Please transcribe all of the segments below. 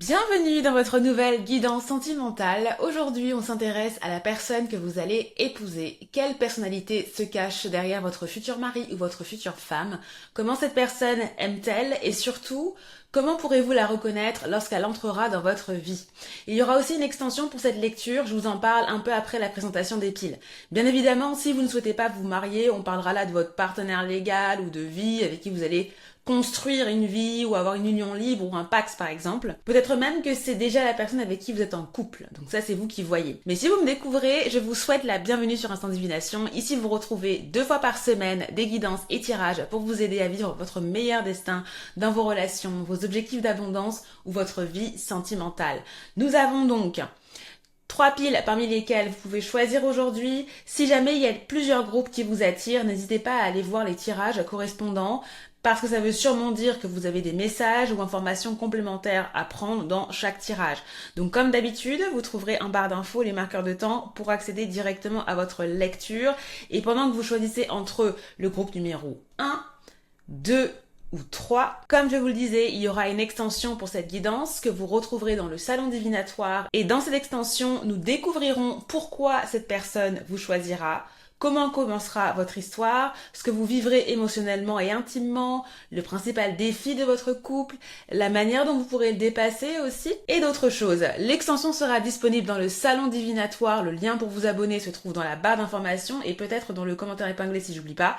Bienvenue dans votre nouvelle guidance sentimentale. Aujourd'hui, on s'intéresse à la personne que vous allez épouser. Quelle personnalité se cache derrière votre futur mari ou votre future femme? Comment cette personne aime-t-elle? Et surtout, comment pourrez-vous la reconnaître lorsqu'elle entrera dans votre vie? Il y aura aussi une extension pour cette lecture, je vous en parle un peu après la présentation des piles. Bien évidemment, si vous ne souhaitez pas vous marier, on parlera là de votre partenaire légal ou de vie avec qui vous allez construire une vie ou avoir une union libre ou un pax par exemple. Peut-être même que c'est déjà la personne avec qui vous êtes en couple. Donc ça c'est vous qui voyez. Mais si vous me découvrez, je vous souhaite la bienvenue sur Instant Divination. Ici vous retrouvez 2 fois par semaine des guidances et tirages pour vous aider à vivre votre meilleur destin dans vos relations, vos objectifs d'abondance ou votre vie sentimentale. Nous avons donc 3 piles parmi lesquelles vous pouvez choisir aujourd'hui. Si jamais il y a plusieurs groupes qui vous attirent, n'hésitez pas à aller voir les tirages correspondants parce que ça veut sûrement dire que vous avez des messages ou informations complémentaires à prendre dans chaque tirage. Donc comme d'habitude, vous trouverez en barre d'infos les marqueurs de temps pour accéder directement à votre lecture. Et pendant que vous choisissez entre le groupe numéro 1, 2 ou 3. Comme je vous le disais, il y aura une extension pour cette guidance que vous retrouverez dans le salon divinatoire. Et dans cette extension, nous découvrirons pourquoi cette personne vous choisira, comment commencera votre histoire, ce que vous vivrez émotionnellement et intimement, le principal défi de votre couple, la manière dont vous pourrez le dépasser aussi, et d'autres choses. L'extension sera disponible dans le salon divinatoire, le lien pour vous abonner se trouve dans la barre d'informations et peut-être dans le commentaire épinglé si j'oublie pas.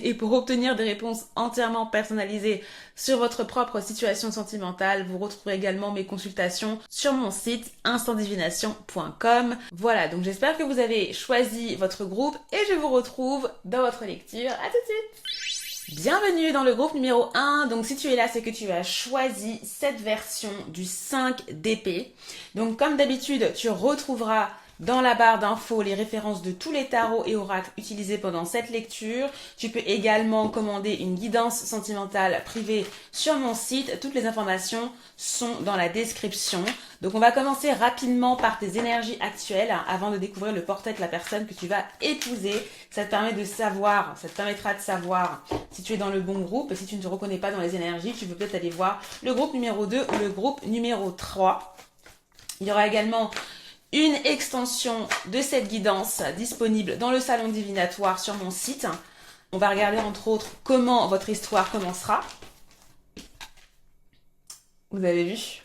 Et pour obtenir des réponses entièrement personnalisées sur votre propre situation sentimentale, vous retrouverez également mes consultations sur mon site instantdivination.com. Voilà, donc j'espère que vous avez choisi votre groupe et je vous retrouve dans votre lecture. À tout de suite! Bienvenue dans le groupe numéro 1. Donc si tu es là, c'est que tu as choisi cette version du 5 d'épée. Donc comme d'habitude, tu retrouveras dans la barre d'infos les références de tous les tarots et oracles utilisés pendant cette lecture. Tu peux également commander une guidance sentimentale privée sur mon site. Toutes les informations sont dans la description. Donc on va commencer rapidement par tes énergies actuelles avant de découvrir le portrait de la personne que tu vas épouser. Ça te permet de savoir, ça te permettra de savoir si tu es dans le bon groupe. Et si tu ne te reconnais pas dans les énergies, tu peux peut-être aller voir le groupe numéro 2 ou le groupe numéro 3. Il y aura également une extension de cette guidance disponible dans le salon divinatoire sur mon site. On va regarder entre autres comment votre histoire commencera. Vous avez vu?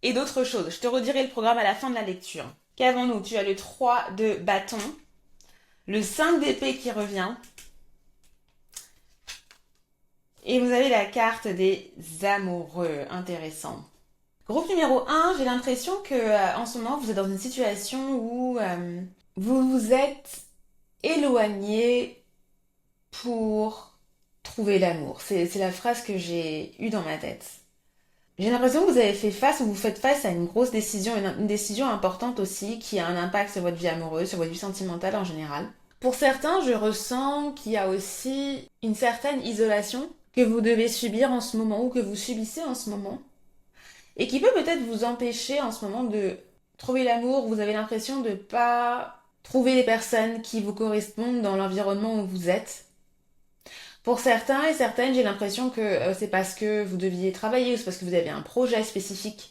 Et d'autres choses. Je te redirai le programme à la fin de la lecture. Qu'avons-nous? Tu as le 3 de bâton, le 5 d'épée qui revient, et vous avez la carte des amoureux. Intéressant. Groupe numéro 1, j'ai l'impression que en ce moment, vous êtes dans une situation où vous vous êtes éloigné pour trouver l'amour. C'est la phrase que j'ai eue dans ma tête. J'ai l'impression que vous avez fait face ou vous faites face à une grosse décision, une décision importante aussi qui a un impact sur votre vie amoureuse, sur votre vie sentimentale en général. Pour certains, je ressens qu'il y a aussi une certaine isolation que vous devez subir en ce moment ou que vous subissez en ce moment. Et qui peut peut-être vous empêcher en ce moment de trouver l'amour. Vous avez l'impression de ne pas trouver les personnes qui vous correspondent dans l'environnement où vous êtes. Pour certains et certaines, j'ai l'impression que c'est parce que vous deviez travailler ou c'est parce que vous avez un projet spécifique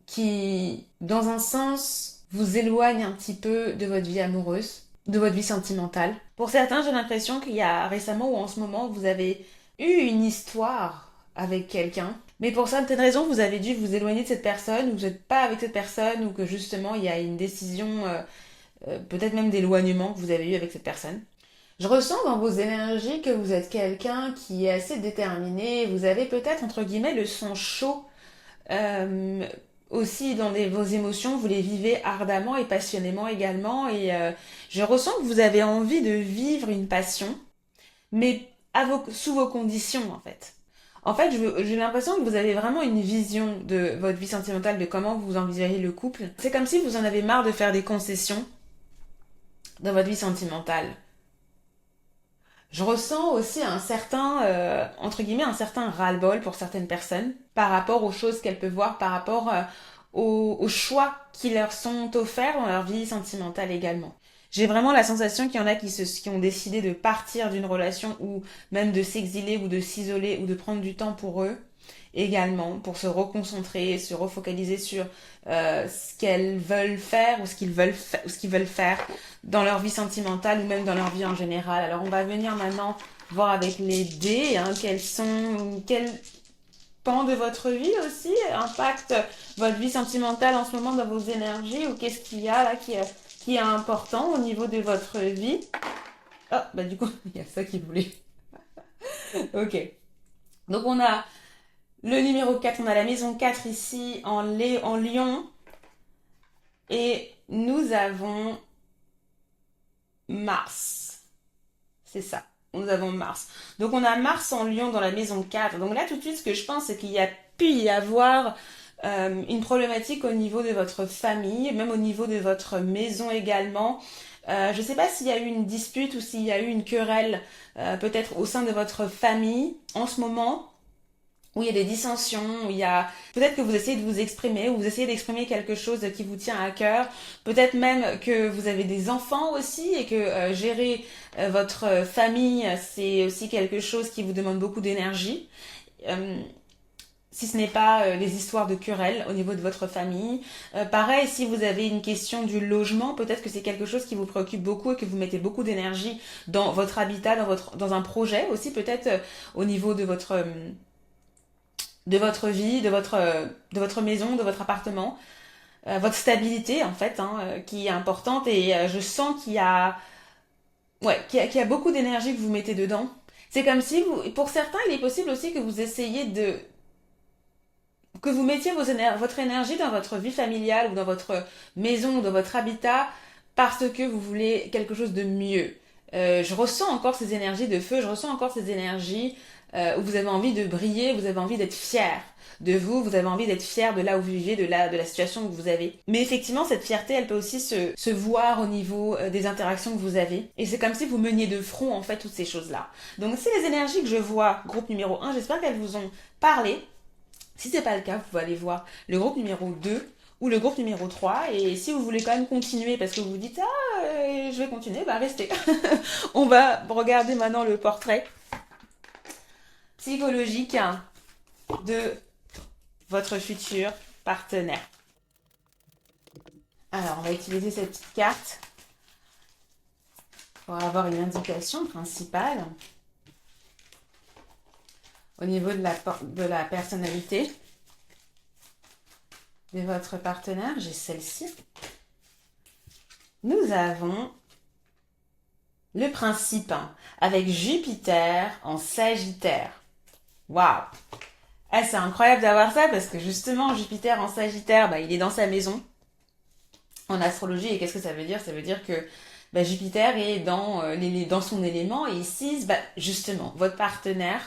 qui, dans un sens, vous éloigne un petit peu de votre vie amoureuse, de votre vie sentimentale. Pour certains, j'ai l'impression qu'il y a récemment ou en ce moment, vous avez eu une histoire avec quelqu'un. Mais pour certaines raisons, vous avez dû vous éloigner de cette personne, ou vous n'êtes pas avec cette personne, ou que justement, il y a une décision, peut-être même d'éloignement que vous avez eu avec cette personne. Je ressens dans vos énergies que vous êtes quelqu'un qui est assez déterminé. Vous avez peut-être, entre guillemets, le sang chaud. Aussi, dans vos émotions, vous les vivez ardemment et passionnément également. Et je ressens que vous avez envie de vivre une passion, mais sous vos conditions, en fait. En fait, j'ai l'impression que vous avez vraiment une vision de votre vie sentimentale, de comment vous envisagez le couple. C'est comme si vous en avez marre de faire des concessions dans votre vie sentimentale. Je ressens aussi un certain, entre guillemets, un certain ras-le-bol pour certaines personnes par rapport aux choses qu'elles peuvent voir, par rapport aux choix qui leur sont offerts dans leur vie sentimentale également. J'ai vraiment la sensation qu'il y en a qui ont décidé de partir d'une relation ou même de s'exiler ou de s'isoler ou de prendre du temps pour eux également pour se reconcentrer, se refocaliser sur ce qu'elles veulent faire ou ce qu'ils veulent faire dans leur vie sentimentale ou même dans leur vie en général. Alors on va venir maintenant voir avec les dés quels pans de votre vie aussi impactent votre vie sentimentale en ce moment dans vos énergies ou qu'est-ce qu'il y a là qui est important au niveau de votre vie. Oh, bah du coup, il y a ça qui voulait. Ok. Donc on a le numéro 4, on a la maison 4 ici en Lion. Et nous avons Mars. C'est ça. Nous avons Mars. Donc on a Mars en Lion dans la maison 4. Donc là tout de suite ce que je pense c'est qu'il y a pu y avoir une problématique au niveau de votre famille, même au niveau de votre maison également. Je ne sais pas s'il y a eu une dispute ou s'il y a eu une querelle peut-être au sein de votre famille en ce moment où il y a des dissensions, où il y a peut-être que vous essayez de vous exprimer, ou vous essayez d'exprimer quelque chose qui vous tient à cœur, peut-être même que vous avez des enfants aussi et que gérer votre famille, c'est aussi quelque chose qui vous demande beaucoup d'énergie. Euh, si ce n'est pas les histoires de querelles au niveau de votre famille. Pareil, si vous avez une question du logement, peut-être que c'est quelque chose qui vous préoccupe beaucoup et que vous mettez beaucoup d'énergie dans votre habitat, dans un projet aussi, peut-être au niveau de votre vie, de votre maison, de votre appartement, votre stabilité en fait, hein, qui est importante et je sens qu'il y a beaucoup d'énergie que vous mettez dedans. C'est comme si pour certains, il est possible aussi que vous essayiez que vous mettiez votre énergie dans votre vie familiale ou dans votre maison ou dans votre habitat parce que vous voulez quelque chose de mieux. Je ressens encore ces énergies de feu, je ressens encore ces énergies où vous avez envie de briller, vous avez envie d'être fier de vous, vous avez envie d'être fier de là où vous vivez, de la situation que vous avez. Mais effectivement, cette fierté, elle peut aussi se voir au niveau des interactions que vous avez. Et c'est comme si vous meniez de front, en fait, toutes ces choses-là. Donc, c'est les énergies que je vois, groupe numéro 1, j'espère qu'elles vous ont parlé. Si c'est pas le cas, vous pouvez aller voir le groupe numéro 2 ou le groupe numéro 3. Et si vous voulez quand même continuer parce que vous vous dites je vais continuer, bah restez. On va regarder maintenant le portrait psychologique de votre futur partenaire. Alors, on va utiliser cette petite carte pour avoir une indication principale au niveau de la personnalité de votre partenaire. J'ai celle-ci. Nous avons le principe avec Jupiter en Sagittaire. Waouh! Ah, c'est incroyable d'avoir ça parce que justement Jupiter en Sagittaire, bah, il est dans sa maison en astrologie. Et qu'est-ce que ça veut dire? Ça veut dire que bah, Jupiter est dans son élément et ici, bah, justement, votre partenaire,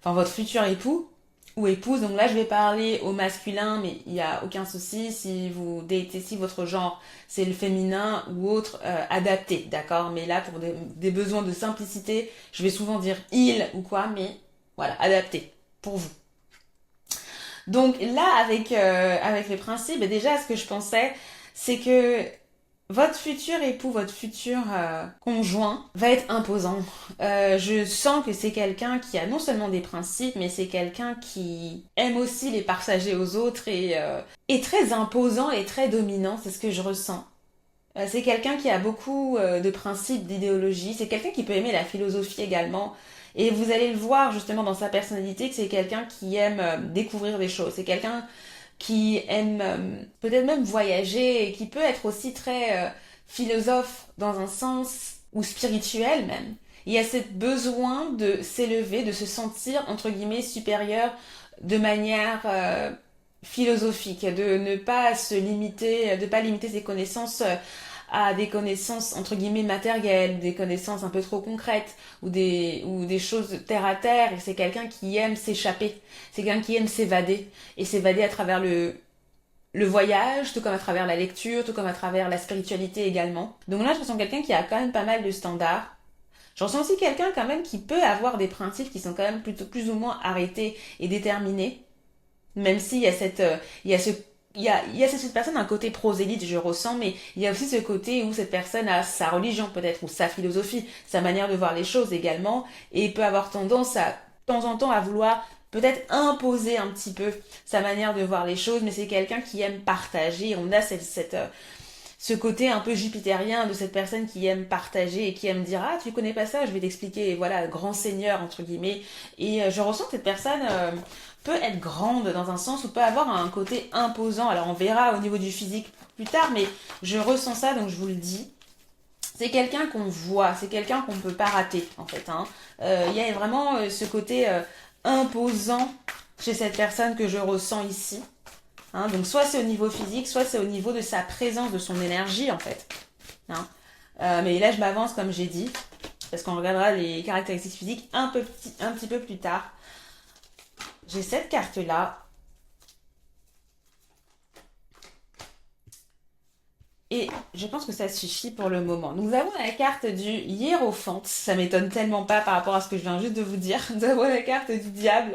enfin votre futur époux ou épouse, donc là je vais parler au masculin, mais il n'y a aucun souci si vous datez, si votre genre c'est le féminin ou autre, adapté, d'accord? Mais là pour des besoins de simplicité, je vais souvent dire il ou quoi, mais voilà, adapté pour vous. Donc là, avec les principes, déjà, ce que je pensais, c'est que votre futur époux, votre futur conjoint va être imposant. Je sens que c'est quelqu'un qui a non seulement des principes, mais c'est quelqu'un qui aime aussi les partager aux autres et est très imposant et très dominant, c'est ce que je ressens. C'est quelqu'un qui a beaucoup de principes, d'idéologie. C'est quelqu'un qui peut aimer la philosophie également. Et vous allez le voir justement dans sa personnalité que c'est quelqu'un qui aime découvrir des choses. C'est quelqu'un qui aime peut-être même voyager et qui peut être aussi très philosophe dans un sens ou spirituel même. Il y a ce besoin de s'élever, de se sentir entre guillemets supérieur de manière philosophique, de ne pas se limiter, de pas limiter ses connaissances à des connaissances entre guillemets matérielles, des connaissances un peu trop concrètes ou des choses terre à terre. Et c'est quelqu'un qui aime s'échapper, c'est quelqu'un qui aime s'évader et s'évader à travers le voyage, tout comme à travers la lecture, tout comme à travers la spiritualité également. Donc là, je ressens quelqu'un qui a quand même pas mal de standards. Je ressens aussi quelqu'un quand même qui peut avoir des principes qui sont quand même plutôt plus ou moins arrêtés et déterminés. Même s'il y a il y a cette personne un côté prosélyte, je ressens, mais il y a aussi ce côté où cette personne a sa religion peut-être, ou sa philosophie, sa manière de voir les choses également, et peut avoir tendance à, de temps en temps, à vouloir peut-être imposer un petit peu sa manière de voir les choses, mais c'est quelqu'un qui aime partager. On a ce côté un peu jupitérien de cette personne qui aime partager et qui aime dire ah tu connais pas ça, je vais t'expliquer, et voilà, grand seigneur entre guillemets. Et je ressens que cette personne peut être grande dans un sens ou peut avoir un côté imposant. Alors on verra au niveau du physique plus tard, mais je ressens ça, donc je vous le dis. C'est quelqu'un qu'on voit, c'est quelqu'un qu'on ne peut pas rater en fait. Hein. Y a vraiment ce côté imposant chez cette personne que je ressens ici. Hein, donc soit c'est au niveau physique, soit c'est au niveau de sa présence, de son énergie en fait. Hein. Mais là je m'avance comme j'ai dit, parce qu'on regardera les caractéristiques physiques un petit peu plus tard. J'ai cette carte là. Et je pense que ça suffit pour le moment. Nous avons la carte du Hiérophante. Ça m'étonne tellement pas par rapport à ce que je viens juste de vous dire. Nous avons la carte du diable.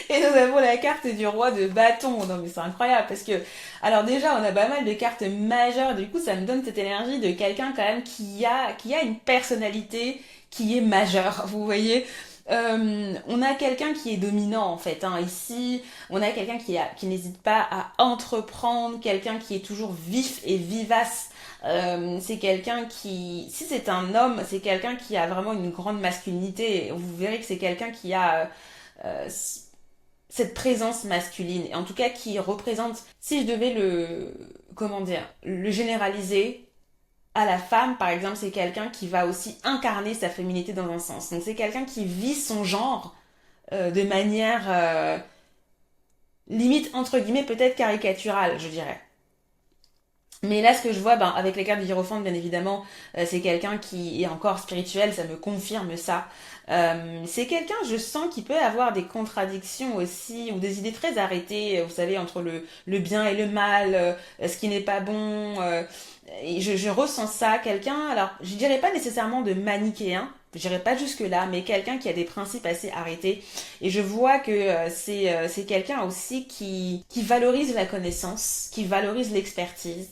Et nous avons la carte du roi de bâton. Non mais c'est incroyable parce que... Alors déjà, on a pas mal de cartes majeures. Du coup, ça me donne cette énergie de quelqu'un quand même qui a une personnalité qui est majeure. Vous voyez, on a quelqu'un qui est dominant en fait. Hein. Ici, on a quelqu'un qui n'hésite pas à entreprendre, quelqu'un qui est toujours vif et vivace. C'est quelqu'un qui, si c'est un homme, c'est quelqu'un qui a vraiment une grande masculinité. Vous verrez que c'est quelqu'un qui a euh, cette présence masculine. Et en tout cas, qui représente, si je devais comment dire, le généraliser, à la femme, par exemple, c'est quelqu'un qui va aussi incarner sa féminité dans un sens. Donc c'est quelqu'un qui vit son genre de manière limite entre guillemets peut-être caricaturale, je dirais. Mais là, ce que je vois, ben, avec les cartes de Hiérophante, bien évidemment, c'est quelqu'un qui est encore spirituel, ça me confirme ça. C'est quelqu'un, je sens, qui peut avoir des contradictions aussi, ou des idées très arrêtées, vous savez, entre le bien et le mal, ce qui n'est pas bon. Et je ressens ça, quelqu'un, alors, je dirais pas nécessairement de manichéen, je dirais pas jusque-là, mais quelqu'un qui a des principes assez arrêtés. Et je vois que c'est quelqu'un aussi qui valorise la connaissance, qui valorise l'expertise.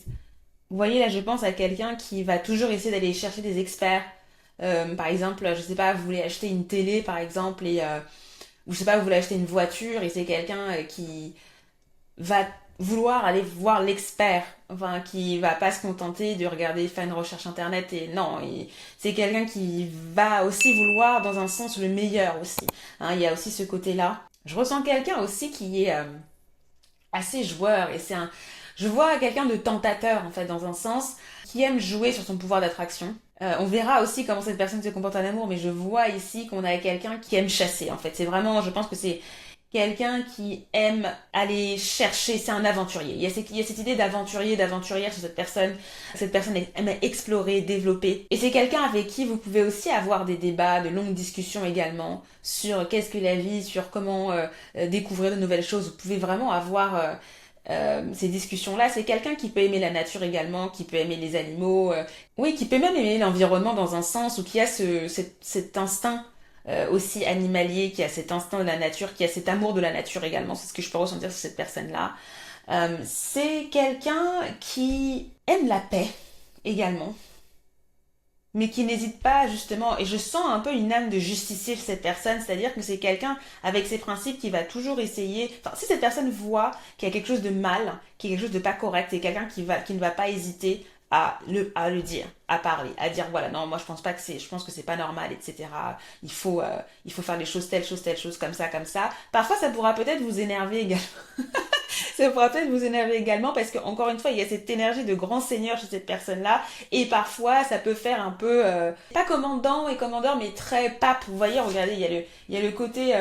Vous voyez, là, je pense à quelqu'un qui va toujours essayer d'aller chercher des experts. Par exemple, je sais pas, vous voulez acheter une télé, par exemple, ou je sais pas, vous voulez acheter une voiture, et c'est quelqu'un qui va vouloir aller voir l'expert, enfin, qui va pas se contenter de regarder, faire une recherche internet, et non, c'est quelqu'un qui va aussi vouloir, dans un sens, le meilleur aussi. Hein, il y a aussi ce côté-là. Je ressens quelqu'un aussi qui est assez joueur, et je vois quelqu'un de tentateur en fait dans un sens qui aime jouer sur son pouvoir d'attraction. On verra aussi comment cette personne se comporte en amour, mais je vois ici qu'on a quelqu'un qui aime chasser en fait. C'est vraiment, je pense que c'est quelqu'un qui aime aller chercher, c'est un aventurier. Il y a cette idée d'aventurier, d'aventurière chez cette personne. Cette personne aime explorer, développer. Et c'est quelqu'un avec qui vous pouvez aussi avoir des débats, de longues discussions également sur qu'est-ce que la vie, sur comment découvrir de nouvelles choses. Vous pouvez vraiment avoir ces discussions-là. C'est quelqu'un qui peut aimer la nature également, qui peut aimer les animaux, oui, qui peut même aimer l'environnement dans un sens, ou qui a cet instinct aussi animalier, qui a cet instinct de la nature, qui a cet amour de la nature également. C'est ce que je peux ressentir sur cette personne-là. C'est quelqu'un qui aime la paix également, mais qui n'hésite pas justement, et je sens un peu une âme de justicier chez cette personne, c'est-à-dire que c'est quelqu'un avec ses principes qui va toujours essayer, enfin si cette personne voit qu'il y a quelque chose de mal, qu'il y a quelque chose de pas correct, c'est quelqu'un qui ne va pas hésiter à le dire, à parler, à dire voilà, non, moi je pense pas que je pense que c'est pas normal, etc. Il faut faire les choses, telle chose, comme ça, comme ça. Parfois ça pourra peut-être vous énerver également. Ça pourra peut-être vous énerver également parce que encore une fois il y a cette énergie de grand seigneur chez cette personne-là, et parfois ça peut faire un peu pas commandant et commandeur, mais très pape. Vous voyez, regardez, il y a le côté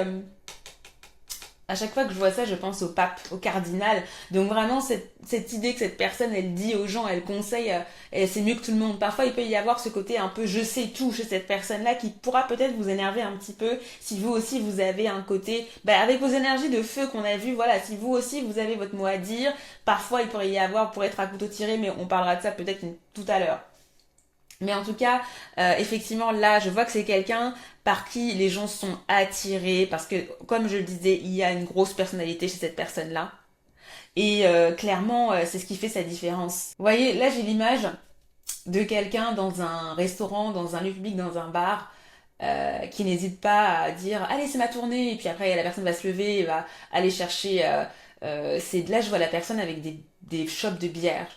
à chaque fois que je vois ça, je pense au pape, au cardinal. Donc vraiment, cette idée que cette personne, elle dit aux gens, elle conseille, c'est mieux que tout le monde. Parfois, il peut y avoir ce côté un peu je sais tout chez cette personne-là qui pourra peut-être vous énerver un petit peu si vous aussi vous avez un côté, avec vos énergies de feu qu'on a vu, voilà, si vous aussi vous avez votre mot à dire, parfois il pourrait y avoir, pour être à couteau tiré, mais on parlera de ça peut-être tout à l'heure. Mais en tout cas, effectivement, là, je vois que c'est quelqu'un par qui les gens sont attirés, parce que, comme je le disais, il y a une grosse personnalité chez cette personne-là. Et clairement, c'est ce qui fait sa différence. Vous voyez, là, j'ai l'image de quelqu'un dans un restaurant, dans un lieu public, dans un bar, qui n'hésite pas à dire allez c'est ma tournée et puis après la personne va se lever et va aller chercher c'est là je vois la personne avec des chopes de bière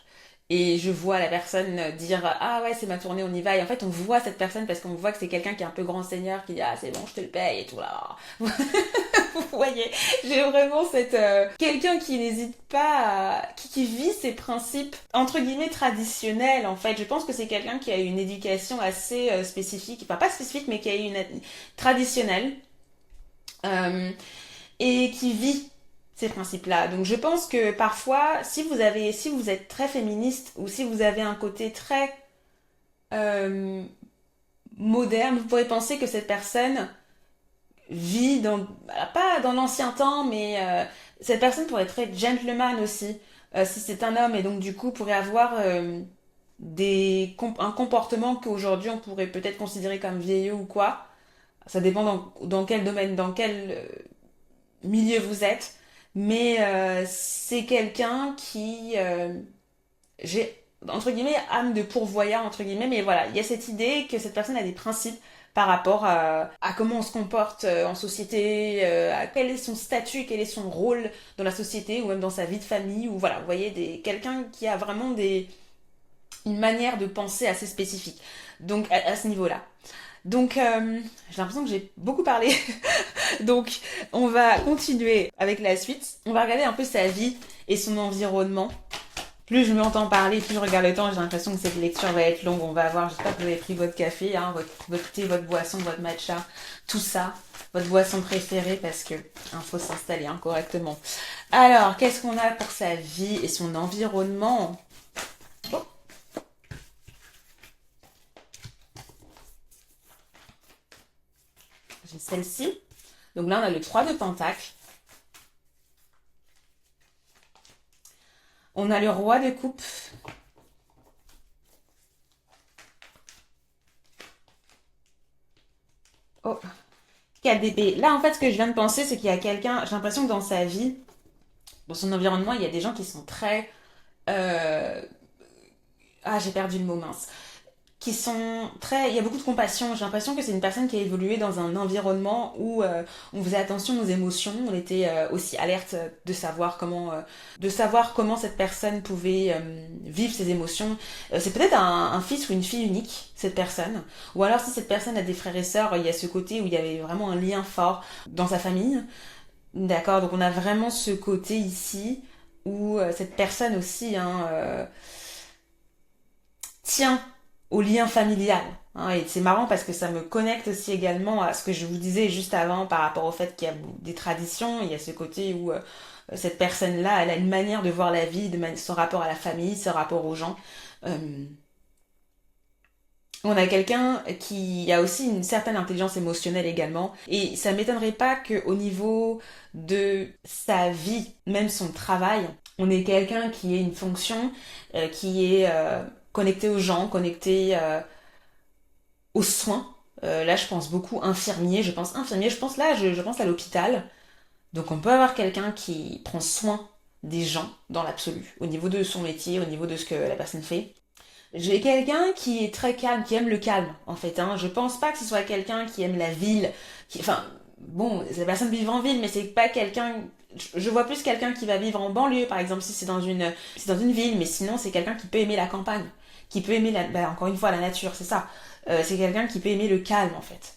et je vois la personne dire ah ouais c'est ma tournée on y va et en fait on voit cette personne parce qu'on voit que c'est quelqu'un qui est un peu grand seigneur qui dit ah c'est bon je te le paye et tout là. Vous voyez, j'ai vraiment cette quelqu'un qui n'hésite pas qui vit ses principes entre guillemets traditionnels en fait. Je pense que c'est quelqu'un qui a eu une éducation assez spécifique, enfin pas spécifique mais qui a eu une traditionnelle euh, et qui vit ces principes-là. Donc je pense que parfois si vous êtes très féministe ou si vous avez un côté très euh, moderne, vous pourrez penser que cette personne vit dans, pas dans l'ancien temps, mais cette personne pourrait être très gentleman aussi, si c'est un homme, et donc du coup pourrait avoir un comportement qu'aujourd'hui on pourrait peut-être considérer comme vieillot ou quoi. Ça dépend dans quel domaine, dans quel milieu vous êtes, mais c'est quelqu'un qui, j'ai entre guillemets âme de pourvoyeur entre guillemets mais voilà il y a cette idée que cette personne a des principes par rapport à comment on se comporte en société à quel est son statut quel est son rôle dans la société ou même dans sa vie de famille ou voilà vous voyez quelqu'un qui a vraiment une manière de penser assez spécifique donc à ce niveau là donc j'ai l'impression que j'ai beaucoup parlé donc on va continuer avec la suite on va regarder un peu sa vie et son environnement. Plus je m'entends parler, plus je regarde le temps, j'ai l'impression que cette lecture va être longue. On va voir, j'espère que vous avez pris votre café, hein, votre thé, votre boisson, votre matcha, tout ça, votre boisson préférée parce que faut s'installer hein, correctement. Alors, qu'est-ce qu'on a pour sa vie et son environnement? Oh, j'ai celle-ci. Donc là, on a le 3 de Pentacle. On a le roi de coupe. Oh, 4 d'épée. Là, en fait, ce que je viens de penser, c'est qu'il y a quelqu'un, j'ai l'impression que dans sa vie, dans son environnement, il y a des gens qui sont très... euh, Ah, j'ai perdu le mot mince. Qui sont très... Il y a beaucoup de compassion. J'ai l'impression que c'est une personne qui a évolué dans un environnement où on faisait attention aux émotions. On était aussi alerte de savoir comment cette personne pouvait vivre ses émotions. C'est peut-être un fils ou une fille unique, cette personne. Ou alors si cette personne a des frères et sœurs, il y a ce côté où il y avait vraiment un lien fort dans sa famille. D'accord, donc on a vraiment ce côté ici où cette personne aussi tient au lien familial. Hein, et c'est marrant parce que ça me connecte aussi également à ce que je vous disais juste avant par rapport au fait qu'il y a des traditions, il y a ce côté où cette personne-là, elle a une manière de voir la vie, son rapport à la famille, son rapport aux gens. Euh, on a quelqu'un qui a aussi une certaine intelligence émotionnelle également. Et ça m'étonnerait pas qu'au niveau de sa vie, même son travail, on ait quelqu'un qui ait une fonction, qui est connecté aux gens, connecté aux soins. Là, je pense beaucoup infirmier. Je pense infirmier. Je pense là, je pense à l'hôpital. Donc, on peut avoir quelqu'un qui prend soin des gens dans l'absolu, au niveau de son métier, au niveau de ce que la personne fait. J'ai quelqu'un qui est très calme, qui aime le calme, en fait. Hein. Je pense pas que ce soit quelqu'un qui aime la ville. Enfin, bon, la personne vit en ville, mais c'est pas quelqu'un. Je vois plus quelqu'un qui va vivre en banlieue, par exemple, si c'est dans une ville, mais sinon c'est quelqu'un qui peut aimer la campagne, qui peut aimer encore une fois la nature, c'est ça. C'est quelqu'un qui peut aimer le calme, en fait.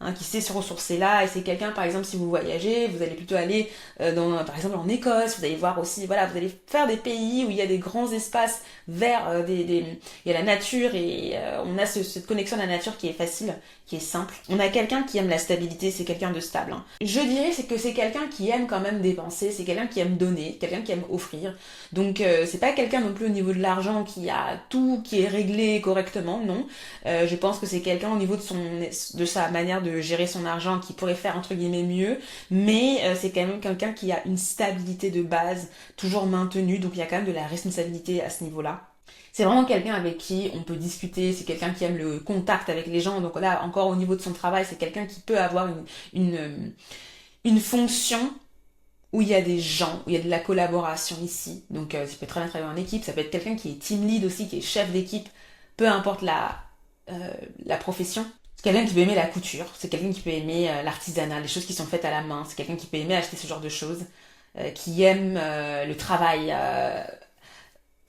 Hein, qui sait se ressourcer là et c'est quelqu'un par exemple si vous voyagez vous allez plutôt aller par exemple en Écosse vous allez voir aussi voilà vous allez faire des pays où il y a des grands espaces verts il y a la nature et on a cette connexion à la nature qui est facile qui est simple on a quelqu'un qui aime la stabilité c'est quelqu'un de stable hein. Je dirais c'est que c'est quelqu'un qui aime quand même dépenser c'est quelqu'un qui aime donner quelqu'un qui aime offrir donc c'est pas quelqu'un non plus au niveau de l'argent qui a tout qui est réglé correctement non je pense que c'est quelqu'un au niveau de sa manière de gérer son argent qui pourrait faire entre guillemets mieux, mais c'est quand même quelqu'un qui a une stabilité de base toujours maintenue, donc il y a quand même de la responsabilité à ce niveau-là. C'est vraiment quelqu'un avec qui on peut discuter, c'est quelqu'un qui aime le contact avec les gens, donc là encore au niveau de son travail, c'est quelqu'un qui peut avoir une fonction où il y a des gens, où il y a de la collaboration ici, donc ça peut très bien travailler en équipe, ça peut être quelqu'un qui est team lead aussi, qui est chef d'équipe, peu importe la profession. quelqu'un qui peut aimer la couture, c'est quelqu'un qui peut aimer l'artisanat, les choses qui sont faites à la main, c'est quelqu'un qui peut aimer acheter ce genre de choses, qui aime le travail.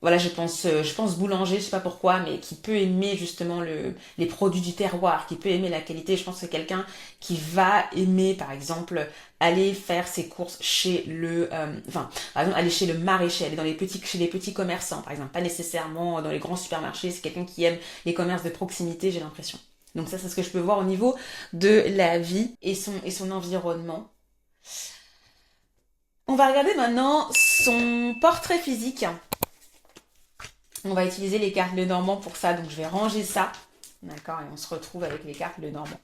Voilà, je pense boulanger, je sais pas pourquoi, mais qui peut aimer justement les produits du terroir, qui peut aimer la qualité. Je pense que c'est quelqu'un qui va aimer, par exemple, aller faire ses courses par exemple, aller chez le maraîcher, aller chez les petits commerçants, par exemple, pas nécessairement dans les grands supermarchés. C'est quelqu'un qui aime les commerces de proximité, j'ai l'impression. Donc ça, c'est ce que je peux voir au niveau de la vie et son environnement. On va regarder maintenant son portrait physique. On va utiliser les cartes Lenormand pour ça, donc je vais ranger ça. D'accord, et on se retrouve avec les cartes Lenormand.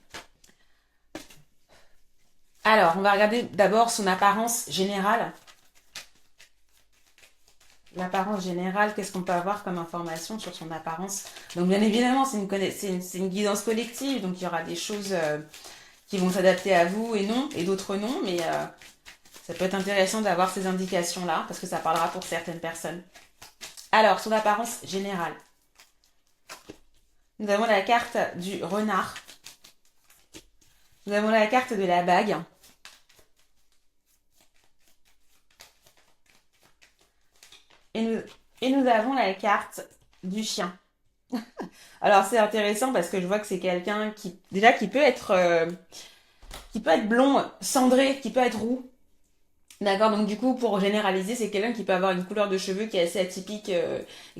Alors, on va regarder d'abord son apparence générale. L'apparence générale, qu'est-ce qu'on peut avoir comme information sur son apparence? Donc bien évidemment, c'est une guidance collective, donc il y aura des choses qui vont s'adapter à vous et d'autres non, mais ça peut être intéressant d'avoir ces indications-là, parce que ça parlera pour certaines personnes. Alors, son apparence générale. Nous avons la carte du renard. Nous avons la carte de la bague. Et nous avons la carte du chien. Alors, c'est intéressant parce que je vois que c'est quelqu'un qui peut être blond, cendré, qui peut être roux. D'accord, donc du coup, pour généraliser, c'est quelqu'un qui peut avoir une couleur de cheveux qui est assez atypique,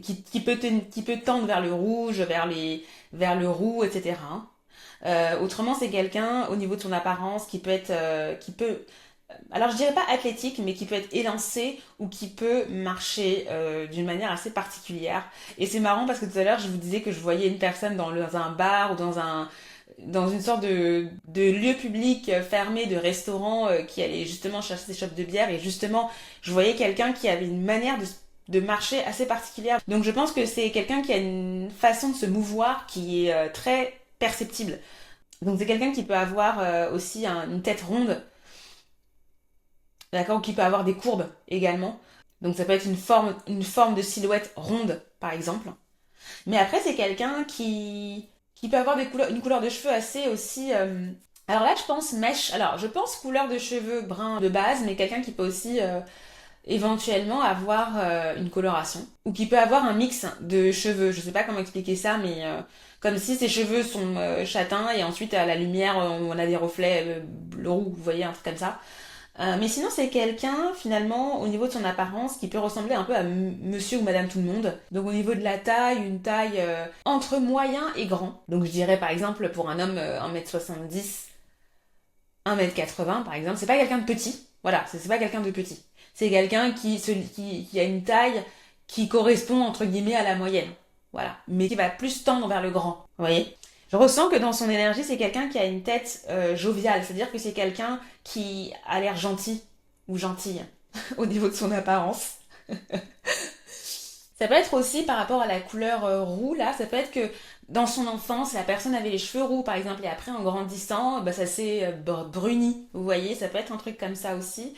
qui peut tendre vers le rouge, vers le roux, etc. Autrement, c'est quelqu'un, au niveau de son apparence, alors je dirais pas athlétique, mais qui peut être élancé ou qui peut marcher d'une manière assez particulière. Et c'est marrant parce que tout à l'heure, je vous disais que je voyais une personne dans un bar ou dans une sorte de lieu public fermé, de restaurant qui allait justement chercher ses chopes de bière. Et justement, je voyais quelqu'un qui avait une manière de marcher assez particulière. Donc je pense que c'est quelqu'un qui a une façon de se mouvoir qui est très perceptible. Donc c'est quelqu'un qui peut avoir aussi une tête ronde, d'accord, ou qui peut avoir des courbes également. Donc ça peut être une forme de silhouette ronde, par exemple. Mais après, c'est quelqu'un qui peut avoir une couleur de cheveux assez aussi. Alors là, je pense mèche. Alors, je pense couleur de cheveux brun de base, mais quelqu'un qui peut aussi éventuellement avoir une coloration. Ou qui peut avoir un mix de cheveux. Je sais pas comment expliquer ça, mais comme si ses cheveux sont châtains et ensuite à la lumière, on a des reflets bleu roux, vous voyez, un truc comme ça. Mais sinon, c'est quelqu'un, finalement, au niveau de son apparence, qui peut ressembler un peu à monsieur ou madame tout le monde. Donc, au niveau de la taille, une taille entre moyen et grand. Donc, je dirais, par exemple, pour un homme 1m70, 1m80, par exemple, c'est pas quelqu'un de petit. Voilà, c'est pas quelqu'un de petit. C'est quelqu'un qui a une taille qui correspond, entre guillemets, à la moyenne. Voilà. Mais qui va plus tendre vers le grand. Vous voyez? Je ressens que dans son énergie, c'est quelqu'un qui a une tête joviale. C'est-à-dire que c'est quelqu'un qui a l'air gentil ou gentille au niveau de son apparence. Ça peut être aussi par rapport à la couleur roux, là, ça peut être que dans son enfance, la personne avait les cheveux roux, par exemple, et après, en grandissant, bah, ça s'est bruni, vous voyez, ça peut être un truc comme ça aussi.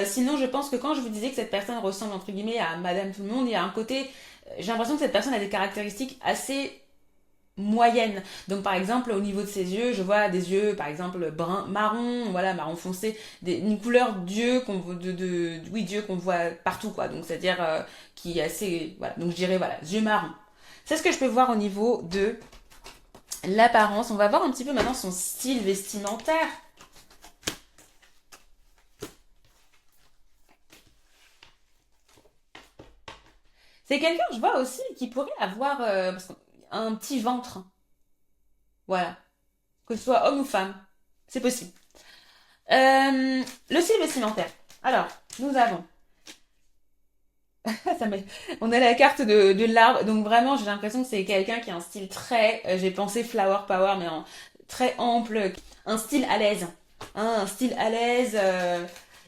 Sinon, je pense que quand je vous disais que cette personne ressemble, entre guillemets, à Madame Tout-le-Monde, il y a un côté, j'ai l'impression que cette personne a des caractéristiques assez moyenne. Donc par exemple au niveau de ses yeux, je vois des yeux par exemple brun marron, voilà, marron foncé, une couleur d'yeux oui, d'yeux qu'on voit partout quoi. Donc c'est-à-dire qui est assez voilà. Donc je dirais voilà, yeux marron. C'est ce que je peux voir au niveau de l'apparence. On va voir un petit peu maintenant son style vestimentaire. C'est quelqu'un, je vois aussi, qui pourrait avoir un petit ventre. Voilà. Que ce soit homme ou femme. C'est possible. Le style vestimentaire. Alors, nous avons. Ça on a la carte de l'arbre. Donc vraiment, j'ai l'impression que c'est quelqu'un qui a un style très. J'ai pensé flower power, mais très ample. Un style à l'aise. Hein, un style à l'aise.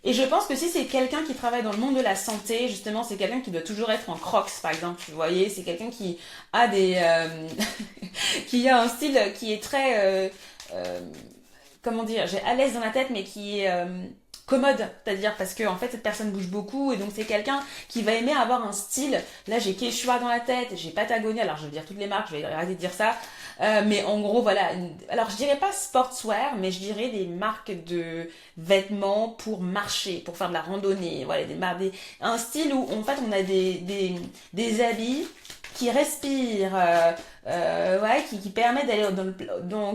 Et je pense que si c'est quelqu'un qui travaille dans le monde de la santé, justement, c'est quelqu'un qui doit toujours être en crocs, par exemple. Vous voyez, c'est quelqu'un qui a qui a un style qui est très, comment dire, j'ai à l'aise dans la tête, mais qui est commode, c'est-à-dire parce que en fait cette personne bouge beaucoup et donc c'est quelqu'un qui va aimer avoir un style. Là j'ai Quechua dans la tête, j'ai Patagonia, alors je vais dire toutes les marques, je vais arrêter de dire ça. Mais en gros voilà, alors je dirais pas sportswear, mais je dirais des marques de vêtements pour marcher, pour faire de la randonnée, voilà, un style où en fait on a des habits qui respirent, ouais, qui permet d'aller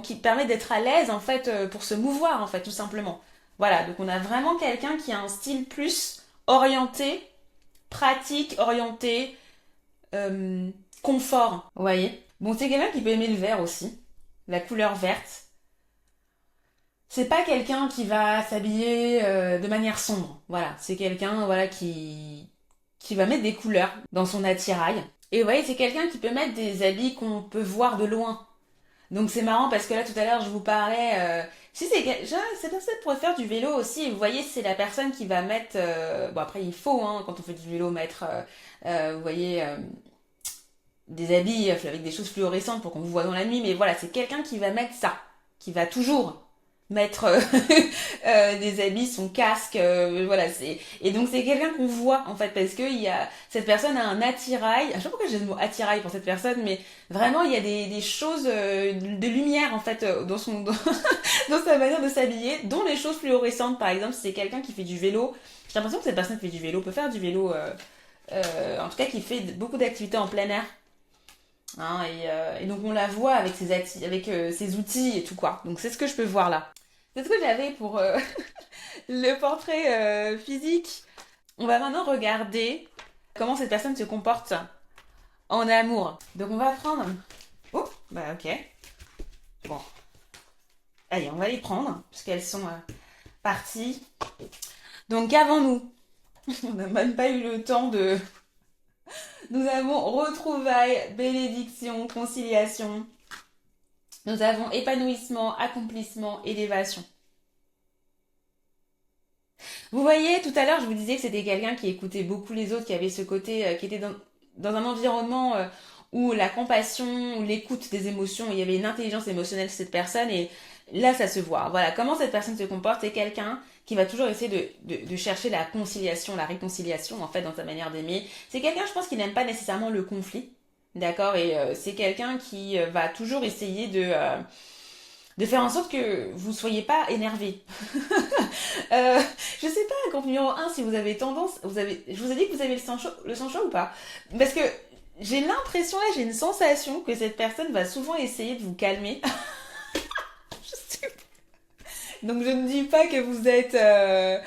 qui permet d'être à l'aise en fait pour se mouvoir en fait tout simplement. Voilà, donc on a vraiment quelqu'un qui a un style plus orienté, pratique, orienté, euh, confort. Vous voyez? Bon, c'est quelqu'un qui peut aimer le vert aussi, la couleur verte. C'est pas quelqu'un qui va s'habiller de manière sombre. Voilà, c'est quelqu'un voilà qui va mettre des couleurs dans son attirail. Et vous voyez, c'est quelqu'un qui peut mettre des habits qu'on peut voir de loin. Donc c'est marrant parce que là tout à l'heure je vous parlais si cette personne pourrait faire du vélo aussi et vous voyez c'est la personne qui va mettre bon après il faut hein, quand on fait du vélo mettre vous voyez des habits avec des choses fluorescentes pour qu'on vous voit dans la nuit mais voilà c'est quelqu'un qui va mettre ça qui va toujours mettre des habits, son casque, voilà, c'est et donc c'est quelqu'un qu'on voit en fait parce que il y a cette personne a un attirail. Je sais pas pourquoi j'ai le mot attirail pour cette personne, mais vraiment il y a des choses de lumière en fait dans sa manière de s'habiller, dont les choses fluorescentes par exemple. Si c'est quelqu'un qui fait du vélo, j'ai l'impression que cette personne fait du vélo, peut faire du vélo, en tout cas qui fait beaucoup d'activités en plein air. Hein, et donc on la voit avec ses outils et tout quoi. Donc c'est ce que je peux voir là. C'est ce que j'avais pour le portrait physique. On va maintenant regarder comment cette personne se comporte en amour. Donc on va prendre... Oh, bah ok. Bon, allez, on va les prendre, puisqu'elles sont parties. Donc qu'avons-nous? On n'a même pas eu le temps de... Nous avons retrouvailles, bénédiction, conciliation. Nous avons épanouissement, accomplissement, élévation. Vous voyez, tout à l'heure, je vous disais que c'était quelqu'un qui écoutait beaucoup les autres, qui avait ce côté, qui était dans un environnement où la compassion, où l'écoute des émotions, il y avait une intelligence émotionnelle chez cette personne, et là, ça se voit. Voilà, comment cette personne se comporte, c'est quelqu'un qui va toujours essayer de chercher la conciliation, la réconciliation, en fait, dans sa manière d'aimer. C'est quelqu'un, je pense, qui n'aime pas nécessairement le conflit, d'accord, et c'est quelqu'un qui va toujours essayer de faire en sorte que vous soyez pas énervé. euh, je sais pas, compte numéro un si vous avez tendance, je vous ai dit que vous avez le sang chaud ou pas? Parce que j'ai l'impression là, j'ai une sensation que cette personne va souvent essayer de vous calmer. Je sais- Donc je ne dis pas que vous êtes euh,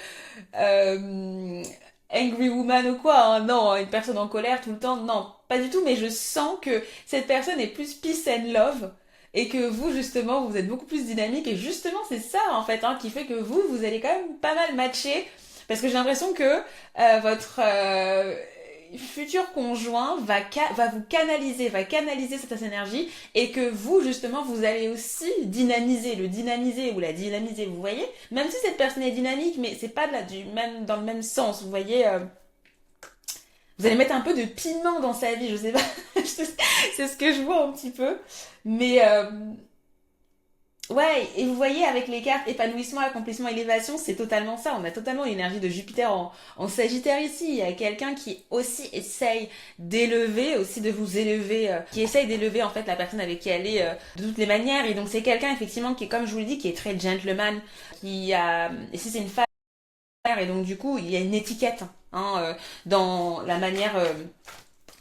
angry woman ou quoi, hein. Non, une personne en colère tout le temps, non, pas du tout, mais je sens que cette personne est plus peace and love et que vous, justement, vous êtes beaucoup plus dynamique et justement, c'est ça, en fait, hein, qui fait que vous allez quand même pas mal matcher parce que j'ai l'impression que votre futur conjoint va vous canaliser, va canaliser cette énergie et que vous, justement, vous allez aussi le dynamiser ou la dynamiser, vous voyez? Même si cette personne est dynamique, mais c'est pas dans le même sens, vous voyez? Vous allez mettre un peu de piment dans sa vie, je sais pas, c'est ce que je vois un petit peu. Mais ouais, et vous voyez avec les cartes épanouissement, accomplissement, élévation, c'est totalement ça. On a totalement l'énergie de Jupiter en Sagittaire ici. Il y a quelqu'un qui aussi essaye d'élever, aussi de vous élever, qui essaye d'élever en fait la personne avec qui elle est de toutes les manières. Et donc c'est quelqu'un effectivement qui est, comme je vous le dis, qui est très gentleman, et si c'est une femme, et donc du coup il y a une étiquette hein, dans la manière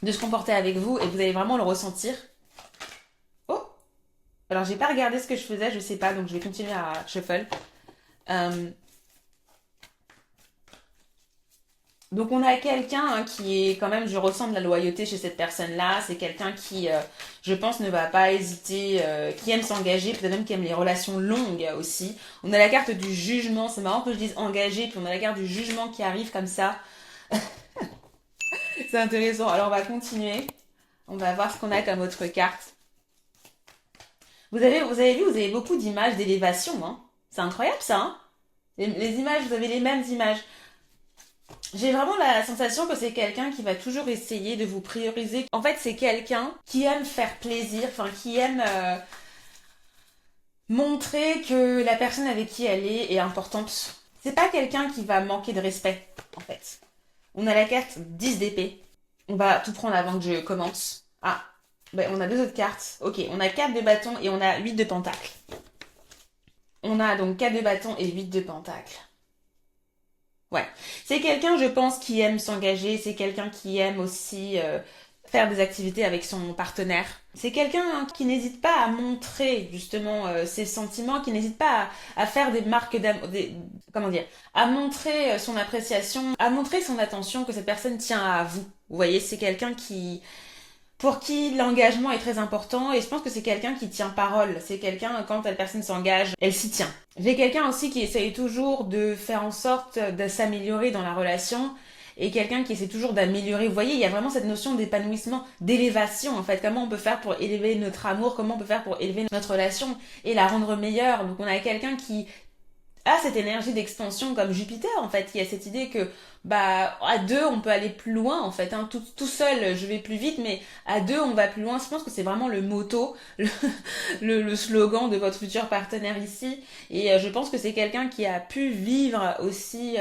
de se comporter avec vous, et vous allez vraiment le ressentir. Oh, alors j'ai pas regardé ce que je faisais, je sais pas, donc je vais continuer à shuffle. Euh, donc on a quelqu'un hein, qui est quand même, je ressens de la loyauté chez cette personne-là. C'est quelqu'un qui, je pense, ne va pas hésiter, qui aime s'engager, peut-être même qui aime les relations longues aussi. On a la carte du jugement, c'est marrant que je dise engagé, puis on a la carte du jugement qui arrive comme ça. C'est intéressant. Alors on va continuer. On va voir ce qu'on a comme autre carte. Vous avez vu, vous avez beaucoup d'images d'élévation, hein. C'est incroyable ça, hein. Les images, vous avez les mêmes images. J'ai vraiment la sensation que c'est quelqu'un qui va toujours essayer de vous prioriser. En fait, c'est quelqu'un qui aime faire plaisir, enfin qui aime montrer que la personne avec qui elle est importante. C'est pas quelqu'un qui va manquer de respect, en fait. On a la carte 10 d'épée. On va tout prendre avant que je commence. Ah, ben on a deux autres cartes. Ok, on a 4 de bâton et on a 8 de pentacle. On a donc 4 de bâton et 8 de pentacle. Ouais. C'est quelqu'un, je pense, qui aime s'engager. C'est quelqu'un qui aime aussi faire des activités avec son partenaire. C'est quelqu'un qui n'hésite pas à montrer justement ses sentiments, qui n'hésite pas à faire des marques d'amour, comment dire, à montrer son appréciation, à montrer son attention que cette personne tient à vous. Vous voyez, c'est quelqu'un qui pour qui l'engagement est très important et je pense que c'est quelqu'un qui tient parole. C'est quelqu'un, quand la personne s'engage, elle s'y tient. J'ai quelqu'un aussi qui essaye toujours de faire en sorte de s'améliorer dans la relation et quelqu'un qui essaie toujours d'améliorer. Vous voyez, il y a vraiment cette notion d'épanouissement, d'élévation en fait. Comment on peut faire pour élever notre amour, comment on peut faire pour élever notre relation et la rendre meilleure. Donc on a quelqu'un qui a cette énergie d'expansion comme Jupiter en fait, qui a cette idée que bah à deux on peut aller plus loin en fait, hein. Tout seul je vais plus vite mais à deux on va plus loin. Je pense que c'est vraiment le motto, le slogan de votre futur partenaire ici et je pense que c'est quelqu'un qui a pu vivre aussi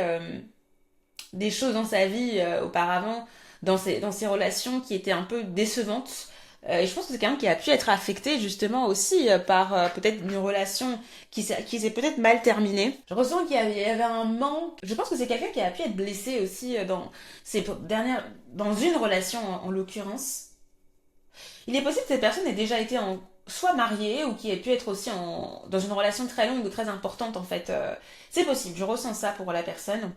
des choses dans sa vie auparavant, dans ses relations qui étaient un peu décevantes. Et je pense que c'est quelqu'un qui a pu être affecté justement aussi par peut-être une relation qui s'est peut-être mal terminée. Je ressens il y avait un manque. Je pense que c'est quelqu'un qui a pu être blessé aussi dans une relation en l'occurrence. Il est possible que cette personne ait déjà été soit mariée ou qui ait pu être aussi dans une relation très longue ou très importante en fait. C'est possible, je ressens ça pour la personne.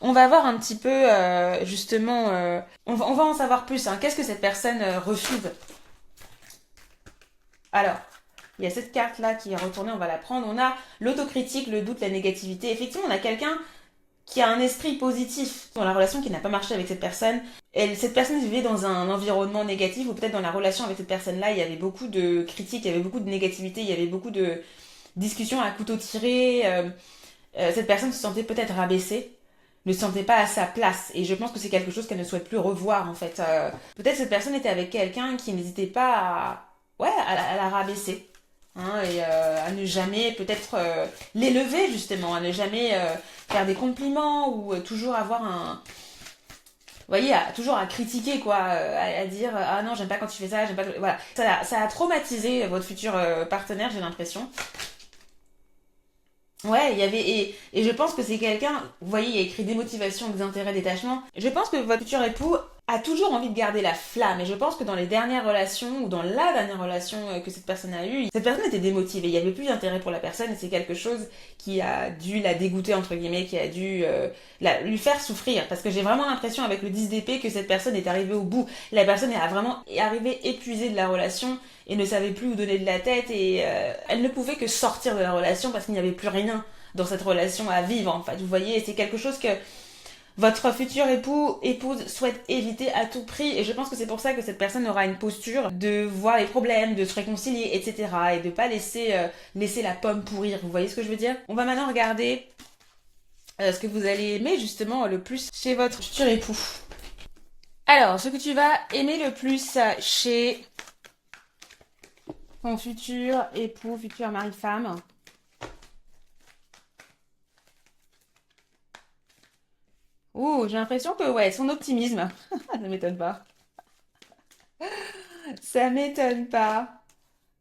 On va voir un petit peu justement, on va en savoir plus. Hein. Qu'est-ce que cette personne refuse? Alors, il y a cette carte-là qui est retournée, on va la prendre. On a l'autocritique, le doute, la négativité. Effectivement, on a quelqu'un qui a un esprit positif dans la relation qui n'a pas marché avec cette personne. Cette personne vivait dans un environnement négatif ou peut-être dans la relation avec cette personne-là, il y avait beaucoup de critiques, il y avait beaucoup de négativité, il y avait beaucoup de discussions à couteau tiré. Cette personne se sentait peut-être rabaissée, ne se sentait pas à sa place. Et je pense que c'est quelque chose qu'elle ne souhaite plus revoir en fait. Peut-être cette personne était avec quelqu'un qui n'hésitait pas à la rabaisser. Hein, et à ne jamais peut-être l'élever justement, à ne jamais faire des compliments ou toujours avoir un... Vous voyez, toujours à critiquer quoi, à dire ah non j'aime pas quand tu fais ça, j'aime pas... Voilà, ça a traumatisé votre futur partenaire j'ai l'impression. Ouais, il y avait et je pense que c'est quelqu'un, vous voyez, il y a écrit démotivation, désintérêt, détachement. Je pense que votre futur époux a toujours envie de garder la flamme et je pense que dans les dernières relations ou dans la dernière relation que cette personne a eue, cette personne était démotivée, il y avait plus d'intérêt pour la personne et c'est quelque chose qui a dû la dégoûter entre guillemets, qui a dû lui faire souffrir parce que j'ai vraiment l'impression avec le 10 d'épée que cette personne est arrivée au bout. La personne est vraiment arrivée épuisée de la relation et ne savait plus où donner de la tête et elle ne pouvait que sortir de la relation parce qu'il n'y avait plus rien dans cette relation à vivre en fait. Vous voyez, c'est quelque chose que votre futur épouse souhaite éviter à tout prix et je pense que c'est pour ça que cette personne aura une posture de voir les problèmes, de se réconcilier, etc. et de pas laisser la pomme pourrir. Vous voyez ce que je veux dire? On va maintenant regarder ce que vous allez aimer justement le plus chez votre futur époux. Alors, ce que tu vas aimer le plus chez ton futur époux, futur mari-femme. Ouh, j'ai l'impression que, ouais, son optimisme. Ça m'étonne pas. Ça m'étonne pas.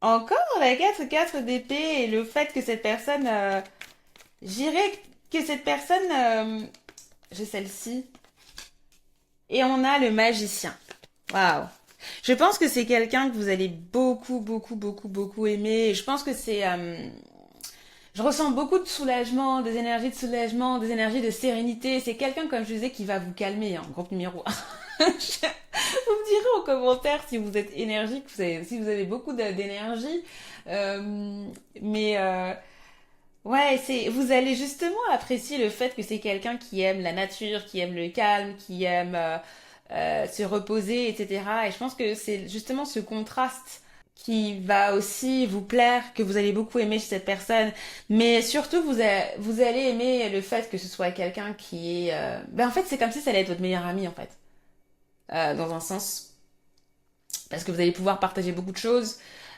Encore la 4 d'épée et le fait que cette personne... j'irais que cette personne... j'ai celle-ci. Et on a le magicien. Waouh. Je pense que c'est quelqu'un que vous allez beaucoup, beaucoup, beaucoup, beaucoup aimer. Et je pense que c'est... je ressens beaucoup de soulagement, des énergies de sérénité. C'est quelqu'un, comme je disais, qui va vous calmer, hein, groupe numéro 1. Vous me direz en commentaire si vous êtes énergique, si vous avez beaucoup d'énergie. Mais ouais, vous allez justement apprécier le fait que c'est quelqu'un qui aime la nature, qui aime le calme, qui aime se reposer, etc. Et je pense que c'est justement ce contraste qui va aussi vous plaire, que vous allez beaucoup aimer chez cette personne. Mais surtout, vous allez aimer le fait que ce soit quelqu'un qui est... Ben en fait, c'est comme si ça allait être votre meilleur ami, en fait. Dans un sens. Parce que vous allez pouvoir partager beaucoup de choses.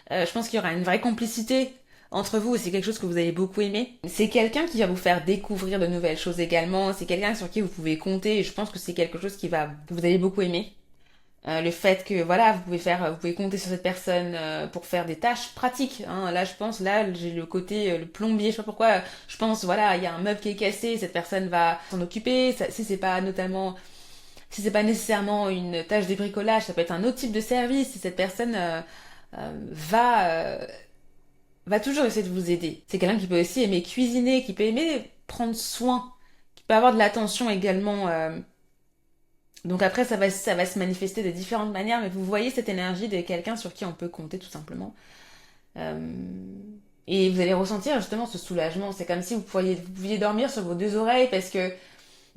Je pense qu'il y aura une vraie complicité entre vous, c'est quelque chose que vous allez beaucoup aimer. C'est quelqu'un qui va vous faire découvrir de nouvelles choses également, c'est quelqu'un sur qui vous pouvez compter et je pense que c'est quelque chose que vous allez beaucoup aimer. Le fait que voilà, vous pouvez compter sur cette personne pour faire des tâches pratiques. Hein. Là, je pense, là, j'ai le côté le plombier. Je sais pas pourquoi. Je pense, voilà, il y a un meuble qui est cassé, cette personne va s'en occuper. Si c'est pas notamment, si c'est pas nécessairement une tâche de bricolage, ça peut être un autre type de service. Et cette personne va toujours essayer de vous aider. C'est quelqu'un qui peut aussi aimer cuisiner, qui peut aimer prendre soin, qui peut avoir de l'attention également. Donc après, ça va se manifester de différentes manières, mais vous voyez cette énergie de quelqu'un sur qui on peut compter tout simplement. Euh, et vous allez ressentir justement ce soulagement. C'est comme si vous pouviez dormir sur vos deux oreilles parce que,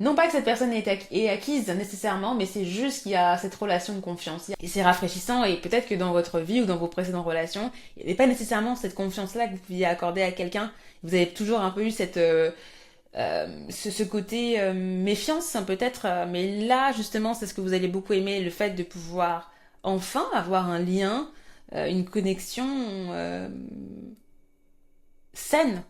non pas que cette personne est acquise nécessairement, mais c'est juste qu'il y a cette relation de confiance. Et c'est rafraîchissant et peut-être que dans votre vie ou dans vos précédentes relations, il n'y avait pas nécessairement cette confiance-là que vous pouviez accorder à quelqu'un. Vous avez toujours un peu eu ce côté méfiance peut-être, mais là justement c'est ce que vous allez beaucoup aimer, le fait de pouvoir enfin avoir un lien, une connexion saine,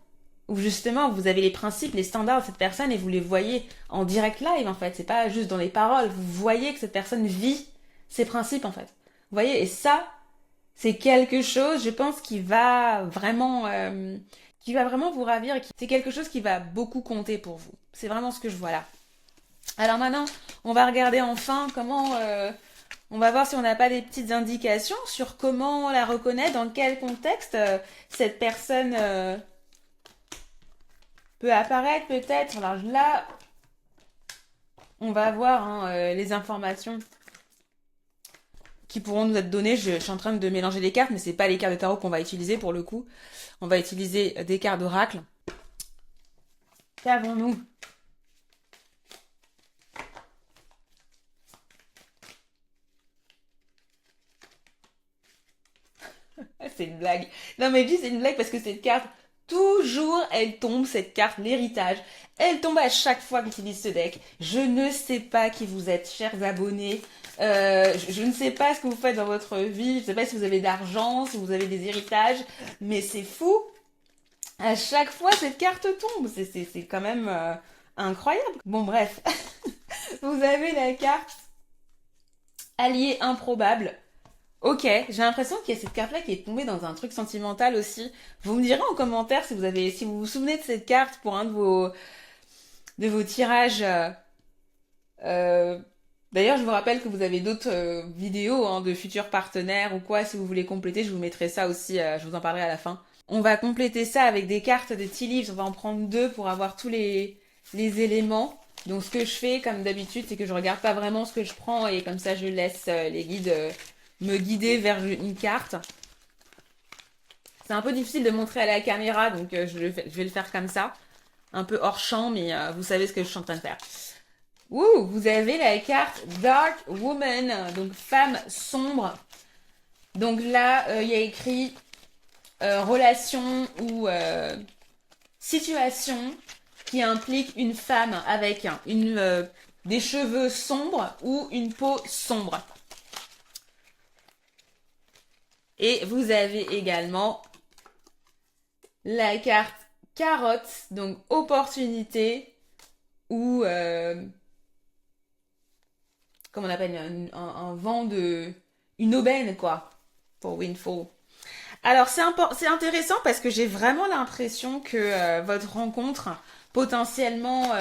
où justement vous avez les principes, les standards de cette personne et vous les voyez en direct live en fait, c'est pas juste dans les paroles, vous voyez que cette personne vit ses principes en fait. Vous voyez, et ça, c'est quelque chose, je pense, qui va vraiment vous ravir et c'est quelque chose qui va beaucoup compter pour vous. C'est vraiment ce que je vois là. Alors maintenant, on va regarder enfin on va voir si on n'a pas des petites indications sur comment on la reconnaît, dans quel contexte cette personne peut apparaître peut-être. Alors là, on va voir hein, les informations qui pourront nous être données. Je suis en train de mélanger les cartes, mais c'est pas les cartes de tarot qu'on va utiliser pour le coup. On va utiliser des cartes d'oracle. Qu'avons-nous? C'est une blague. Non mais dis c'est une blague parce que cette carte, toujours elle tombe, cette carte, l'héritage. Elle tombe à chaque fois que j'utilise ce deck. Je ne sais pas qui vous êtes, chers abonnés. Je ne sais pas ce que vous faites dans votre vie. Je ne sais pas si vous avez de l'argent, si vous avez des héritages. Mais c'est fou. À chaque fois, cette carte tombe. C'est quand même incroyable. Bon, bref. Vous avez la carte allié improbable. Ok, j'ai l'impression qu'il y a cette carte-là qui est tombée dans un truc sentimental aussi. Vous me direz en commentaire si vous vous souvenez de cette carte pour un de vos tirages. Euh, D'ailleurs, je vous rappelle que vous avez d'autres vidéos hein, de futurs partenaires ou quoi. Si vous voulez compléter, je vous mettrai ça aussi. Je vous en parlerai à la fin. On va compléter ça avec des cartes de tea leaves. On va en prendre deux pour avoir tous les éléments. Donc, ce que je fais, comme d'habitude, c'est que je regarde pas vraiment ce que je prends et comme ça, je laisse les guides me guider vers une carte. C'est un peu difficile de montrer à la caméra, donc je vais le faire comme ça. Un peu hors champ, mais vous savez ce que je suis en train de faire. Ouh, vous avez la carte Dark Woman, donc femme sombre. Donc là, il y a écrit relation ou situation qui implique une femme avec des cheveux sombres ou une peau sombre. Et vous avez également la carte carotte, donc opportunité ou comment on appelle un vent de une aubaine quoi pour Windfall. Alors c'est intéressant parce que j'ai vraiment l'impression que votre rencontre potentiellement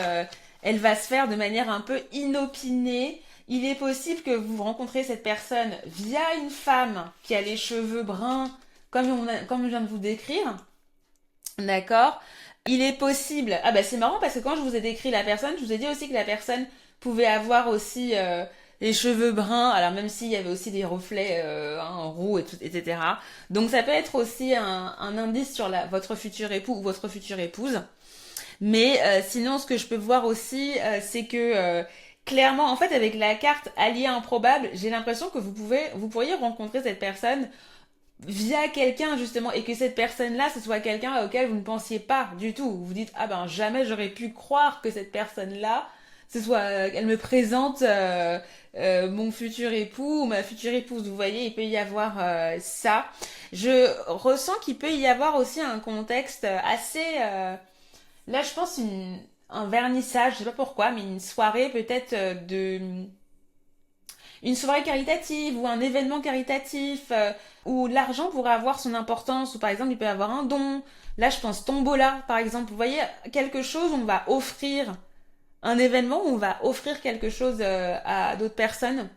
elle va se faire de manière un peu inopinée. Il est possible que vous rencontrez cette personne via une femme qui a les cheveux bruns comme je viens de vous décrire. D'accord? Il est possible. Ah bah c'est marrant parce que quand je vous ai décrit la personne, je vous ai dit aussi que la personne pouvait avoir aussi les cheveux bruns, alors même s'il y avait aussi des reflets hein, roux etc. Donc ça peut être aussi un indice sur votre futur époux ou votre future épouse. Mais sinon, ce que je peux voir aussi, c'est que clairement, en fait, avec la carte alliée improbable, j'ai l'impression que vous pourriez rencontrer cette personne via quelqu'un justement et que cette personne-là, ce soit quelqu'un auquel vous ne pensiez pas du tout. Vous vous dites ah ben jamais j'aurais pu croire que cette personne-là, elle me présente mon futur époux ou ma future épouse. Vous voyez, il peut y avoir ça. Je ressens qu'il peut y avoir aussi un contexte assez... là, je pense un vernissage, je sais pas pourquoi, mais une soirée peut-être une soirée caritative ou un événement caritatif où l'argent pourrait avoir son importance, ou par exemple il peut y avoir un don. Là je pense tombola par exemple, vous voyez, quelque chose où on va offrir un événement où on va offrir quelque chose à d'autres personnes.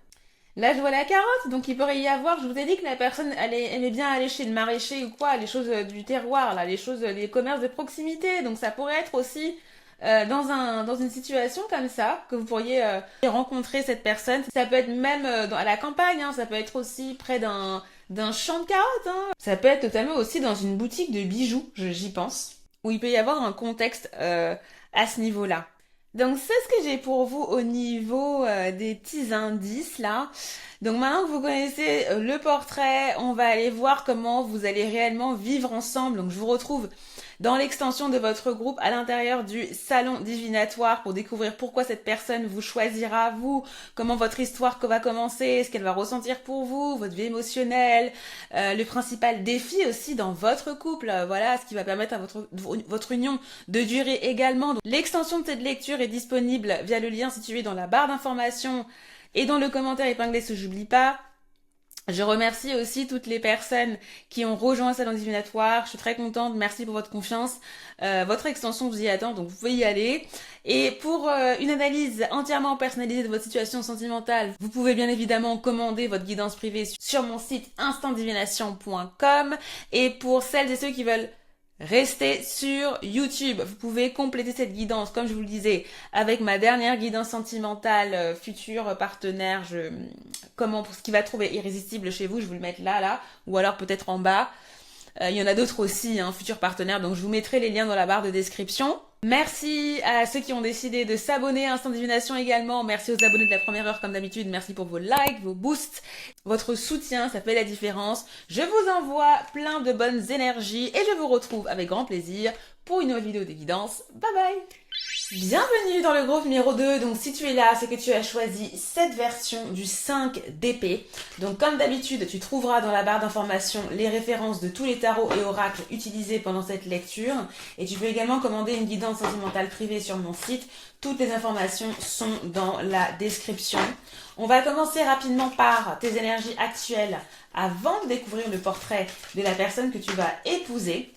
Là je vois la carotte, donc il pourrait y avoir, je vous ai dit que la personne aimait bien aller chez le maraîcher ou quoi, les choses du terroir, là, les choses, les commerces de proximité, donc ça pourrait être aussi dans une situation comme ça, que vous pourriez rencontrer cette personne. Ça peut être même à la campagne, hein, ça peut être aussi près d'un champ de carottes. Hein. Ça peut être totalement aussi dans une boutique de bijoux, j'y pense, où il peut y avoir un contexte à ce niveau-là. Donc c'est ce que j'ai pour vous au niveau des petits indices là. Donc maintenant que vous connaissez le portrait, on va aller voir comment vous allez réellement vivre ensemble. Donc je vous retrouve dans l'extension de votre groupe à l'intérieur du salon divinatoire pour découvrir pourquoi cette personne vous choisira, vous, comment votre histoire va commencer, ce qu'elle va ressentir pour vous, votre vie émotionnelle, le principal défi aussi dans votre couple, voilà, ce qui va permettre à votre union de durer également. Donc, l'extension de cette lecture est disponible via le lien situé dans la barre d'information et dans le commentaire épinglé sous j'oublie pas. Je remercie aussi toutes les personnes qui ont rejoint le salon divinatoire. Je suis très contente. Merci pour votre confiance. Votre extension vous y attend, donc vous pouvez y aller. Et pour une analyse entièrement personnalisée de votre situation sentimentale, vous pouvez bien évidemment commander votre guidance privée sur mon site instantdivination.com. Et pour celles et ceux qui veulent restez sur YouTube. Vous pouvez compléter cette guidance, comme je vous le disais, avec ma dernière guidance sentimentale, futur partenaire. Comment pour ce qui va trouver irrésistible chez vous, je vous le mets là, ou alors peut-être en bas. Il y en a d'autres aussi, hein, futurs partenaires, donc je vous mettrai les liens dans la barre de description. Merci à ceux qui ont décidé de s'abonner à Instant Divination également. Merci aux abonnés de la première heure comme d'habitude. Merci pour vos likes, vos boosts, votre soutien, ça fait la différence. Je vous envoie plein de bonnes énergies et je vous retrouve avec grand plaisir pour une nouvelle vidéo de guidance. Bye bye! Bienvenue dans le groupe numéro 2, donc si tu es là, c'est que tu as choisi cette version du 5 d'épée. Donc comme d'habitude, tu trouveras dans la barre d'information les références de tous les tarots et oracles utilisés pendant cette lecture. Et tu peux également commander une guidance sentimentale privée sur mon site. Toutes les informations sont dans la description. On va commencer rapidement par tes énergies actuelles avant de découvrir le portrait de la personne que tu vas épouser.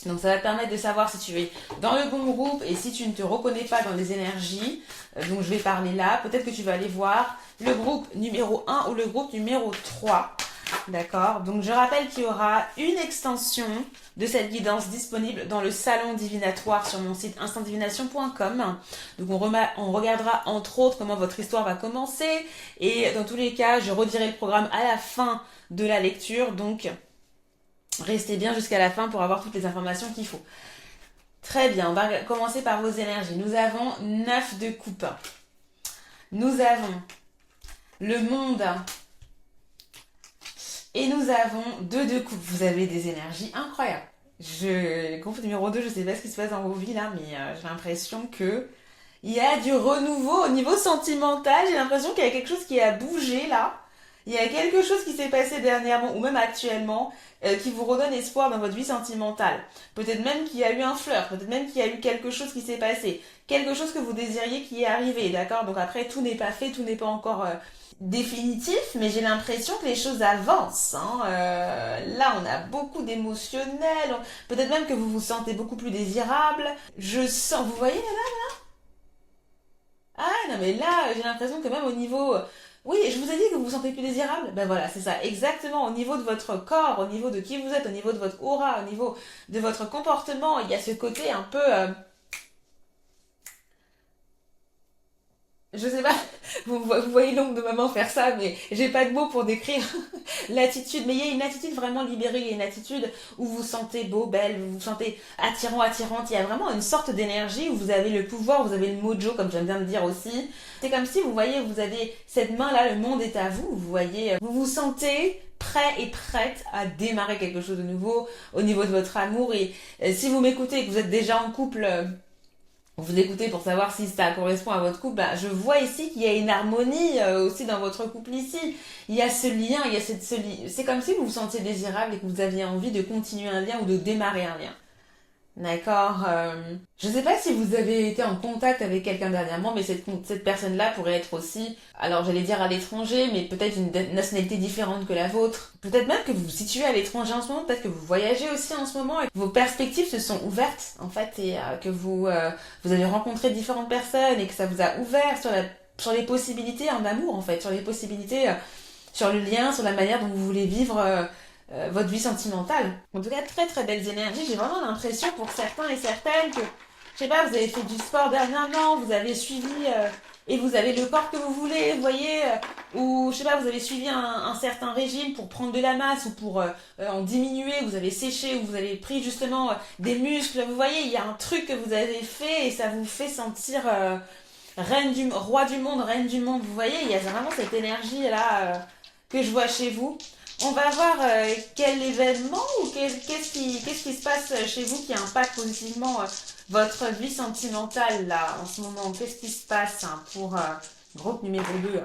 Donc ça va te permettre de savoir si tu es dans le bon groupe et si tu ne te reconnais pas dans les énergies. Donc je vais parler là. Peut-être que tu vas aller voir le groupe numéro 1 ou le groupe numéro 3. D'accord? Donc je rappelle qu'il y aura une extension de cette guidance disponible dans le salon divinatoire sur mon site instantdivination.com. Donc on regardera entre autres comment votre histoire va commencer. Et dans tous les cas, je redirai le programme à la fin de la lecture. Donc restez bien jusqu'à la fin pour avoir toutes les informations qu'il faut. Très bien, on va commencer par vos énergies. Nous avons 9 de coupe. Nous avons le monde. Et nous avons 2 de coupe. Vous avez des énergies incroyables. Groupe numéro 2, je ne sais pas ce qui se passe dans vos vies là, mais j'ai l'impression que il y a du renouveau au niveau sentimental. J'ai l'impression qu'il y a quelque chose qui a bougé là. Il y a quelque chose qui s'est passé dernièrement ou même actuellement qui vous redonne espoir dans votre vie sentimentale. Peut-être même qu'il y a eu un flirt, peut-être même qu'il y a eu quelque chose qui s'est passé, quelque chose que vous désiriez qui est arrivé, d'accord? Donc après, tout n'est pas fait, tout n'est pas encore définitif, mais j'ai l'impression que les choses avancent. Hein. Là, on a beaucoup d'émotionnel, peut-être même que vous vous sentez beaucoup plus désirable. Je sens, vous voyez là? Ah non mais là, j'ai l'impression que même au niveau... Oui, je vous ai dit que vous vous sentez plus désirable. Ben voilà, c'est ça, exactement. Au niveau de votre corps, au niveau de qui vous êtes, au niveau de votre aura, au niveau de votre comportement, il y a ce côté un peu... Je sais pas, vous voyez l'ongle de maman faire ça, mais j'ai pas de mots pour décrire l'attitude. Mais il y a une attitude vraiment libérée, il y a une attitude où vous vous sentez beau, belle, vous vous sentez attirant, attirante. Il y a vraiment une sorte d'énergie où vous avez le pouvoir, vous avez le mojo, comme j'aime bien le dire aussi. C'est comme si, vous voyez, vous avez cette main-là, le monde est à vous. Vous voyez, vous vous sentez prêt et prête à démarrer quelque chose de nouveau au niveau de votre amour. Et si vous m'écoutez et que vous êtes déjà en couple... vous écoutez pour savoir si ça correspond à votre couple, je vois ici qu'il y a une harmonie aussi dans votre couple ici. Il y a ce lien, il y a c'est comme si vous vous sentiez désirable et que vous aviez envie de continuer un lien ou de démarrer un lien. D'accord. Je ne sais pas si vous avez été en contact avec quelqu'un dernièrement, mais cette personne-là pourrait être aussi, alors j'allais dire à l'étranger, mais peut-être une nationalité différente que la vôtre. Peut-être même que vous vous situez à l'étranger en ce moment, peut-être que vous voyagez aussi en ce moment et que vos perspectives se sont ouvertes en fait et que vous avez rencontré différentes personnes et que ça vous a ouvert sur les possibilités en amour en fait, sur les possibilités, sur le lien, sur la manière dont vous voulez vivre. Votre vie sentimentale. En tout cas, très très belles énergies. J'ai vraiment l'impression pour certains et certaines que, je sais pas, vous avez fait du sport dernièrement, vous avez suivi et vous avez le corps que vous voulez, vous voyez, ou je sais pas, vous avez suivi un certain régime pour prendre de la masse ou pour en diminuer, vous avez séché ou vous avez pris justement des muscles, vous voyez, il y a un truc que vous avez fait et ça vous fait sentir roi du monde, reine du monde, vous voyez, il y a vraiment cette énergie là que je vois chez vous. On va voir quel événement ou qu'est-ce qui se passe chez vous qui impacte positivement votre vie sentimentale là en ce moment. Qu'est-ce qui se passe pour groupe numéro 2.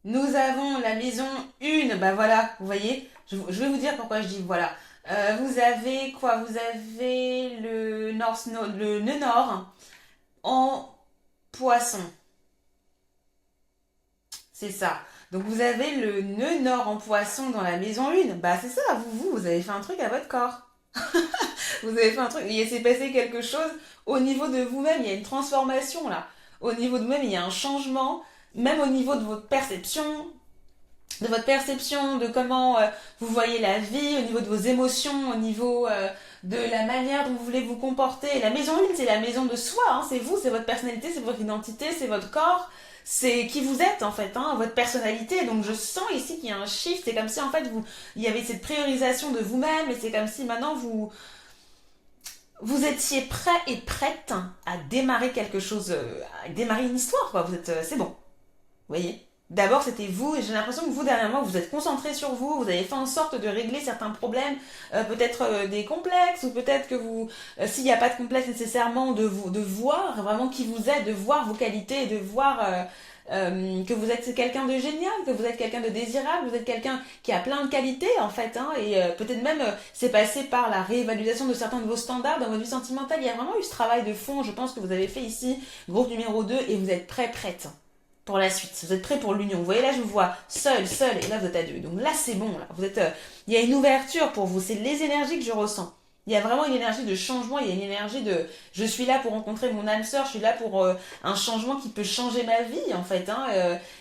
Nous avons la maison 1, bah voilà, vous voyez, je vais vous dire pourquoi je dis voilà. Vous avez quoi? Vous avez le nœud nord en poisson. C'est ça. Donc vous avez le nœud nord en poisson dans la maison 1. Bah c'est ça, vous avez fait un truc à votre corps. Vous avez fait un truc, il s'est passé quelque chose au niveau de vous-même, il y a une transformation là. Au niveau de vous-même, il y a un changement, même au niveau de votre perception, de comment vous voyez la vie, au niveau de vos émotions, au niveau de la manière dont vous voulez vous comporter. La maison 1, c'est la maison de soi, hein, c'est vous, c'est votre personnalité, c'est votre identité, c'est votre corps, c'est qui vous êtes en fait, hein, votre personnalité. Donc je sens ici qu'il y a un shift, c'est comme si en fait il y avait cette priorisation de vous-même et c'est comme si maintenant vous étiez prêt et prête à démarrer quelque chose, à démarrer une histoire quoi. Vous êtes, c'est bon, vous voyez. D'abord, c'était vous, et j'ai l'impression que vous, dernièrement, vous êtes concentré sur vous, vous avez fait en sorte de régler certains problèmes, peut-être des complexes, ou peut-être que s'il n'y a pas de complexe nécessairement, de voir vraiment qui vous êtes, de voir vos qualités, et de voir que vous êtes quelqu'un de génial, que vous êtes quelqu'un de désirable, vous êtes quelqu'un qui a plein de qualités, en fait, hein, et peut-être même c'est passé par la réévaluation de certains de vos standards dans votre vie sentimentale. Il y a vraiment eu ce travail de fond, je pense, que vous avez fait ici, groupe numéro 2 et vous êtes prête pour la suite. Vous êtes prêts pour l'union. Vous voyez là, je vous vois seul, et là vous êtes à deux. Donc là, c'est bon. Là, vous êtes. Il y a une ouverture pour vous. C'est les énergies que je ressens. Il y a vraiment une énergie de changement. Il y a une énergie de. Je suis là pour rencontrer mon âme sœur. Je suis là pour un changement qui peut changer ma vie en fait. Hein,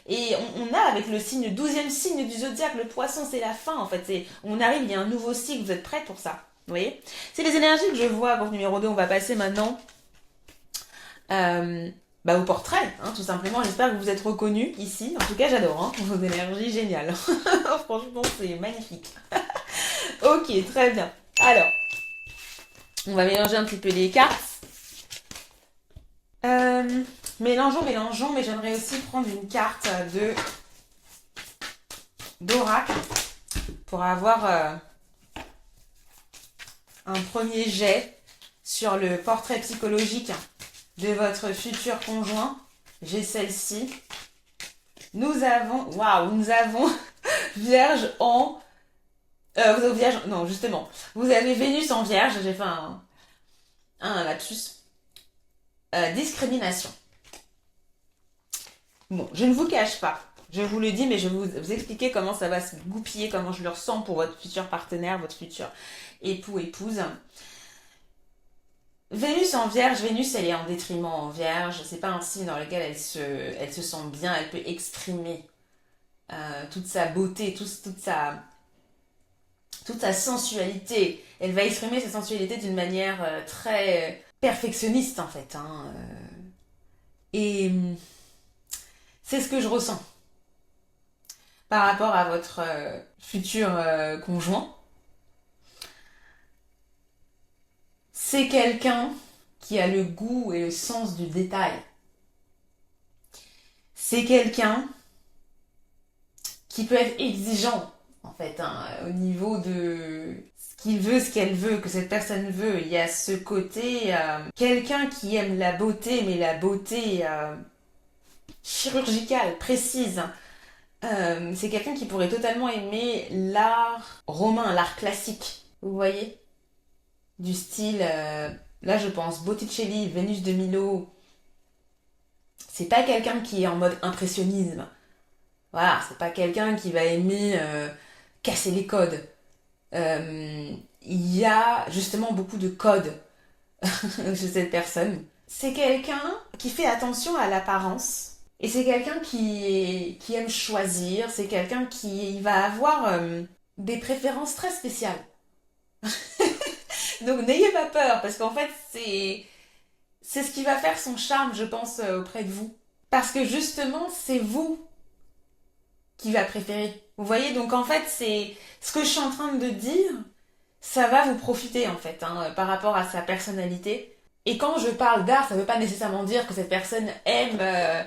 et on a avec le douzième signe du zodiaque, le poisson, c'est la fin en fait. On arrive. Il y a un nouveau cycle. Vous êtes prêts pour ça. Vous voyez. C'est les énergies que je vois. Groupe numéro 2. On va passer maintenant. Au portrait, hein, tout simplement. J'espère que vous êtes reconnus ici. En tout cas, j'adore, hein, vos énergies géniales. Franchement, c'est magnifique. Ok, très bien. Alors, on va mélanger un petit peu les cartes. Mélangeons, mais j'aimerais aussi prendre une carte d'oracle pour avoir un premier jet sur le portrait psychologique de votre futur conjoint. J'ai celle-ci. Nous avons Vierge en... vous avez Vierge... Non, justement. Vous avez Vénus en Vierge. J'ai fait un lapsus. Discrimination. Bon, je ne vous cache pas. Je vous le dis, mais je vais vous expliquer comment ça va se goupiller, comment je le ressens pour votre futur partenaire, votre futur époux, épouse. Vénus en Vierge, Vénus elle est en détriment en Vierge, c'est pas un signe dans lequel elle se sent bien, elle peut exprimer toute sa beauté, toute sa sensualité. Elle va exprimer sa sensualité d'une manière très perfectionniste en fait. Hein, et c'est ce que je ressens par rapport à votre futur conjoint. C'est quelqu'un qui a le goût et le sens du détail. C'est quelqu'un qui peut être exigeant, en fait, hein, au niveau de ce qu'il veut ce qu'elle veut, que cette personne veut. Il y a ce côté, quelqu'un qui aime la beauté, mais la beauté chirurgicale, précise. C'est quelqu'un qui pourrait totalement aimer l'art romain, l'art classique. Vous voyez? Du style, là je pense Botticelli, Vénus de Milo. C'est pas quelqu'un qui est en mode impressionnisme. Voilà, c'est pas quelqu'un qui va aimer casser les codes. Il y a justement beaucoup de codes chez cette personne. C'est quelqu'un qui fait attention à l'apparence. Et c'est quelqu'un qui aime choisir. C'est quelqu'un qui va avoir des préférences très spéciales. Donc n'ayez pas peur, parce qu'en fait, c'est ce qui va faire son charme, je pense, auprès de vous. Parce que justement, c'est vous qui va préférer. Vous voyez, donc en fait, c'est ce que je suis en train de dire, ça va vous profiter en fait, par rapport à sa personnalité. Et quand je parle d'art, ça ne veut pas nécessairement dire que cette personne aime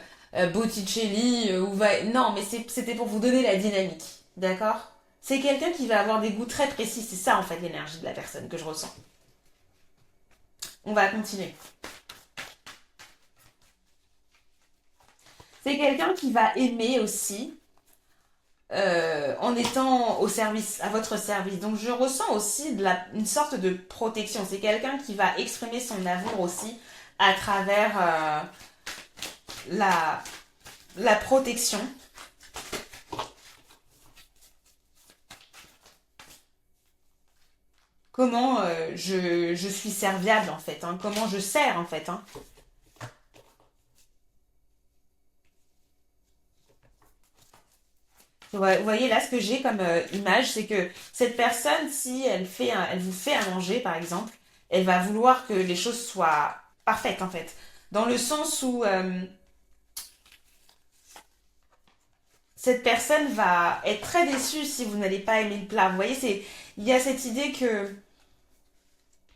Botticelli ou va... Non, mais c'était pour vous donner la dynamique, d'accord? C'est quelqu'un qui va avoir des goûts très précis, c'est ça en fait l'énergie de la personne que je ressens. On va continuer. C'est quelqu'un qui va aimer aussi en étant au service, à votre service. Donc je ressens aussi une sorte de protection. C'est quelqu'un qui va exprimer son amour aussi à travers la protection. Comment je suis serviable en fait, comment je sers en fait. Ouais, vous voyez là ce que j'ai comme image, c'est que cette personne, si elle vous fait à manger par exemple, elle va vouloir que les choses soient parfaites en fait. Dans le sens où cette personne va être très déçue si vous n'allez pas aimer le plat. Vous voyez, il y a cette idée que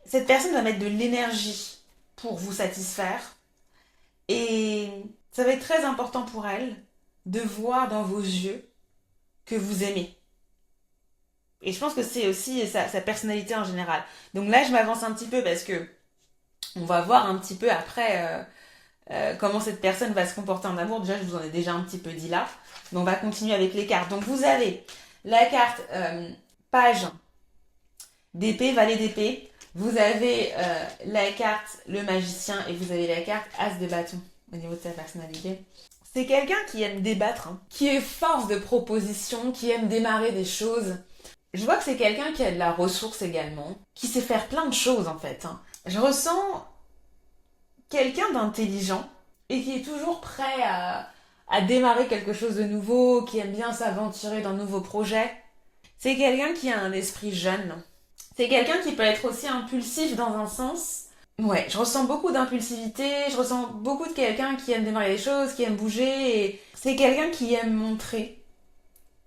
cette personne va mettre de l'énergie pour vous satisfaire. Et ça va être très important pour elle de voir dans vos yeux que vous aimez. Et je pense que c'est aussi sa personnalité en général. Donc là, je m'avance un petit peu parce que on va voir un petit peu après comment cette personne va se comporter en amour. Déjà, je vous en ai déjà un petit peu dit là. Mais on va continuer avec les cartes. Donc vous avez la carte page d'épée, valet d'épée. Vous avez la carte le magicien et vous avez la carte as de bâton au niveau de sa personnalité. C'est quelqu'un qui aime débattre, qui est force de proposition, qui aime démarrer des choses. Je vois que c'est quelqu'un qui a de la ressource également, qui sait faire plein de choses en fait. Je ressens quelqu'un d'intelligent et qui est toujours prêt à démarrer quelque chose de nouveau, qui aime bien s'aventurer dans de nouveaux projets. C'est quelqu'un qui a un esprit jeune. C'est quelqu'un qui peut être aussi impulsif dans un sens. Ouais, je ressens beaucoup d'impulsivité, je ressens beaucoup de quelqu'un qui aime démarrer des choses, qui aime bouger, et c'est quelqu'un qui aime montrer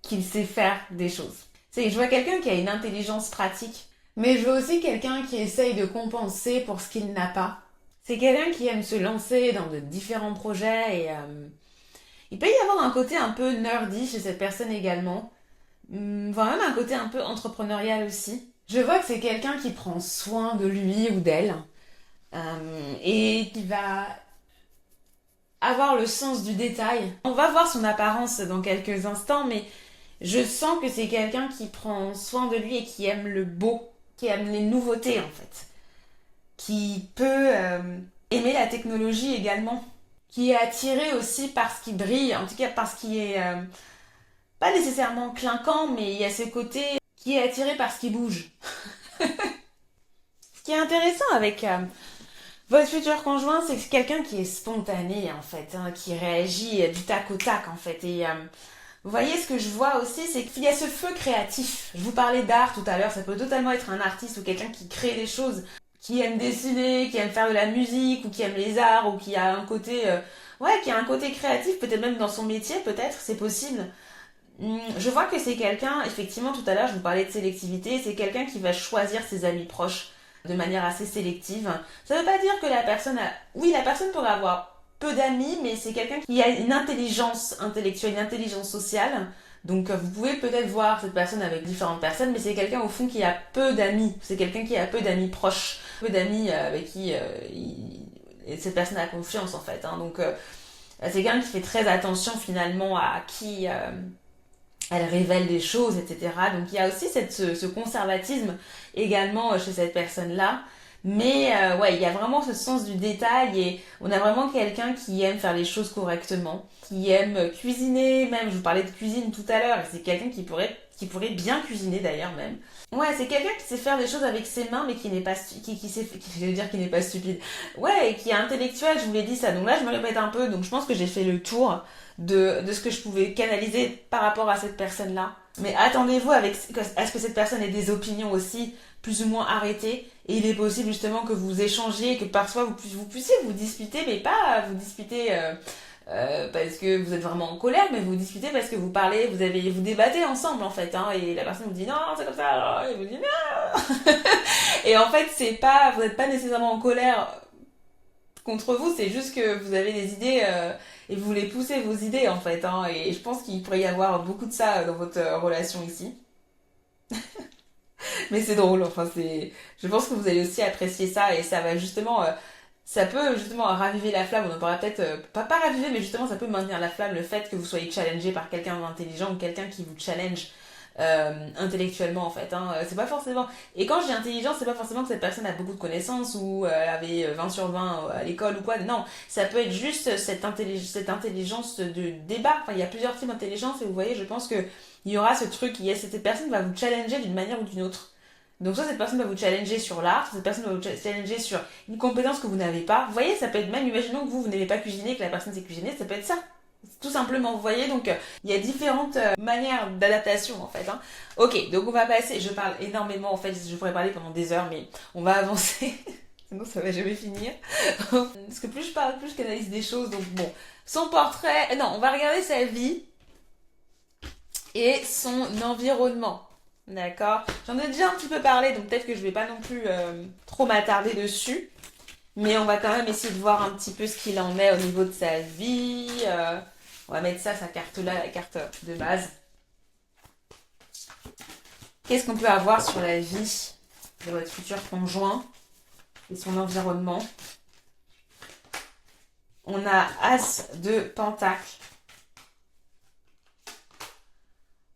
qu'il sait faire des choses. Je vois quelqu'un qui a une intelligence pratique, mais je vois aussi quelqu'un qui essaye de compenser pour ce qu'il n'a pas. C'est quelqu'un qui aime se lancer dans de différents projets et il peut y avoir un côté un peu nerdy chez cette personne également, voire même un côté un peu entrepreneurial aussi. Je vois que c'est quelqu'un qui prend soin de lui ou d'elle et qui va avoir le sens du détail. On va voir son apparence dans quelques instants, mais je sens que c'est quelqu'un qui prend soin de lui et qui aime le beau, qui aime les nouveautés en fait, qui peut aimer la technologie également, qui est attiré aussi par ce qui brille, en tout cas par ce qui est pas nécessairement clinquant, mais il y a ce côté qui est attiré par ce qui bouge. Ce qui est intéressant avec votre futur conjoint, c'est que c'est quelqu'un qui est spontané en fait, qui réagit du tac au tac en fait. Et vous voyez, ce que je vois aussi, c'est qu'il y a ce feu créatif. Je vous parlais d'art tout à l'heure, ça peut totalement être un artiste ou quelqu'un qui crée des choses, qui aime dessiner, qui aime faire de la musique, ou qui aime les arts, ou qui a un côté, qui a un côté créatif, peut-être même dans son métier, peut-être, c'est possible. Je vois que c'est quelqu'un, effectivement, tout à l'heure, je vous parlais de sélectivité, c'est quelqu'un qui va choisir ses amis proches de manière assez sélective. Ça veut pas dire que la personne a... Oui, la personne pourrait avoir peu d'amis, mais c'est quelqu'un qui a une intelligence intellectuelle, une intelligence sociale, Donc vous pouvez peut-être voir cette personne avec différentes personnes, mais c'est quelqu'un au fond qui a peu d'amis. C'est quelqu'un qui a peu d'amis proches, peu d'amis avec qui et cette personne a confiance en fait. Hein. Donc c'est quelqu'un qui fait très attention finalement à qui elle révèle des choses, etc. Donc il y a aussi ce conservatisme également chez cette personne-là. Mais ouais, il y a vraiment ce sens du détail et on a vraiment quelqu'un qui aime faire les choses correctement, qui aime cuisiner même. Je vous parlais de cuisine tout à l'heure et c'est quelqu'un qui pourrait bien cuisiner d'ailleurs même. Ouais, c'est quelqu'un qui sait faire des choses avec ses mains mais qui n'est pas je veux dire qui n'est pas stupide. Ouais, et qui est intellectuel, je vous l'ai dit ça. Donc là, je me répète un peu. Donc je pense que j'ai fait le tour de ce que je pouvais canaliser par rapport à cette personne-là. Mais attendez-vous à ce que cette personne ait des opinions aussi plus ou moins arrêtées. Et il est possible justement que vous échangiez, que parfois vous puissiez vous disputer, mais pas vous disputer parce que vous êtes vraiment en colère, mais vous disputez parce que vous parlez, vous débattez ensemble en fait. Hein, et la personne vous dit non, c'est comme ça, alors, et vous dit non. Et en fait, vous n'êtes pas nécessairement en colère contre vous, c'est juste que vous avez des idées et vous voulez pousser vos idées en fait. Hein, et je pense qu'il pourrait y avoir beaucoup de ça dans votre relation ici. Mais c'est drôle, enfin je pense que vous allez aussi apprécier ça et ça va justement, ça peut justement raviver la flamme. On en parlera peut-être, pas raviver, mais justement ça peut maintenir la flamme, le fait que vous soyez challengé par quelqu'un d'intelligent ou quelqu'un qui vous challenge intellectuellement en fait. Hein. C'est pas forcément. Et quand je dis intelligent, c'est pas forcément que cette personne a beaucoup de connaissances ou elle avait 20 sur 20 à l'école ou quoi. Non, ça peut être juste cette intelligence de débat. Enfin, il y a plusieurs types d'intelligence et vous voyez, je pense que il y aura ce truc, cette personne va vous challenger d'une manière ou d'une autre. Donc soit cette personne va vous challenger sur l'art, soit cette personne va vous challenger sur une compétence que vous n'avez pas. Vous voyez, ça peut être même, imaginons que vous n'aimez pas cuisiner, que la personne sait cuisiner, ça peut être ça. Tout simplement, vous voyez, donc il y a différentes manières d'adaptation en fait. Hein. Ok, donc on va passer, je parle énormément en fait, je pourrais parler pendant des heures, mais on va avancer, sinon ça va jamais finir. Parce que plus je parle, plus je canalise des choses, donc bon. Son portrait, non, on va regarder sa vie et son environnement. D'accord. J'en ai déjà un petit peu parlé, donc peut-être que je vais pas non plus trop m'attarder dessus. Mais on va quand même essayer de voir un petit peu ce qu'il en est au niveau de sa vie. On va mettre ça, sa carte là, la carte de base. Qu'est-ce qu'on peut avoir sur la vie de votre futur conjoint et son environnement? On a As de Pentacle.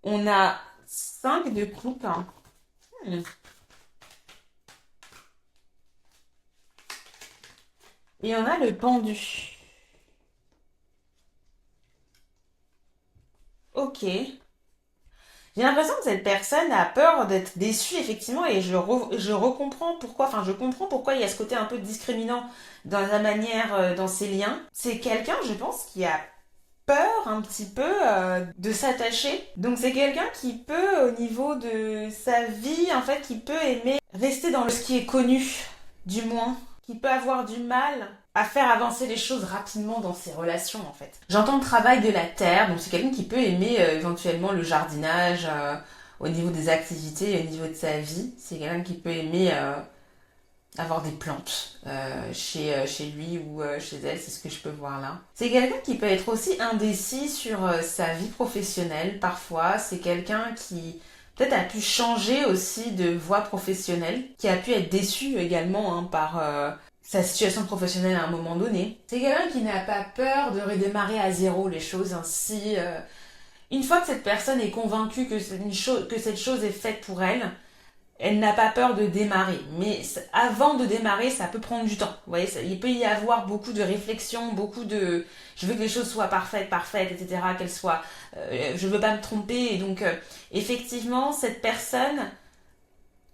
On a 5 de coupe. Et on a le pendu. Ok. J'ai l'impression que cette personne a peur d'être déçue, effectivement, et je recomprends pourquoi, enfin, je comprends pourquoi il y a ce côté un peu discriminant dans la manière, dans ses liens. C'est quelqu'un, je pense, qui a peur un petit peu de s'attacher. Donc c'est quelqu'un qui peut, au niveau de sa vie, en fait, qui peut aimer rester dans ce qui est connu, du moins, qui peut avoir du mal à faire avancer les choses rapidement dans ses relations, en fait. J'entends le travail de la terre, donc c'est quelqu'un qui peut aimer éventuellement le jardinage au niveau des activités, au niveau de sa vie. C'est quelqu'un qui peut aimer avoir des plantes chez lui ou chez elle, c'est ce que je peux voir là. C'est quelqu'un qui peut être aussi indécis sur sa vie professionnelle parfois. C'est quelqu'un qui peut-être a pu changer aussi de voie professionnelle, qui a pu être déçu également hein, par sa situation professionnelle à un moment donné. C'est quelqu'un qui n'a pas peur de redémarrer à zéro les choses ainsi. Une fois que cette personne est convaincue que cette chose est faite pour elle, elle n'a pas peur de démarrer. Mais avant de démarrer, ça peut prendre du temps. Vous voyez, il peut y avoir beaucoup de réflexion, beaucoup de... Je veux que les choses soient parfaites, etc. Qu'elles soient... je veux pas me tromper. Et donc, effectivement, cette personne,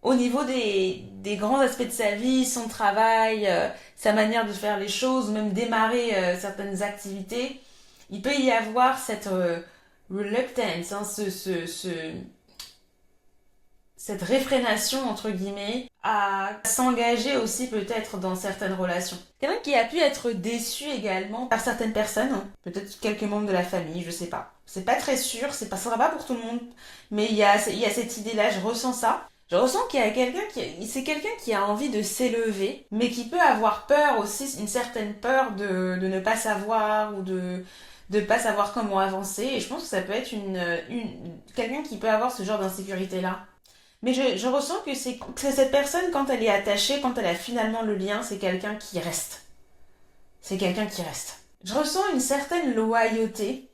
au niveau des grands aspects de sa vie, son travail, sa manière de faire les choses, ou même démarrer certaines activités, il peut y avoir cette reluctance, hein, cette réfrénation, entre guillemets, à s'engager aussi peut-être dans certaines relations. Quelqu'un qui a pu être déçu également par certaines personnes, hein, peut-être quelques membres de la famille, je sais pas. C'est pas très sûr, ça sera pas pour tout le monde, mais il y a cette idée-là, je ressens ça. Je ressens qu'il y a c'est quelqu'un qui a envie de s'élever, mais qui peut avoir peur aussi, une certaine peur de ne pas savoir ou de pas savoir comment avancer. Et je pense que ça peut être quelqu'un qui peut avoir ce genre d'insécurité-là. Mais je ressens que cette personne, quand elle est attachée, quand elle a finalement le lien, c'est quelqu'un qui reste. C'est quelqu'un qui reste. Je ressens une certaine loyauté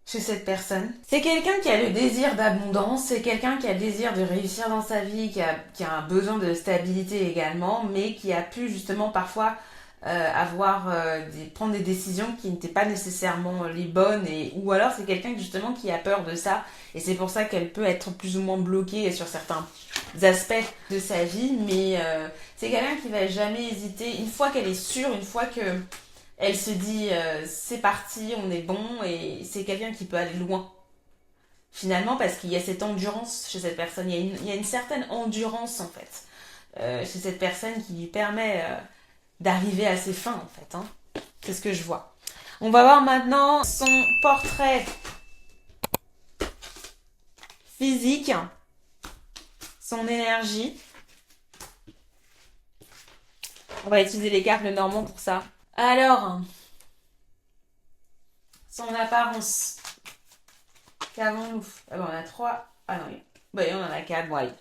chez cette personne. C'est quelqu'un qui a le désir d'abondance, c'est quelqu'un qui a le désir de réussir dans sa vie, qui a un besoin de stabilité également, mais qui a pu justement parfois prendre des décisions qui n'étaient pas nécessairement les bonnes, ou alors c'est quelqu'un justement qui a peur de ça, et c'est pour ça qu'elle peut être plus ou moins bloquée sur certains aspects de sa vie, mais c'est quelqu'un qui va jamais hésiter, une fois qu'elle est sûre, une fois que elle se dit c'est parti, on est bon, et c'est quelqu'un qui peut aller loin. Finalement, parce qu'il y a cette endurance chez cette personne, il y a une certaine endurance en fait chez cette personne qui lui permet d'arriver à ses fins en fait. Hein. C'est ce que je vois. On va voir maintenant son portrait physique, son énergie. On va utiliser les cartes Lenormand pour ça. Alors, son apparence. Qu'avons-nous? Ah ben, on a 3. Ah non, oui. On en a 4. Bon,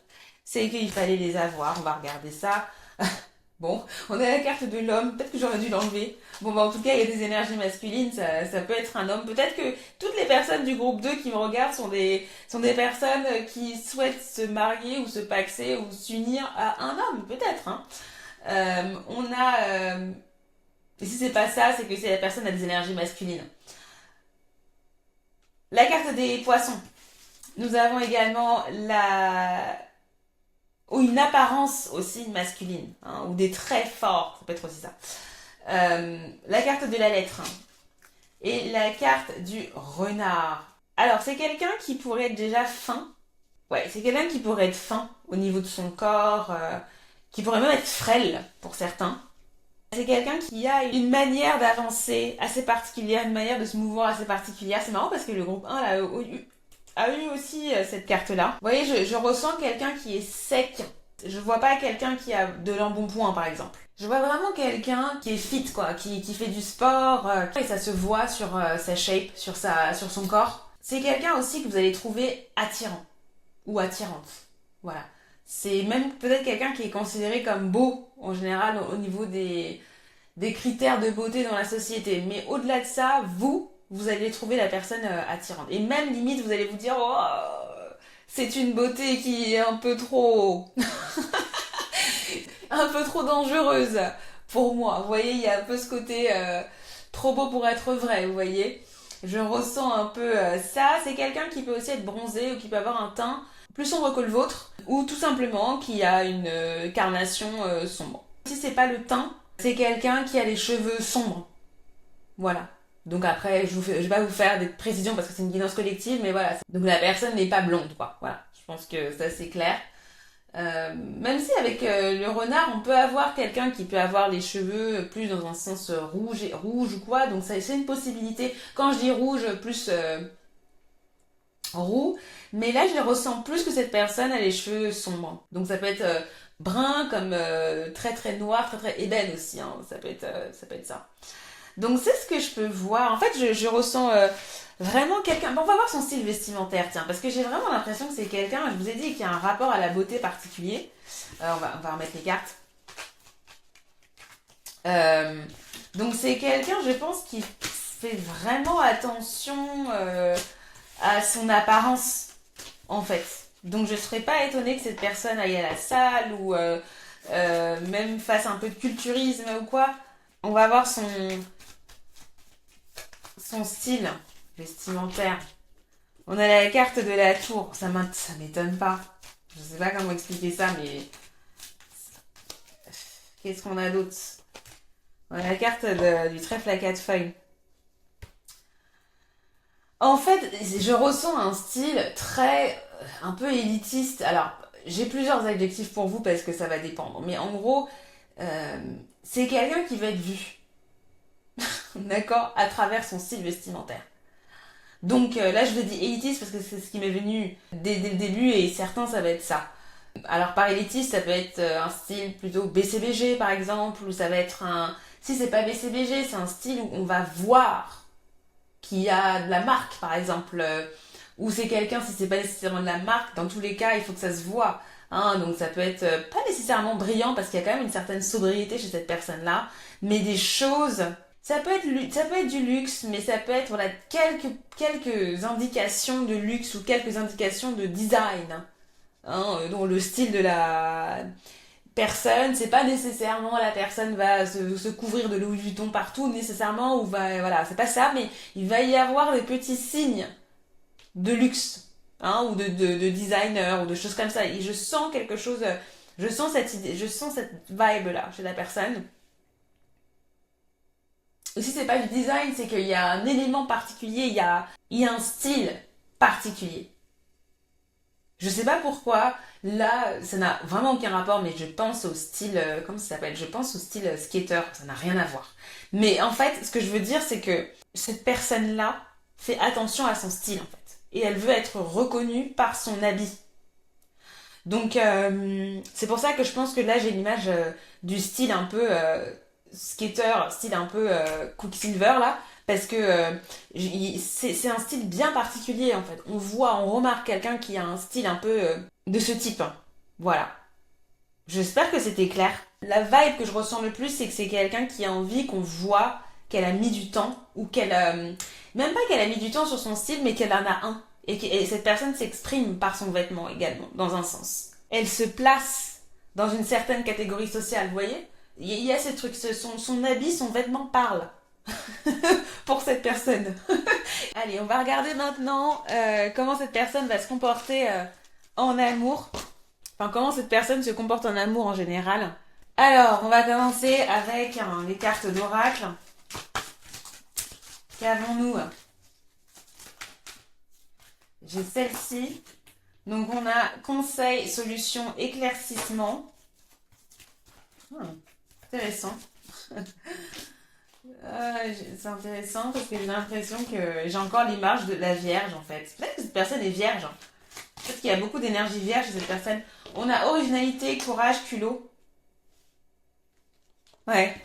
c'est qu'il fallait les avoir. On va regarder ça. Bon, on a la carte de l'homme. Peut-être que j'aurais dû l'enlever. Bon, en tout cas, il y a des énergies masculines. Ça peut être un homme. Peut-être que toutes les personnes du groupe 2 qui me regardent sont des personnes qui souhaitent se marier ou se paxer ou s'unir à un homme. Peut-être, hein. On a... Et si c'est pas ça, c'est que la personne a des énergies masculines. La carte des poissons. Nous avons également une apparence aussi masculine, hein, ou des traits forts, ça peut être aussi ça. La carte de la lettre. Et la carte du renard. Alors, c'est quelqu'un qui pourrait être déjà fin. Ouais, c'est quelqu'un qui pourrait être fin au niveau de son corps, qui pourrait même être frêle pour certains. C'est quelqu'un qui a une manière d'avancer assez particulière, une manière de se mouvoir assez particulière. C'est marrant parce que le groupe 1 a eu aussi cette carte-là. Vous voyez, je ressens quelqu'un qui est sec. Je vois pas quelqu'un qui a de l'embonpoint, par exemple. Je vois vraiment quelqu'un qui est fit, quoi, qui fait du sport, et ça se voit sur sa shape, sur son corps. C'est quelqu'un aussi que vous allez trouver attirant ou attirante. Voilà. C'est même peut-être quelqu'un qui est considéré comme beau, en général, au niveau des critères de beauté dans la société. Mais au-delà de ça, vous allez trouver la personne attirante. Et même, limite, vous allez vous dire, oh, c'est une beauté qui est un peu trop... un peu trop dangereuse pour moi. Vous voyez, il y a un peu ce côté trop beau pour être vrai, vous voyez. Je ressens un peu ça. C'est quelqu'un qui peut aussi être bronzé ou qui peut avoir un teint plus sombre que le vôtre, ou tout simplement qui a une carnation sombre. Si c'est pas le teint, c'est quelqu'un qui a les cheveux sombres. Voilà. Donc après, je vais pas vous faire des précisions parce que c'est une guidance collective, mais voilà. Donc la personne n'est pas blonde, quoi. Voilà. Je pense que ça c'est clair. Même si avec le renard, on peut avoir quelqu'un qui peut avoir les cheveux plus dans un sens rouge ou quoi. Donc ça, c'est une possibilité. Quand je dis rouge, plus roux, mais là je les ressens plus que cette personne a les cheveux sombres. Donc ça peut être brun comme très très noir, très très ébène aussi, hein. Ça peut être ça. Donc c'est ce que je peux voir. En fait, je ressens vraiment quelqu'un. Bon, on va voir son style vestimentaire, tiens, parce que j'ai vraiment l'impression que c'est quelqu'un, je vous ai dit, qui a un rapport à la beauté particulier. On va remettre les cartes. Donc c'est quelqu'un, je pense, qui fait vraiment attention à son apparence, en fait. Donc je ne serais pas étonnée que cette personne aille à la salle ou même fasse un peu de culturisme ou quoi. On va voir son style vestimentaire. On a la carte de la tour. Ça m'étonne pas. Je sais pas comment expliquer ça, mais... Qu'est-ce qu'on a d'autre? On a la carte du trèfle à 4 feuilles. En fait, je ressens un style très... un peu élitiste. Alors, j'ai plusieurs adjectifs pour vous parce que ça va dépendre. Mais en gros, c'est quelqu'un qui va être vu. D'accord? À travers son style vestimentaire. Donc là, je le dis élitiste parce que c'est ce qui m'est venu dès le début et certains, ça va être ça. Alors par élitiste, ça peut être un style plutôt BCBG par exemple, ou ça va être un... Si c'est pas BCBG, c'est un style où on va voir qui a de la marque, par exemple, ou c'est quelqu'un, si c'est pas nécessairement de la marque, dans tous les cas, il faut que ça se voit. Hein, donc ça peut être pas nécessairement brillant parce qu'il y a quand même une certaine sobriété chez cette personne-là, mais des choses, ça peut être du luxe, mais ça peut être voilà, quelques indications de luxe ou quelques indications de design. Hein, dont le style de la personne, c'est pas nécessairement la personne va se couvrir de Louis Vuitton partout nécessairement, ou va, voilà, c'est pas ça, mais il va y avoir des petits signes de luxe, hein, ou de designer, ou de choses comme ça. Et je sens quelque chose, je sens cette idée, je sens cette vibe-là chez la personne. Aussi, c'est pas du design, c'est qu'il y a un élément particulier, il y a un style particulier. Je sais pas pourquoi, là, ça n'a vraiment aucun rapport, mais je pense au style, comment ça s'appelle? Je pense au style skater, ça n'a rien à voir. Mais en fait, ce que je veux dire, c'est que cette personne-là fait attention à son style, en fait. Et elle veut être reconnue par son habit. Donc, c'est pour ça que je pense que là, j'ai l'image du style un peu skater, style un peu Quicksilver, là. Parce que c'est un style bien particulier, en fait. On remarque quelqu'un qui a un style un peu de ce type. Voilà. J'espère que c'était clair. La vibe que je ressens le plus, c'est que c'est quelqu'un qui a envie qu'on voit qu'elle a mis du temps, ou qu'elle... même pas qu'elle a mis du temps sur son style, mais qu'elle en a un. Et cette personne s'exprime par son vêtement également, dans un sens. Elle se place dans une certaine catégorie sociale, vous voyez? Il y a ces trucs, son habit, son vêtement parle pour cette personne. Allez, on va regarder maintenant comment cette personne va se comporter en amour. Enfin, comment cette personne se comporte en amour en général. Alors, on va commencer avec les cartes d'oracle. Qu'avons-nous? J'ai celle-ci. Donc, on a conseil, solution, éclaircissement. Intéressant. C'est intéressant parce que j'ai l'impression que j'ai encore l'image de la Vierge en fait. Peut-être que cette personne est vierge. Peut-être qu'il y a beaucoup d'énergie vierge chez cette personne. On a originalité, courage, culot. Ouais,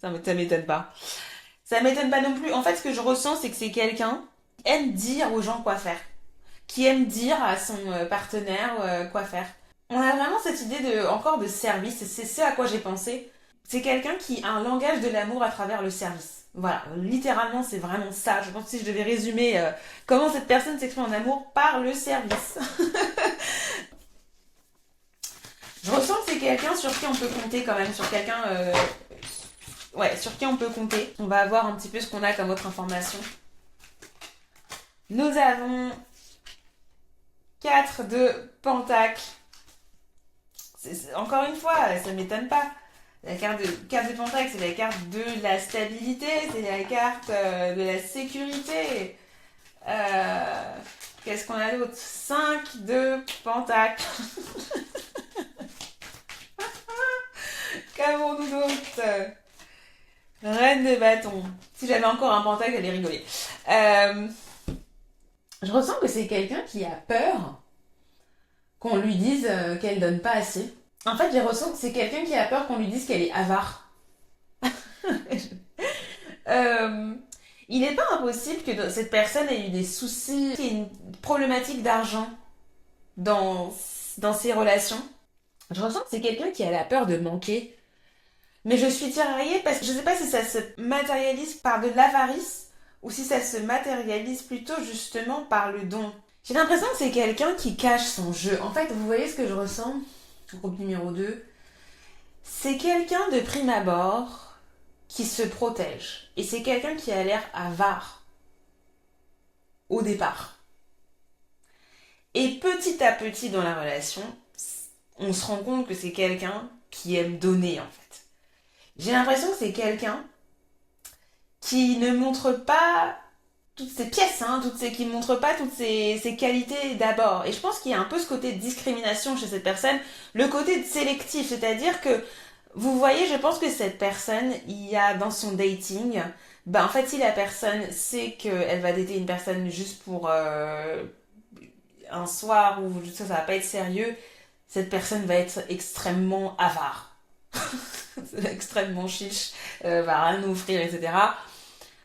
ça m'étonne pas. Ça m'étonne pas non plus. En fait, ce que je ressens, c'est que c'est quelqu'un qui aime dire aux gens quoi faire. Qui aime dire à son partenaire quoi faire. On a vraiment cette idée encore de service. C'est ce à quoi j'ai pensé. C'est quelqu'un qui a un langage de l'amour à travers le service. Voilà, littéralement, c'est vraiment ça. Je pense que si je devais résumer comment cette personne s'exprime en amour, par le service. Je ressens que c'est quelqu'un sur qui on peut compter quand même, sur quelqu'un... ouais, sur qui on peut compter. On va voir un petit peu ce qu'on a comme autre information. Nous avons 4 de Pentacle. Encore une fois, ça m'étonne pas. La carte de Pentacle, c'est la carte de la stabilité, c'est la carte de la sécurité. Qu'est-ce qu'on a d'autre? 5 de Pentacle. Qu'avons-nous d'autre? Reine de bâton. Si j'avais encore un Pentacle, j'allais rigoler. Je ressens que c'est quelqu'un qui a peur qu'on lui dise qu'elle donne pas assez. En fait, je ressens que c'est quelqu'un qui a peur qu'on lui dise qu'elle est avare. Euh, il n'est pas impossible que cette personne ait eu des soucis, qu'il y ait une problématique d'argent dans, dans ses relations. Je ressens que c'est quelqu'un qui a la peur de manquer. Mais je suis tiraillée parce que je ne sais pas si ça se matérialise par de l'avarice ou si ça se matérialise plutôt justement par le don. J'ai l'impression que c'est quelqu'un qui cache son jeu. En fait, vous voyez ce que je ressens? Groupe numéro 2. C'est quelqu'un de prime abord qui se protège. Et c'est quelqu'un qui a l'air avare au départ. Et petit à petit dans la relation, on se rend compte que c'est quelqu'un qui aime donner en fait. J'ai l'impression que c'est quelqu'un qui ne montre pas toutes ses pièces, hein, qui ne montre pas toutes ses qualités d'abord. Et je pense qu'il y a un peu ce côté de discrimination chez cette personne, le côté de sélectif, c'est-à-dire que vous voyez, je pense que cette personne, il y a dans son dating, ben en fait si la personne sait qu'elle va dater une personne juste pour un soir où ça va pas être sérieux, cette personne va être extrêmement avare, extrêmement chiche, va rien offrir, etc.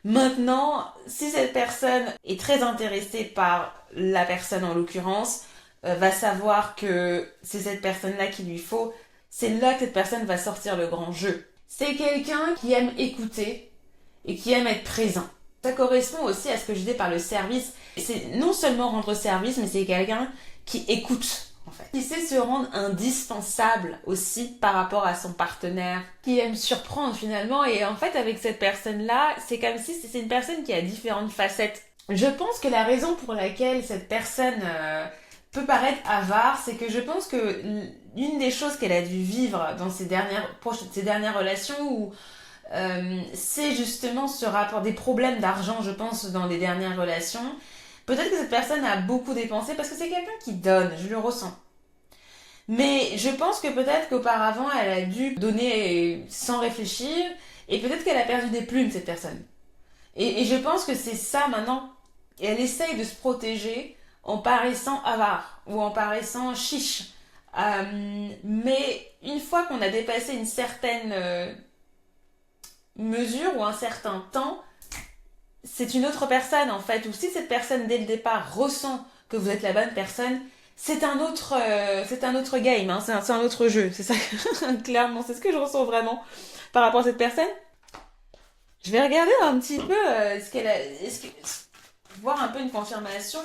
Maintenant, si cette personne est très intéressée par la personne en l'occurrence, va savoir que c'est cette personne-là qu'il lui faut, c'est là que cette personne va sortir le grand jeu. C'est quelqu'un qui aime écouter et qui aime être présent. Ça correspond aussi à ce que je dis par le service. C'est non seulement rendre service, mais c'est quelqu'un qui écoute, en fait. Qui sait se rendre indispensable aussi par rapport à son partenaire. Qui aime surprendre finalement. Et en fait, avec cette personne-là, c'est comme si c'est une personne qui a différentes facettes. Je pense que la raison pour laquelle cette personne peut paraître avare, c'est que je pense que l'une des choses qu'elle a dû vivre dans ses dernières relations où c'est justement ce rapport des problèmes d'argent, je pense, dans les dernières relations. Peut-être que cette personne a beaucoup dépensé parce que c'est quelqu'un qui donne, je le ressens. Mais je pense que peut-être qu'auparavant, elle a dû donner sans réfléchir et peut-être qu'elle a perdu des plumes, cette personne. Et je pense que c'est ça maintenant. Et elle essaye de se protéger en paraissant avare ou en paraissant chiche. Mais une fois qu'on a dépassé une certaine mesure ou un certain temps, c'est une autre personne en fait. Ou si cette personne dès le départ ressent que vous êtes la bonne personne, c'est un autre game, hein. C'est un autre jeu. C'est ça, clairement, c'est ce que je ressens vraiment par rapport à cette personne. Je vais regarder un petit peu ce qu'elle a, voir un peu une confirmation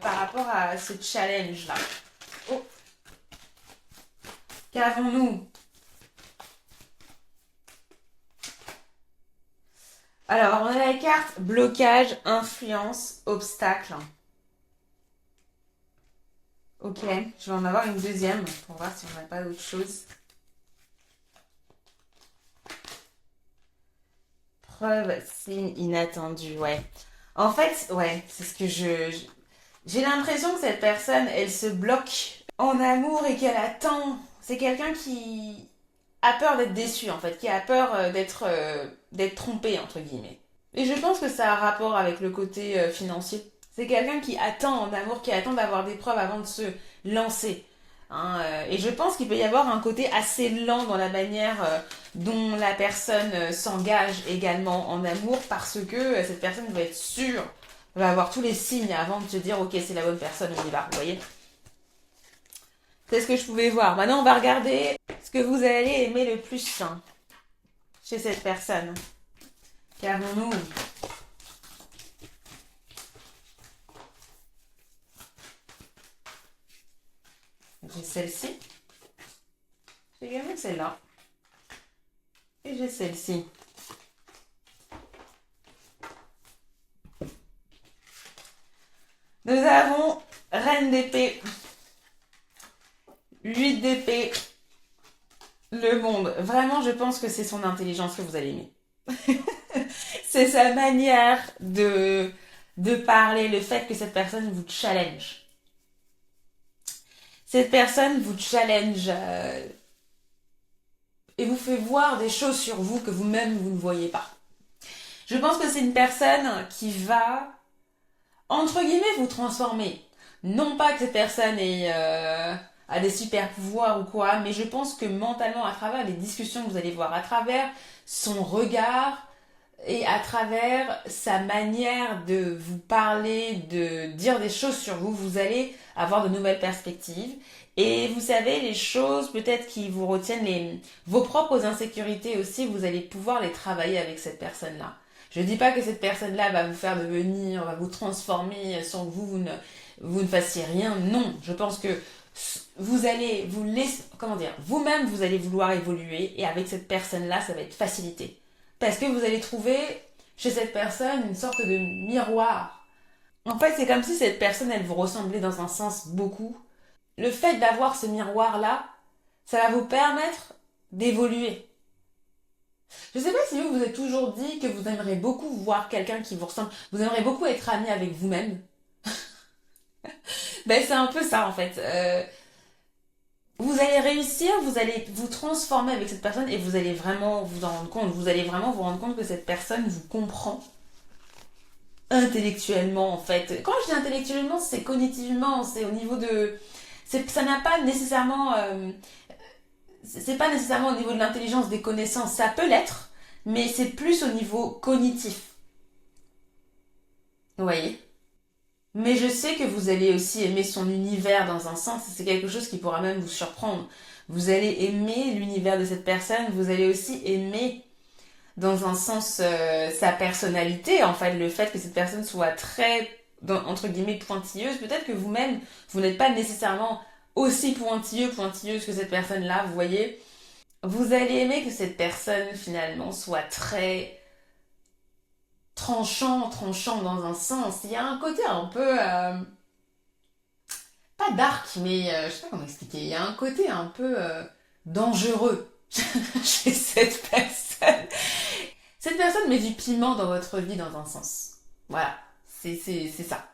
par rapport à ce challenge là. Oh, qu'avons-nous? Alors, on a la carte blocage, influence, obstacle. Ok, je vais en avoir une deuxième pour voir si on n'a pas d'autre chose. Preuve, signe inattendu, ouais. En fait, ouais, c'est ce que j'ai l'impression que cette personne, elle se bloque en amour et qu'elle attend. C'est quelqu'un qui a peur d'être déçu, en fait, qui a peur d'être trompé, entre guillemets. Et je pense que ça a un rapport avec le côté financier. C'est quelqu'un qui attend en amour, qui attend d'avoir des preuves avant de se lancer. Hein, et je pense qu'il peut y avoir un côté assez lent dans la manière dont la personne s'engage également en amour parce que cette personne va être sûre, va avoir tous les signes avant de se dire ok c'est la bonne personne, on y va, vous voyez. C'est ce que je pouvais voir. Maintenant on va regarder ce que vous allez aimer le plus hein, chez cette personne. Qu'avons-nous? J'ai celle-ci. J'ai également celle-là. Et j'ai celle-ci. Nous avons Reine d'épée, 8 d'épée, le monde. Vraiment, je pense que c'est son intelligence que vous allez aimer. C'est sa manière de parler, le fait que cette personne vous challenge. Cette personne vous challenge et vous fait voir des choses sur vous que vous-même vous ne voyez pas. Je pense que c'est une personne qui va, entre guillemets, vous transformer. Non pas que cette personne a des super pouvoirs ou quoi, mais je pense que mentalement, à travers les discussions que vous allez voir, à travers son regard et à travers sa manière de vous parler, de dire des choses sur vous, vous allez avoir de nouvelles perspectives. Et vous savez, les choses peut-être qui vous retiennent, vos propres insécurités aussi, vous allez pouvoir les travailler avec cette personne-là. Je ne dis pas que cette personne-là va vous faire devenir, va vous transformer sans que vous ne fassiez rien. Non, je pense que vous allez vous laisser, comment dire, vous-même vous allez vouloir évoluer et avec cette personne-là, ça va être facilité. Parce que vous allez trouver chez cette personne une sorte de miroir. En fait, c'est comme si cette personne, elle vous ressemblait dans un sens beaucoup. Le fait d'avoir ce miroir-là, ça va vous permettre d'évoluer. Je ne sais pas si vous êtes toujours dit que vous aimeriez beaucoup voir quelqu'un qui vous ressemble. Vous aimeriez beaucoup être ami avec vous-même. Ben, c'est un peu ça, en fait. Vous allez réussir, vous allez vous transformer avec cette personne et vous allez vraiment vous en rendre compte. Vous allez vraiment vous rendre compte que cette personne vous comprend intellectuellement, en fait. Quand je dis intellectuellement, c'est cognitivement, c'est au niveau de... ça n'a pas nécessairement... c'est pas nécessairement au niveau de l'intelligence des connaissances. Ça peut l'être, mais c'est plus au niveau cognitif. Vous voyez? Mais je sais que vous allez aussi aimer son univers dans un sens, et c'est quelque chose qui pourra même vous surprendre. Vous allez aimer l'univers de cette personne, vous allez aussi aimer dans un sens sa personnalité, en fait, le fait que cette personne soit très, entre guillemets, pointilleuse. Peut-être que vous-même, vous n'êtes pas nécessairement aussi pointilleuse que cette personne-là, vous voyez. Vous allez aimer que cette personne, finalement, soit très tranchant dans un sens. Il y a un côté un peu, pas dark, mais je sais pas comment expliquer. Il y a un côté un peu dangereux chez cette personne. Cette personne met du piment dans votre vie dans un sens. Voilà, c'est ça.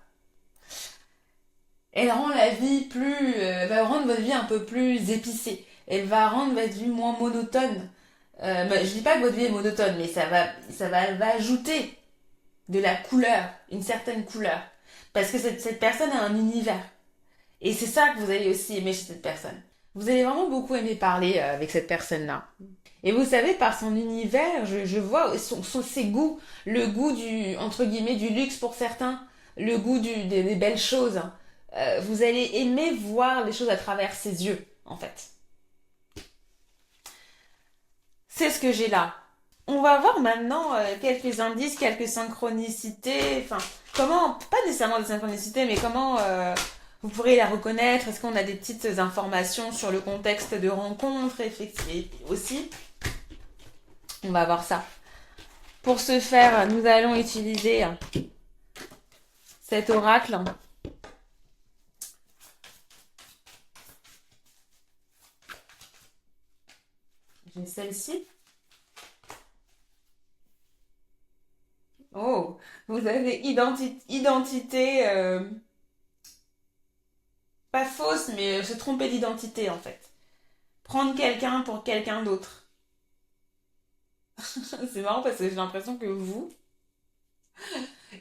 Elle rend la vie plus, va rendre votre vie un peu plus épicée. Elle va rendre votre vie moins monotone. Je dis pas que votre vie est monotone, mais elle va ajouter de la couleur, une certaine couleur. Parce que cette personne a un univers. Et c'est ça que vous allez aussi aimer chez cette personne. Vous allez vraiment beaucoup aimer parler avec cette personne-là. Et vous savez, par son univers, je vois ses goûts, le goût du, entre guillemets, du luxe pour certains, le goût des belles choses. Vous allez aimer voir les choses à travers ses yeux, en fait. C'est ce que j'ai là. On va voir maintenant quelques indices, quelques synchronicités, enfin, comment, pas nécessairement des synchronicités, mais comment vous pourrez la reconnaître. Est-ce qu'on a des petites informations sur le contexte de rencontre, effectivement, aussi. On va voir ça. Pour ce faire, nous allons utiliser cet oracle. J'ai celle-ci. Oh, vous avez identité, pas fausse, mais se tromper d'identité en fait. Prendre quelqu'un pour quelqu'un d'autre. C'est marrant parce que j'ai l'impression que vous,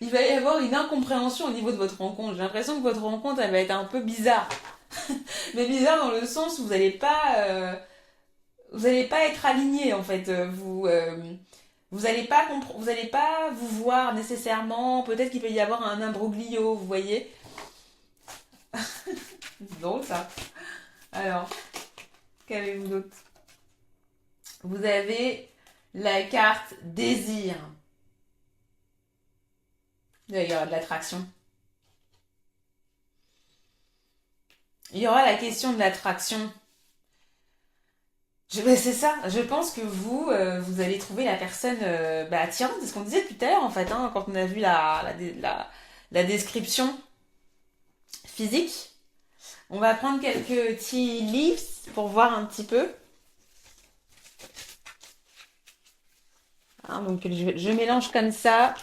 il va y avoir une incompréhension au niveau de votre rencontre. J'ai l'impression que votre rencontre, elle va être un peu bizarre. Mais bizarre dans le sens où vous allez pas être aligné en fait. Vous allez pas vous voir nécessairement. Peut-être qu'il peut y avoir un imbroglio, vous voyez. C'est drôle ça. Alors, qu'avez-vous d'autre? Vous avez la carte désir. Il y aura de l'attraction. Il y aura la question de l'attraction. C'est ça, je pense que vous allez trouver la personne attirante, c'est ce qu'on disait tout à l'heure en fait, hein, quand on a vu la description physique. On va prendre quelques tea leaves pour voir un petit peu. Hein, donc je mélange comme ça.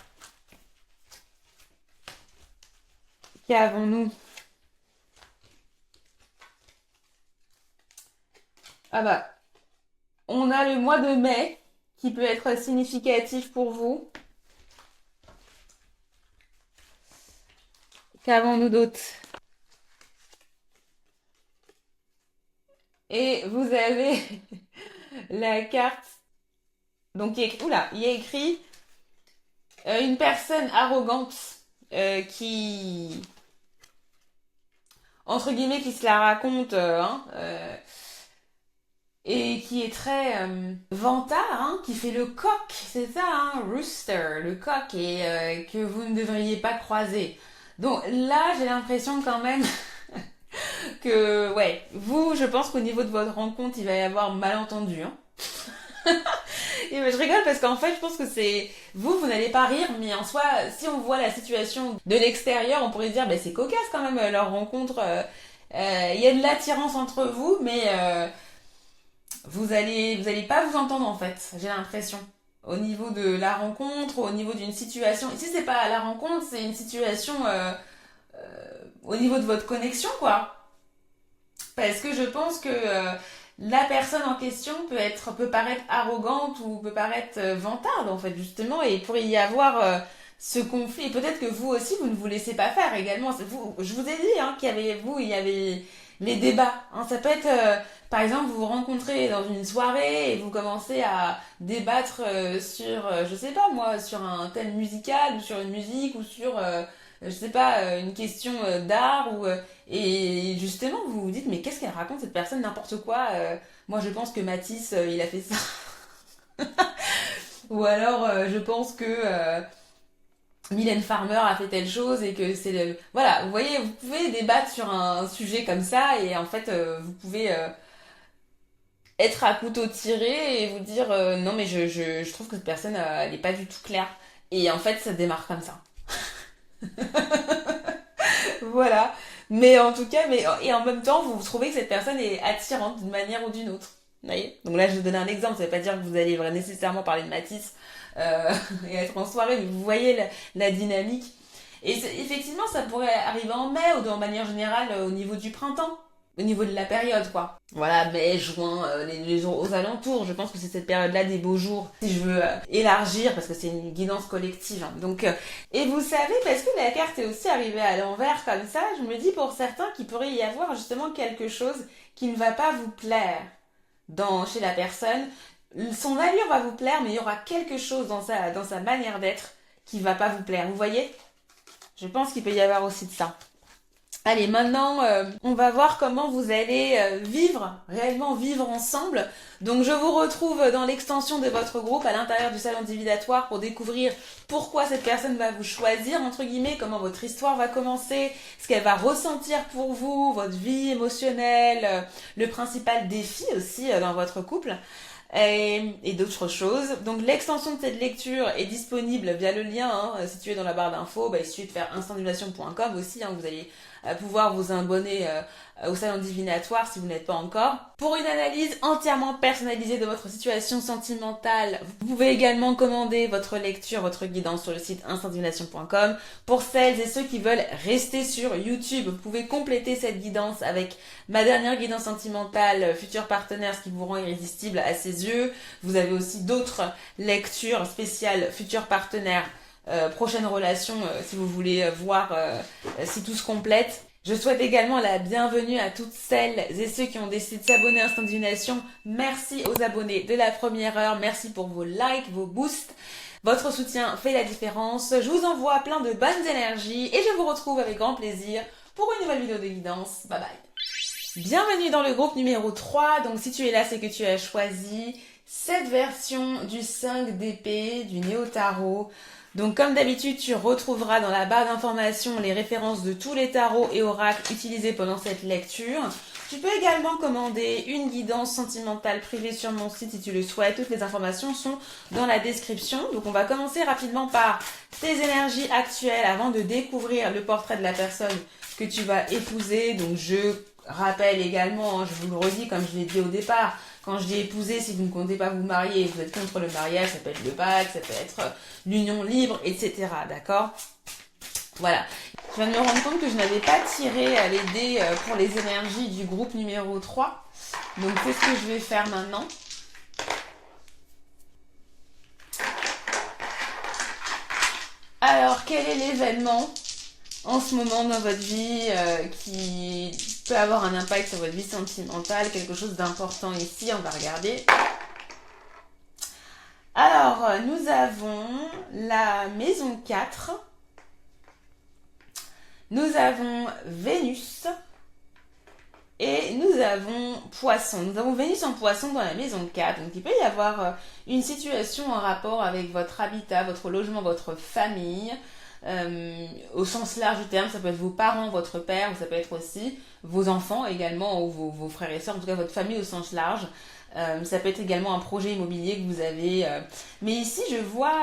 Qu'avons-nous? Ah bah, on a le mois de mai qui peut être significatif pour vous. Qu'avons-nous d'autre? Et vous avez la carte. Donc il y a écrit une personne arrogante qui, entre guillemets, qui se la raconte, et qui est très vantard, hein, qui fait le coq, c'est ça, hein, rooster, le coq, et que vous ne devriez pas croiser. Donc là, j'ai l'impression quand même que, ouais, vous, je pense qu'au niveau de votre rencontre, il va y avoir malentendu, hein. Et je rigole parce qu'en fait, je pense que c'est vous n'allez pas rire, mais en soi, si on voit la situation de l'extérieur, on pourrait se dire, bah, c'est cocasse quand même leur rencontre. Il y a de l'attirance entre vous, mais vous allez pas vous entendre en fait. J'ai l'impression. Au niveau de la rencontre, au niveau d'une situation. Ici, c'est pas la rencontre, c'est une situation au niveau de votre connexion, quoi. Parce que je pense que la personne en question peut paraître arrogante ou peut paraître vantarde en fait justement et il pourrait y avoir ce conflit et peut-être que vous aussi vous ne vous laissez pas faire également. Je vous ai dit hein, il les débats. Hein. Ça peut être, par exemple, vous vous rencontrez dans une soirée et vous commencez à débattre sur, je sais pas moi, sur un thème musical ou sur une musique ou sur, je sais pas, une question d'art et justement vous vous dites mais qu'est-ce qu'elle raconte cette personne, n'importe quoi. Moi je pense que Matisse il a fait ça. Ou alors je pense que Mylène Farmer a fait telle chose et que c'est le... Voilà, vous voyez, vous pouvez débattre sur un sujet comme ça et en fait, vous pouvez être à couteau tiré et vous dire non mais je trouve que cette personne, elle est pas du tout claire. Et en fait, ça démarre comme ça. Voilà. Mais en tout cas, et en même temps, vous trouvez que cette personne est attirante d'une manière ou d'une autre. Vous voyez. Donc là, je vais donner un exemple. Ça veut pas dire que vous allez nécessairement parler de Matisse euh, et être en soirée, mais vous voyez la dynamique. Et effectivement, ça pourrait arriver en mai ou de manière générale au niveau du printemps. Au niveau de la période, quoi. Voilà, mai, juin, les jours aux alentours. Je pense que c'est cette période-là des beaux jours. Si je veux élargir, parce que c'est une guidance collective. Hein. Donc, et vous savez, parce que la carte est aussi arrivée à l'envers comme ça, je me dis pour certains qu'il pourrait y avoir justement quelque chose qui ne va pas vous plaire chez la personne. Son allure va vous plaire, mais il y aura quelque chose dans sa manière d'être qui va pas vous plaire. Vous voyez? Je pense qu'il peut y avoir aussi de ça. Allez, maintenant, on va voir comment vous allez réellement vivre ensemble. Donc, je vous retrouve dans l'extension de votre groupe à l'intérieur du salon divinatoire pour découvrir pourquoi cette personne va vous choisir, entre guillemets, comment votre histoire va commencer, ce qu'elle va ressentir pour vous, votre vie émotionnelle, le principal défi aussi dans votre couple. Et d'autres choses. Donc l'extension de cette lecture est disponible via le lien situé dans la barre d'infos. Il suffit de faire instantdivinations.com aussi. Vous allez pouvoir vous abonner au salon divinatoire si vous n'êtes pas encore. Pour une analyse entièrement personnalisée de votre situation sentimentale, vous pouvez également commander votre lecture, votre guidance sur le site instantdivination.com. Pour celles et ceux qui veulent rester sur YouTube, vous pouvez compléter cette guidance avec ma dernière guidance sentimentale, futur partenaire, ce qui vous rend irrésistible à ses yeux. Vous avez aussi d'autres lectures spéciales, futur partenaire, prochaine relation, si vous voulez voir si tout se complète. Je souhaite également la bienvenue à toutes celles et ceux qui ont décidé de s'abonner à Instant Divination. Merci aux abonnés de la première heure. Merci pour vos likes, vos boosts. Votre soutien fait la différence. Je vous envoie plein de bonnes énergies et je vous retrouve avec grand plaisir pour une nouvelle vidéo de guidance. Bye bye. Bienvenue dans le groupe numéro 3. Donc si tu es là, c'est que tu as choisi cette version du 5 d'épée, du Néo Tarot. Donc comme d'habitude, tu retrouveras dans la barre d'informations les références de tous les tarots et oracles utilisés pendant cette lecture. Tu peux également commander une guidance sentimentale privée sur mon site si tu le souhaites. Toutes les informations sont dans la description. Donc on va commencer rapidement par tes énergies actuelles avant de découvrir le portrait de la personne que tu vas épouser. Donc je rappelle également, je vous le redis comme je l'ai dit au départ, quand je dis épouser, si vous ne comptez pas vous marier, vous êtes contre le mariage, ça peut être le pacte, ça peut être l'union libre, etc. D'accord? Voilà. Je viens de me rendre compte que je n'avais pas tiré les dés pour les énergies du groupe numéro 3. Donc c'est ce que je vais faire maintenant. Alors, quel est l'événement en ce moment dans votre vie qui peut avoir un impact sur votre vie sentimentale, quelque chose d'important ici, on va regarder. Alors, nous avons la maison 4, nous avons Vénus et nous avons Poisson. Nous avons Vénus en Poisson dans la maison 4, donc il peut y avoir une situation en rapport avec votre habitat, votre logement, votre famille. Au sens large du terme, ça peut être vos parents, votre père, ou ça peut être aussi vos enfants également, ou vos frères et sœurs, en tout cas votre famille au sens large. Ça peut être également un projet immobilier que vous avez. Mais ici, je vois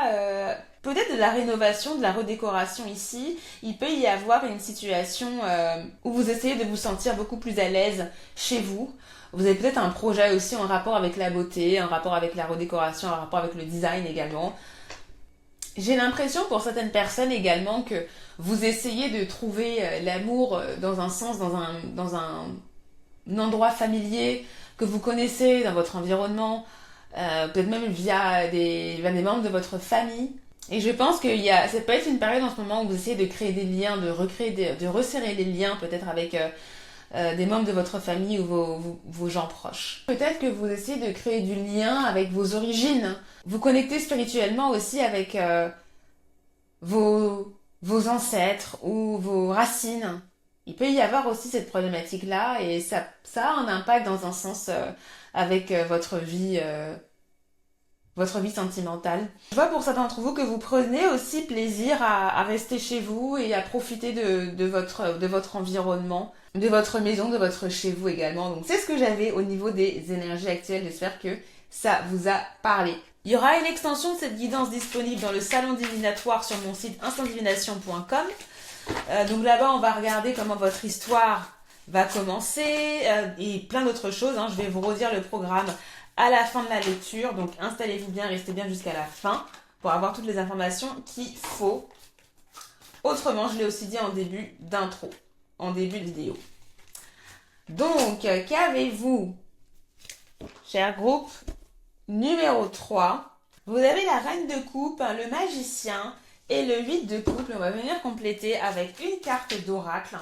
peut-être de la rénovation, de la redécoration ici. Il peut y avoir une situation où vous essayez de vous sentir beaucoup plus à l'aise chez vous. Vous avez peut-être un projet aussi en rapport avec la beauté, en rapport avec la redécoration, en rapport avec le design également. J'ai l'impression pour certaines personnes également que vous essayez de trouver l'amour dans un sens, dans un endroit familier que vous connaissez dans votre environnement, peut-être même via des membres de votre famille. Et je pense que ça peut être une période en ce moment où vous essayez de créer des liens, de resserrer les liens peut-être avec des membres de votre famille ou vos gens proches. Peut-être que vous essayez de créer du lien avec vos origines. Vous connectez spirituellement aussi avec vos ancêtres ou vos racines. Il peut y avoir aussi cette problématique-là et ça a un impact dans un sens avec votre vie sentimentale. Je vois pour certains d'entre vous que vous prenez aussi plaisir à rester chez vous et à profiter de votre environnement, de votre maison, de votre chez vous également. Donc c'est ce que j'avais au niveau des énergies actuelles. J'espère que ça vous a parlé. Il y aura une extension de cette guidance disponible dans le salon divinatoire sur mon site instantdivination.com. Donc là-bas, on va regarder comment votre histoire va commencer et plein d'autres choses. Je vais vous redire le programme à la fin de la lecture. Donc installez-vous bien, restez bien jusqu'à la fin pour avoir toutes les informations qu'il faut. Autrement, je l'ai aussi dit en début d'intro, en début de vidéo. Donc, qu'avez-vous, cher groupe numéro 3? Vous avez la reine de coupe, le magicien et le 8 de coupe. On va venir compléter avec une carte d'oracle.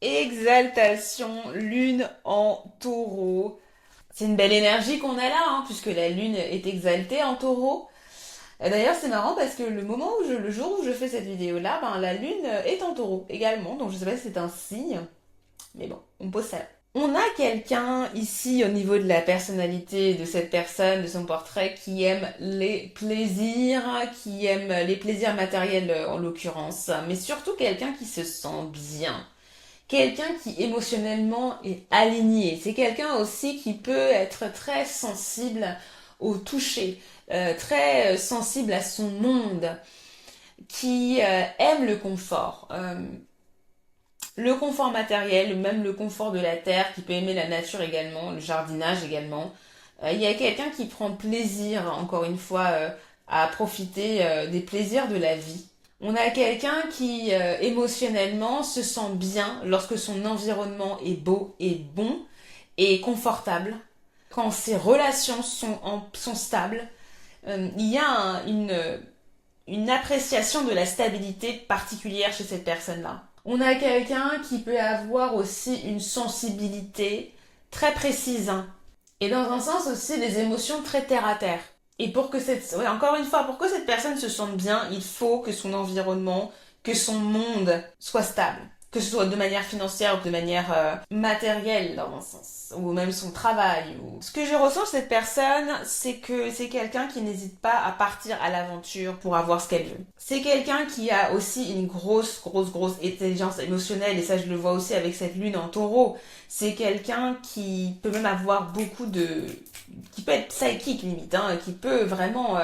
Exaltation, lune en taureau. C'est une belle énergie qu'on a là, puisque la lune est exaltée en taureau. D'ailleurs, c'est marrant parce que le jour où je fais cette vidéo-là, la lune est en taureau également. Donc je sais pas si c'est un signe. Mais bon, on pose ça là. On a quelqu'un ici au niveau de la personnalité de cette personne, de son portrait, qui aime les plaisirs, qui aime les plaisirs matériels en l'occurrence, mais surtout quelqu'un qui se sent bien. Quelqu'un qui émotionnellement est aligné. C'est quelqu'un aussi qui peut être très sensible au toucher, très sensible à son monde, qui aime le confort. Le confort matériel, même le confort de la terre, qui peut aimer la nature également, le jardinage également. Il y a quelqu'un qui prend plaisir, encore une fois, à profiter des plaisirs de la vie. On a quelqu'un qui, émotionnellement, se sent bien lorsque son environnement est beau et bon et confortable. Quand ses relations sont stables, il y a une appréciation de la stabilité particulière chez cette personne-là. On a quelqu'un qui peut avoir aussi une sensibilité très précise et dans un sens aussi des émotions très terre à terre. Et encore une fois, pour que cette personne se sente bien, il faut que son environnement, que son monde soit stable. Que ce soit de manière financière ou de manière matérielle dans un sens, ou même son travail. Ce que je ressens chez cette personne, c'est que c'est quelqu'un qui n'hésite pas à partir à l'aventure pour avoir ce qu'elle veut. C'est quelqu'un qui a aussi une grosse intelligence émotionnelle, et ça je le vois aussi avec cette lune en taureau. C'est quelqu'un qui peut même avoir qui peut être psychique limite, qui peut vraiment...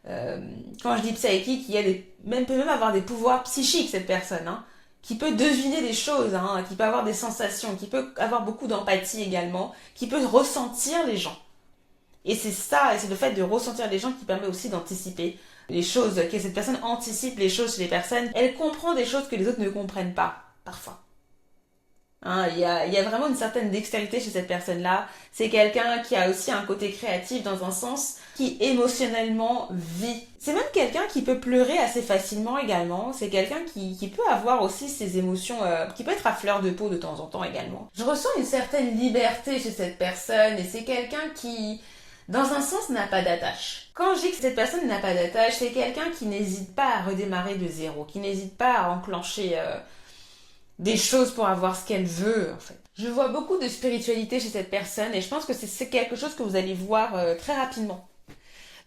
quand je dis psychique, peut même avoir des pouvoirs psychiques cette personne, qui peut deviner des choses, qui peut avoir des sensations, qui peut avoir beaucoup d'empathie également, qui peut ressentir les gens. Et c'est ça, et c'est le fait de ressentir les gens qui permet aussi d'anticiper les choses, que cette personne anticipe les choses chez les personnes. Elle comprend des choses que les autres ne comprennent pas, parfois. Il y a vraiment une certaine dextérité chez cette personne-là. C'est quelqu'un qui a aussi un côté créatif dans un sens, qui émotionnellement vit. C'est même quelqu'un qui peut pleurer assez facilement également. C'est quelqu'un qui peut avoir aussi ses émotions, qui peut être à fleur de peau de temps en temps également. Je ressens une certaine liberté chez cette personne et c'est quelqu'un qui, dans un sens, n'a pas d'attache. Quand je dis que cette personne n'a pas d'attache, c'est quelqu'un qui n'hésite pas à redémarrer de zéro, qui n'hésite pas à enclencher... des choses pour avoir ce qu'elle veut, en fait. Je vois beaucoup de spiritualité chez cette personne et je pense que c'est quelque chose que vous allez voir très rapidement.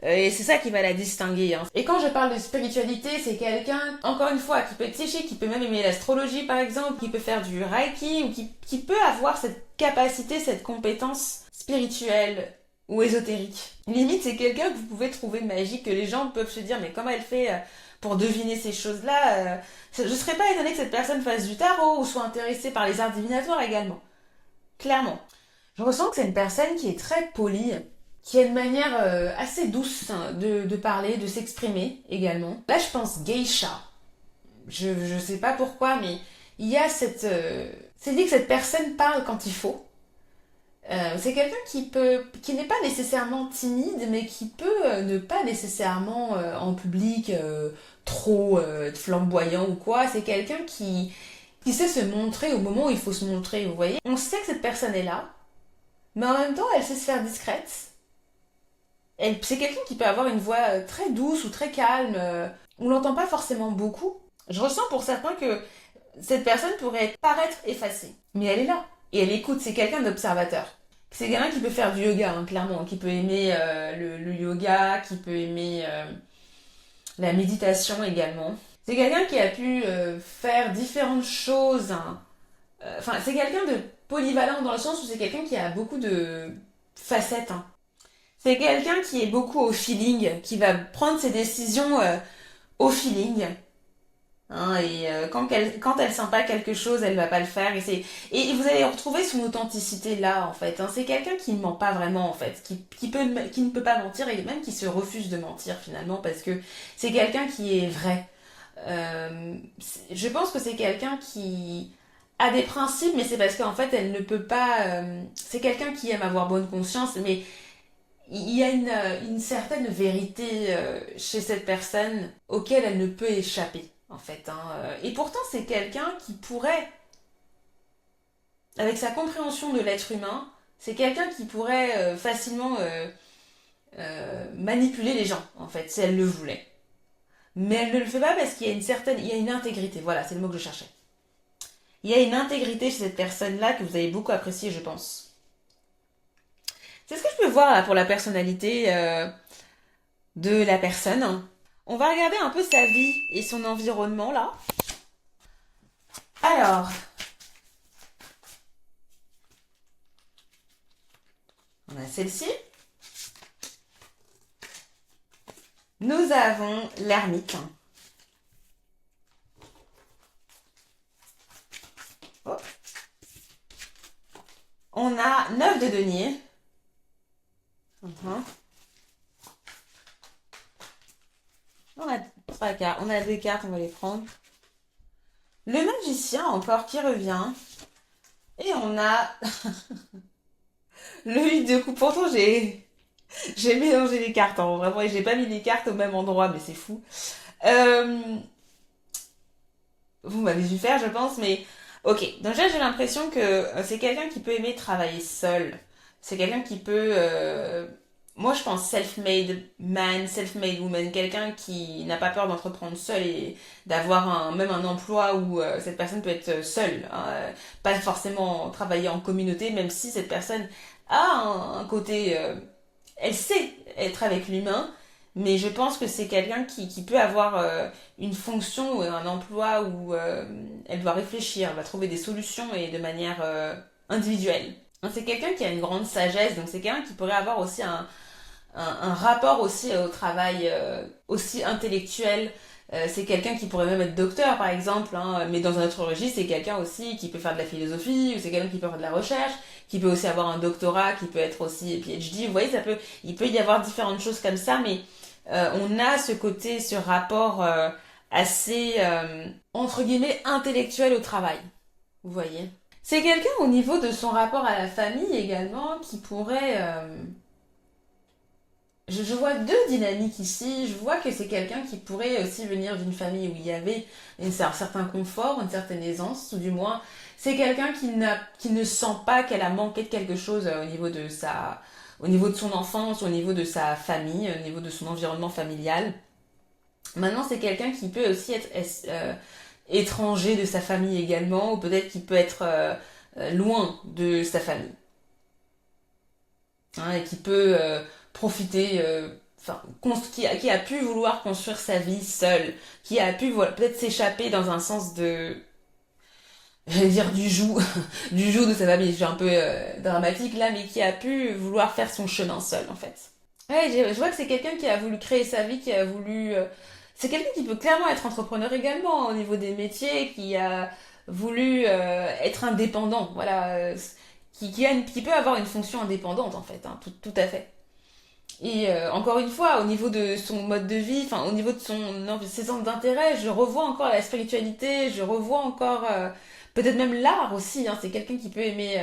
Et c'est ça qui va la distinguer. Et quand je parle de spiritualité, c'est quelqu'un, encore une fois, qui peut être psychique, qui peut même aimer l'astrologie par exemple, qui peut faire du reiki ou qui peut avoir cette capacité, cette compétence spirituelle ou ésotérique. Limite, c'est quelqu'un que vous pouvez trouver magique, que les gens peuvent se dire mais comment elle fait pour deviner ces choses-là. Je serais pas étonnée que cette personne fasse du tarot ou soit intéressée par les arts divinatoires également. Clairement. Je ressens que c'est une personne qui est très polie, qui a une manière assez douce de parler, de s'exprimer également. Là, je pense geisha. Je sais pas pourquoi, mais il y a c'est dit que cette personne parle quand il faut. C'est quelqu'un qui n'est pas nécessairement timide, mais qui peut ne pas nécessairement en public trop flamboyant ou quoi. C'est quelqu'un qui qui sait se montrer au moment où il faut se montrer, vous voyez. On sait que cette personne est là, mais en même temps, elle sait se faire discrète. C'est quelqu'un qui peut avoir une voix très douce ou très calme. On l'entend pas forcément beaucoup. Je ressens pour certains que cette personne pourrait paraître effacée, mais elle est là et elle écoute. C'est quelqu'un d'observateur. C'est quelqu'un qui peut faire du yoga, hein, clairement, qui peut aimer le yoga, qui peut aimer la méditation également. C'est quelqu'un qui a pu faire différentes choses, hein. Enfin, c'est quelqu'un de polyvalent dans le sens où c'est quelqu'un qui a beaucoup de facettes, hein. C'est quelqu'un qui est beaucoup au feeling, qui va prendre ses décisions au feeling. Hein, et quand elle sent pas quelque chose, elle va pas le faire. Et vous allez retrouver son authenticité là, en fait. Hein. C'est quelqu'un qui ne ment pas vraiment, en fait, qui ne peut pas mentir et même qui se refuse de mentir finalement parce que c'est quelqu'un qui est vrai. Je pense que c'est quelqu'un qui a des principes, mais c'est parce qu'en fait elle ne peut pas. C'est quelqu'un qui aime avoir bonne conscience, mais il y a une certaine vérité chez cette personne auquel elle ne peut échapper, en fait. Hein. Et pourtant, c'est quelqu'un qui pourrait, avec sa compréhension de l'être humain, c'est quelqu'un qui pourrait facilement manipuler les gens, en fait, si elle le voulait. Mais elle ne le fait pas parce qu'il y a il y a une intégrité. Voilà, c'est le mot que je cherchais. Il y a une intégrité chez cette personne-là que vous avez beaucoup appréciée, je pense. C'est ce que je peux voir là pour la personnalité de la personne. On va regarder un peu sa vie et son environnement là. Alors, on a celle-ci. Nous avons l'ermite. Oh. On a 9 de denier. On a 3 cartes. On a 2 cartes, on va les prendre. Le magicien encore qui revient. Et on a le 8 de coupe. Pourtant j'ai mélangé les cartes. Hein. Vraiment, et j'ai pas mis les cartes au même endroit, mais c'est fou. Euh, Vous m'avez vu faire, je pense, mais ok. Donc là, j'ai l'impression que c'est quelqu'un qui peut aimer travailler seul. C'est quelqu'un qui peut, moi, je pense self-made man, self-made woman, quelqu'un qui n'a pas peur d'entreprendre seul et d'avoir même un emploi où cette personne peut être seule, hein, pas forcément travailler en communauté, même si cette personne a un côté, elle sait être avec l'humain, mais je pense que c'est quelqu'un qui peut avoir une fonction ou un emploi où elle doit réfléchir, elle va trouver des solutions et de manière individuelle. C'est quelqu'un qui a une grande sagesse, donc c'est quelqu'un qui pourrait avoir aussi un rapport aussi au travail aussi intellectuel. C'est quelqu'un qui pourrait même être docteur par exemple, hein, mais dans un autre registre, c'est quelqu'un aussi qui peut faire de la philosophie, ou c'est quelqu'un qui peut faire de la recherche, qui peut aussi avoir un doctorat, qui peut être aussi PhD. Vous voyez, il peut y avoir différentes choses comme ça, mais on a ce côté, ce rapport assez entre guillemets intellectuel au travail. Vous voyez. C'est quelqu'un au niveau de son rapport à la famille également qui pourrait je vois deux dynamiques ici. Je vois que c'est quelqu'un qui pourrait aussi venir d'une famille où il y avait un certain confort, une certaine aisance, ou du moins, c'est quelqu'un qui ne sent pas qu'elle a manqué de quelque chose au niveau de son enfance, au niveau de sa famille, au niveau de son environnement familial. Maintenant, c'est quelqu'un qui peut aussi être étranger de sa famille également, ou peut-être qu'il peut être loin de sa famille. Hein, et qui peut profiter, enfin, qui a pu vouloir construire sa vie seul, qui a pu voilà, peut-être s'échapper dans un sens de, je vais dire du joug, du joug de sa famille, je suis un peu dramatique là, mais qui a pu vouloir faire son chemin seul en fait. Ouais, je vois que c'est quelqu'un qui a voulu créer sa vie, qui a voulu... c'est quelqu'un qui peut clairement être entrepreneur également au niveau des métiers, qui a voulu être indépendant, voilà, qui peut avoir une fonction indépendante en fait, hein, tout à fait. Et encore une fois, au niveau de son mode de vie, enfin au niveau de ses centres d'intérêt, je revois encore la spiritualité, je revois encore peut-être même l'art aussi. Hein, c'est quelqu'un qui peut aimer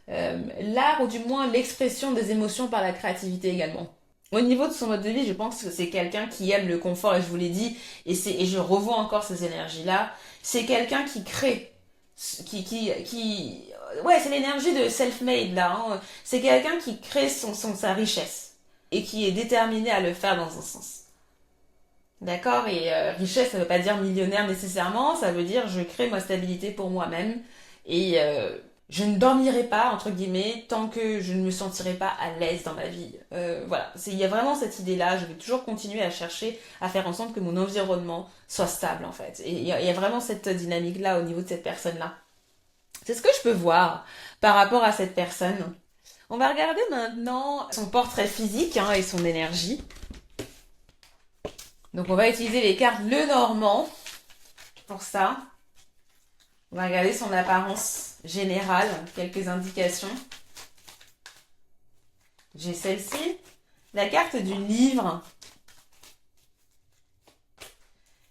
l'art ou du moins l'expression des émotions par la créativité également. Au niveau de son mode de vie, je pense que c'est quelqu'un qui aime le confort, et je vous l'ai dit, et je revois encore ces énergies-là. C'est quelqu'un qui crée. Ouais, c'est l'énergie de self-made là, hein. C'est quelqu'un qui crée sa richesse et qui est déterminé à le faire dans un sens. D'accord. Et richesse, ça veut pas dire millionnaire nécessairement, ça veut dire je crée ma stabilité pour moi-même et je ne dormirai pas, entre guillemets, tant que je ne me sentirai pas à l'aise dans ma vie. Voilà, il y a vraiment cette idée-là, je vais toujours continuer à chercher à faire en sorte que mon environnement soit stable en fait. Et il y a vraiment cette dynamique-là au niveau de cette personne-là. C'est ce que je peux voir par rapport à cette personne. On va regarder maintenant son portrait physique hein, et son énergie. Donc on va utiliser les cartes Lenormand pour ça. On va regarder son apparence générale, quelques indications. J'ai celle-ci, la carte du livre.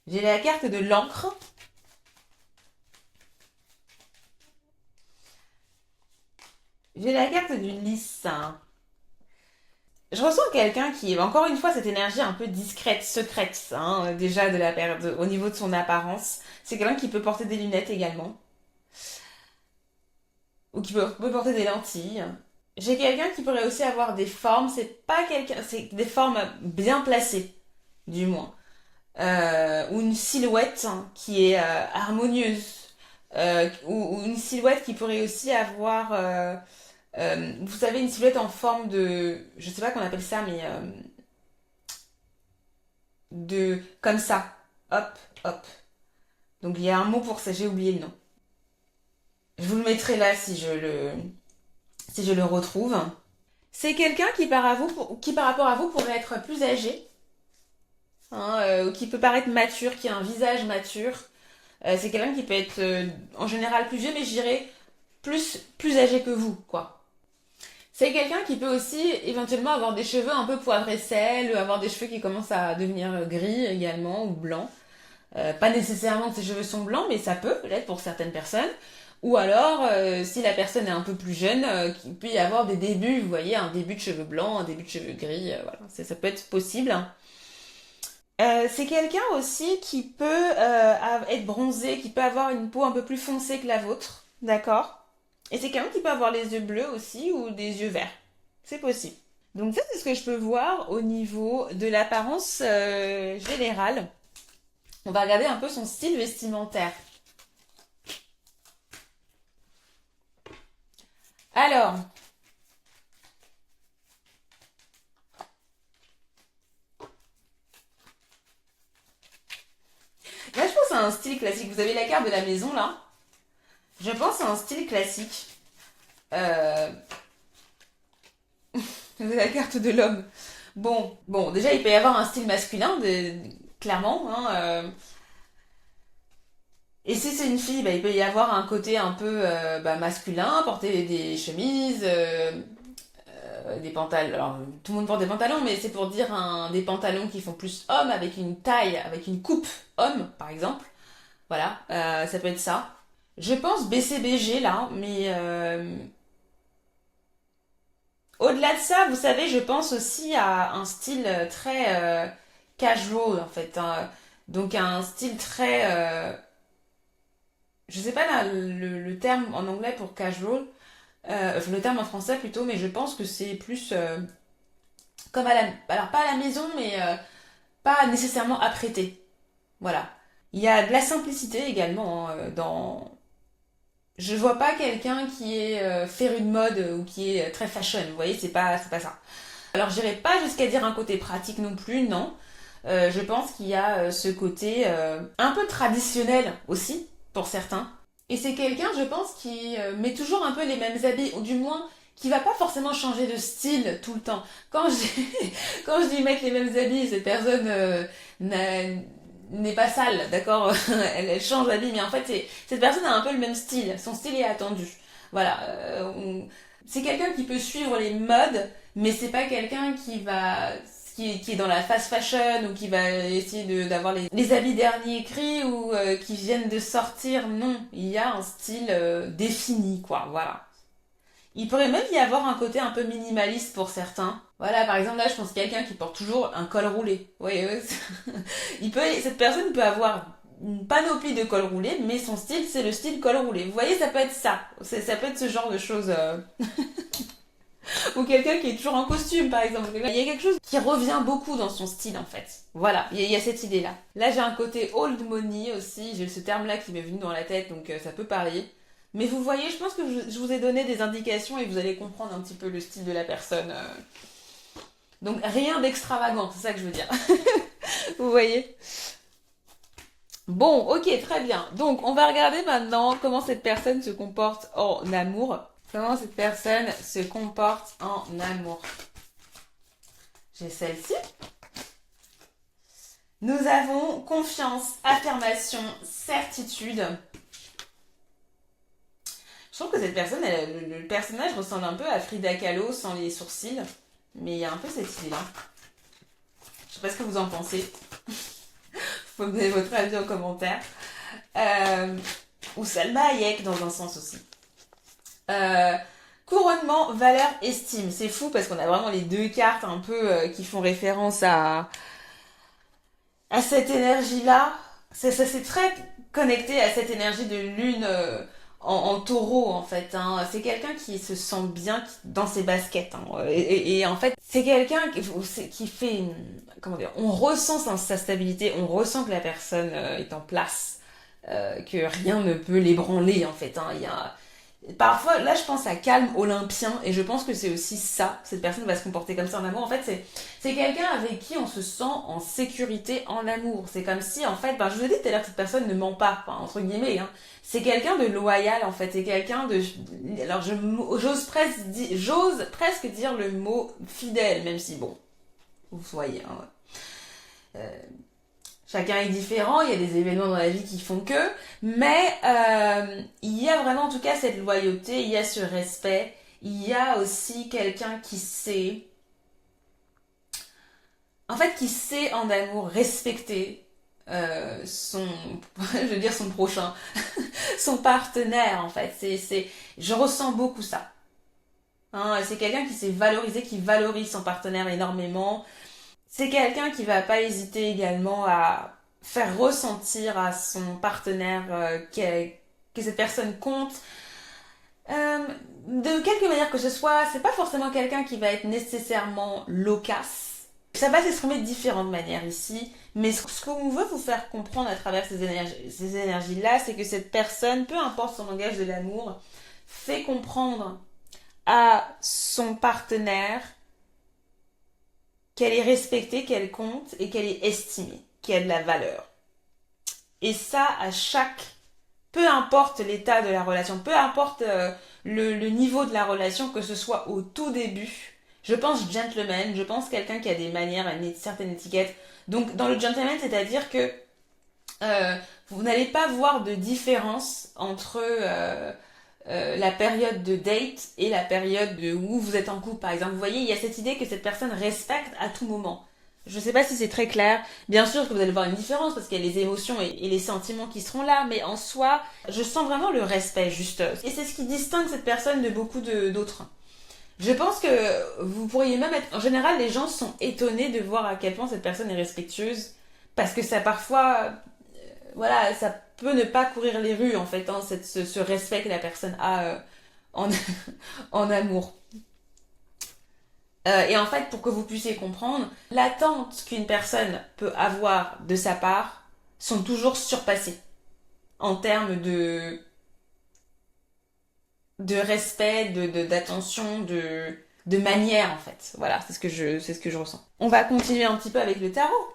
J'ai la carte de l'encre. J'ai la carte du lys. Je ressens quelqu'un qui, encore une fois, cette énergie un peu discrète, secrète, hein, déjà de la période, au niveau de son apparence. C'est quelqu'un qui peut porter des lunettes également, ou qui peut porter des lentilles. J'ai quelqu'un qui pourrait aussi avoir des formes, c'est pas quelqu'un, c'est des formes bien placées, du moins. Ou une silhouette hein, qui est harmonieuse, ou une silhouette qui pourrait aussi avoir, vous savez, une silhouette en forme de, je sais pas qu'on appelle ça, mais de comme ça, hop, hop. Donc il y a un mot pour ça, j'ai oublié le nom. Je vous le mettrai là si je le retrouve. C'est quelqu'un qui qui par rapport à vous pourrait être plus âgé, hein, qui peut paraître mature, qui a un visage mature. C'est quelqu'un qui peut être en général plus vieux, mais je dirais plus âgé que vous, quoi. C'est quelqu'un qui peut aussi éventuellement avoir des cheveux un peu poivre et sel, avoir des cheveux qui commencent à devenir gris également ou blancs. Pas nécessairement que ses cheveux sont blancs, mais ça peut l'être pour certaines personnes. Ou alors, si la personne est un peu plus jeune, qu'il peut y avoir des débuts, vous voyez, un début de cheveux blancs, un début de cheveux gris, voilà, ça peut être possible. C'est quelqu'un aussi qui peut être bronzé, qui peut avoir une peau un peu plus foncée que la vôtre, d'accord? Et c'est quelqu'un qui peut avoir les yeux bleus aussi ou des yeux verts. C'est possible. Donc ça, c'est ce que je peux voir au niveau de l'apparence générale. On va regarder un peu son style vestimentaire. Alors, là je pense à un style classique. Vous avez la carte de la maison là. Je pense à un style classique. Euh, vous avez la carte de l'homme. Bon, déjà il peut y avoir un style masculin, clairement. Hein, et si c'est une fille, bah, il peut y avoir un côté un peu bah, masculin, porter des chemises, des pantalons. Alors, tout le monde porte des pantalons, mais c'est pour dire des pantalons qui font plus homme, avec une taille, avec une coupe homme, par exemple. Voilà, ça peut être ça. Je pense BCBG là, mais au-delà de ça, vous savez, je pense aussi à un style très casual en fait, hein. Donc un style très, je sais pas le terme en anglais pour casual, enfin, le terme en français plutôt, mais je pense que c'est plus comme alors pas à la maison, mais pas nécessairement apprêté. Voilà. Il y a de la simplicité également hein, dans. Je vois pas quelqu'un qui est féru de mode ou qui est très fashion. Vous voyez, c'est pas ça. Alors j'irai pas jusqu'à dire un côté pratique non plus, non. Je pense qu'il y a ce côté un peu traditionnel aussi pour certains. Et c'est quelqu'un, je pense, qui met toujours un peu les mêmes habits, ou du moins qui va pas forcément changer de style tout le temps. Quand je dis mettre les mêmes habits, cette personne n'est pas sale, d'accord. Elle change d'habit, mais en fait, cette personne a un peu le même style. Son style est attendu. Voilà. C'est quelqu'un qui peut suivre les modes, mais c'est pas quelqu'un qui est dans la fast fashion ou qui va essayer d'avoir les habits dernier cri ou qui viennent de sortir. Non, il y a un style défini, quoi. Voilà. Il pourrait même y avoir un côté un peu minimaliste pour certains. Voilà, par exemple, là, je pense à quelqu'un qui porte toujours un col roulé. Oui, oui. Cette personne peut avoir une panoplie de col roulé, mais son style, c'est le style col roulé. Vous voyez, ça peut être ça. Ça peut être ce genre de choses. Ou quelqu'un qui est toujours en costume, par exemple. Il y a quelque chose qui revient beaucoup dans son style, en fait. Voilà, il y a cette idée-là. Là, j'ai un côté old money aussi. J'ai ce terme-là qui m'est venu dans la tête, donc ça peut parler. Mais vous voyez, je pense que je vous ai donné des indications et vous allez comprendre un petit peu le style de la personne. Donc, rien d'extravagant, c'est ça que je veux dire. Vous voyez? Bon, ok, très bien. Donc, on va regarder maintenant comment cette personne se comporte en amour. Comment cette personne se comporte en amour. J'ai celle-ci. Nous avons confiance, affirmation, certitude. Je trouve que cette personne, le personnage ressemble un peu à Frida Kahlo sans les sourcils. Mais il y a un peu cette idée-là. Je sais pas ce que vous en pensez. Faut me donner votre avis en commentaire. Ou Salma Hayek dans un sens aussi. Couronnement, valeur, estime. C'est fou parce qu'on a vraiment les deux cartes un peu qui font référence à cette énergie-là. C'est très connecté à cette énergie de lune en taureau en fait. Hein. C'est quelqu'un qui se sent bien dans ses baskets. Hein. Et en fait, c'est quelqu'un qui fait... Comment dire? On ressent sa stabilité, on ressent que la personne est en place. Que rien ne peut l'ébranler en fait. Hein. Il y a... Parfois, là je pense à calme olympien et je pense que c'est aussi ça, cette personne va se comporter comme ça en amour. En fait, c'est quelqu'un avec qui on se sent en sécurité en amour. C'est comme si, en fait, je vous ai dit tout à l'heure que cette personne ne ment pas, enfin, entre guillemets. Hein. C'est quelqu'un de loyal en fait, c'est quelqu'un de... Alors j'ose presque dire le mot fidèle, même si bon, vous voyez... Hein, chacun est différent, il y a des événements dans la vie qui font que, mais il y a vraiment en tout cas cette loyauté, il y a ce respect, il y a aussi quelqu'un qui sait, en fait qui sait en amour respecter je veux dire son prochain, son partenaire en fait, je ressens beaucoup ça. Hein, c'est quelqu'un qui sait valoriser, qui valorise son partenaire énormément. C'est quelqu'un qui va pas hésiter également à faire ressentir à son partenaire que cette personne compte. De quelque manière que ce soit, c'est pas forcément quelqu'un qui va être nécessairement loquace. Ça va s'exprimer de différentes manières ici, mais ce qu'on veut vous faire comprendre à travers ces énergies-là, c'est que cette personne, peu importe son langage de l'amour, fait comprendre à son partenaire qu'elle est respectée, qu'elle compte et qu'elle est estimée, qu'elle a de la valeur. Et ça, peu importe l'état de la relation, peu importe le niveau de la relation, que ce soit au tout début, je pense gentleman, je pense quelqu'un qui a des manières, une certaine étiquette. Donc dans le gentleman, c'est-à-dire que vous n'allez pas voir de différence entre la période de date et la période où vous êtes en couple, par exemple. Vous voyez, il y a cette idée que cette personne respecte à tout moment. Je sais pas si c'est très clair. Bien sûr que vous allez voir une différence parce qu'il y a les émotions et les sentiments qui seront là, mais en soi, je sens vraiment le respect, juste. Et c'est ce qui distingue cette personne de beaucoup d'autres. Je pense que vous pourriez même être... En général, les gens sont étonnés de voir à quel point cette personne est respectueuse parce que ça parfois... voilà, ça peut ne pas courir les rues en fait, hein, ce respect que la personne a en, en amour. Et en fait, pour que vous puissiez comprendre, l'attente qu'une personne peut avoir de sa part sont toujours surpassées en termes de respect, d'attention, de manière en fait. Voilà, c'est ce que je ressens. On va continuer un petit peu avec le tarot.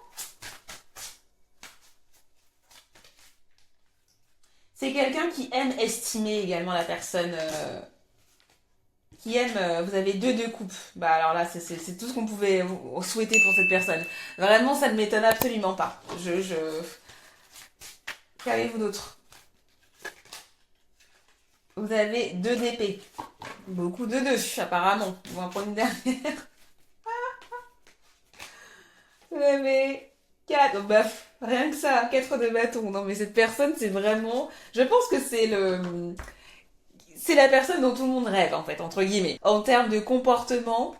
C'est quelqu'un qui aime estimer également la personne, qui aime... vous avez deux coupes. Bah alors là, c'est tout ce qu'on pouvait souhaiter pour cette personne. Vraiment, ça ne m'étonne absolument pas. Qu'avez-vous d'autre? Vous avez deux d'épée. Beaucoup de deux, apparemment. Vous en prenez une dernière. Vous avez 4. Bah, rien que ça, 4 de bâton. Non mais cette personne, c'est vraiment... Je pense que c'est la personne dont tout le monde rêve, en fait, entre guillemets. En termes de comportement,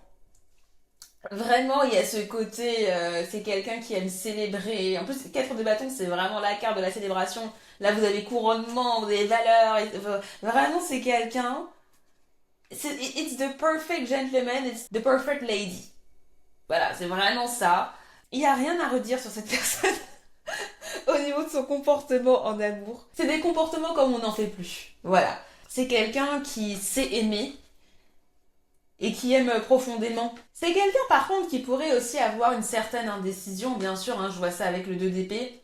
Vraiment, il y a ce côté, c'est quelqu'un qui aime célébrer. En plus, 4 de bâton, c'est vraiment la carte de la célébration. Là, vous avez couronnement, vous avez valeur. Vraiment, c'est quelqu'un. It's the perfect gentleman, it's the perfect lady. Voilà, c'est vraiment ça. Il n'y a rien à redire sur cette personne au niveau de son comportement en amour. C'est des comportements comme on n'en fait plus. Voilà. C'est quelqu'un qui sait aimer et qui aime profondément. C'est quelqu'un par contre qui pourrait aussi avoir une certaine indécision, bien sûr, hein, je vois ça avec le 2 d'épée,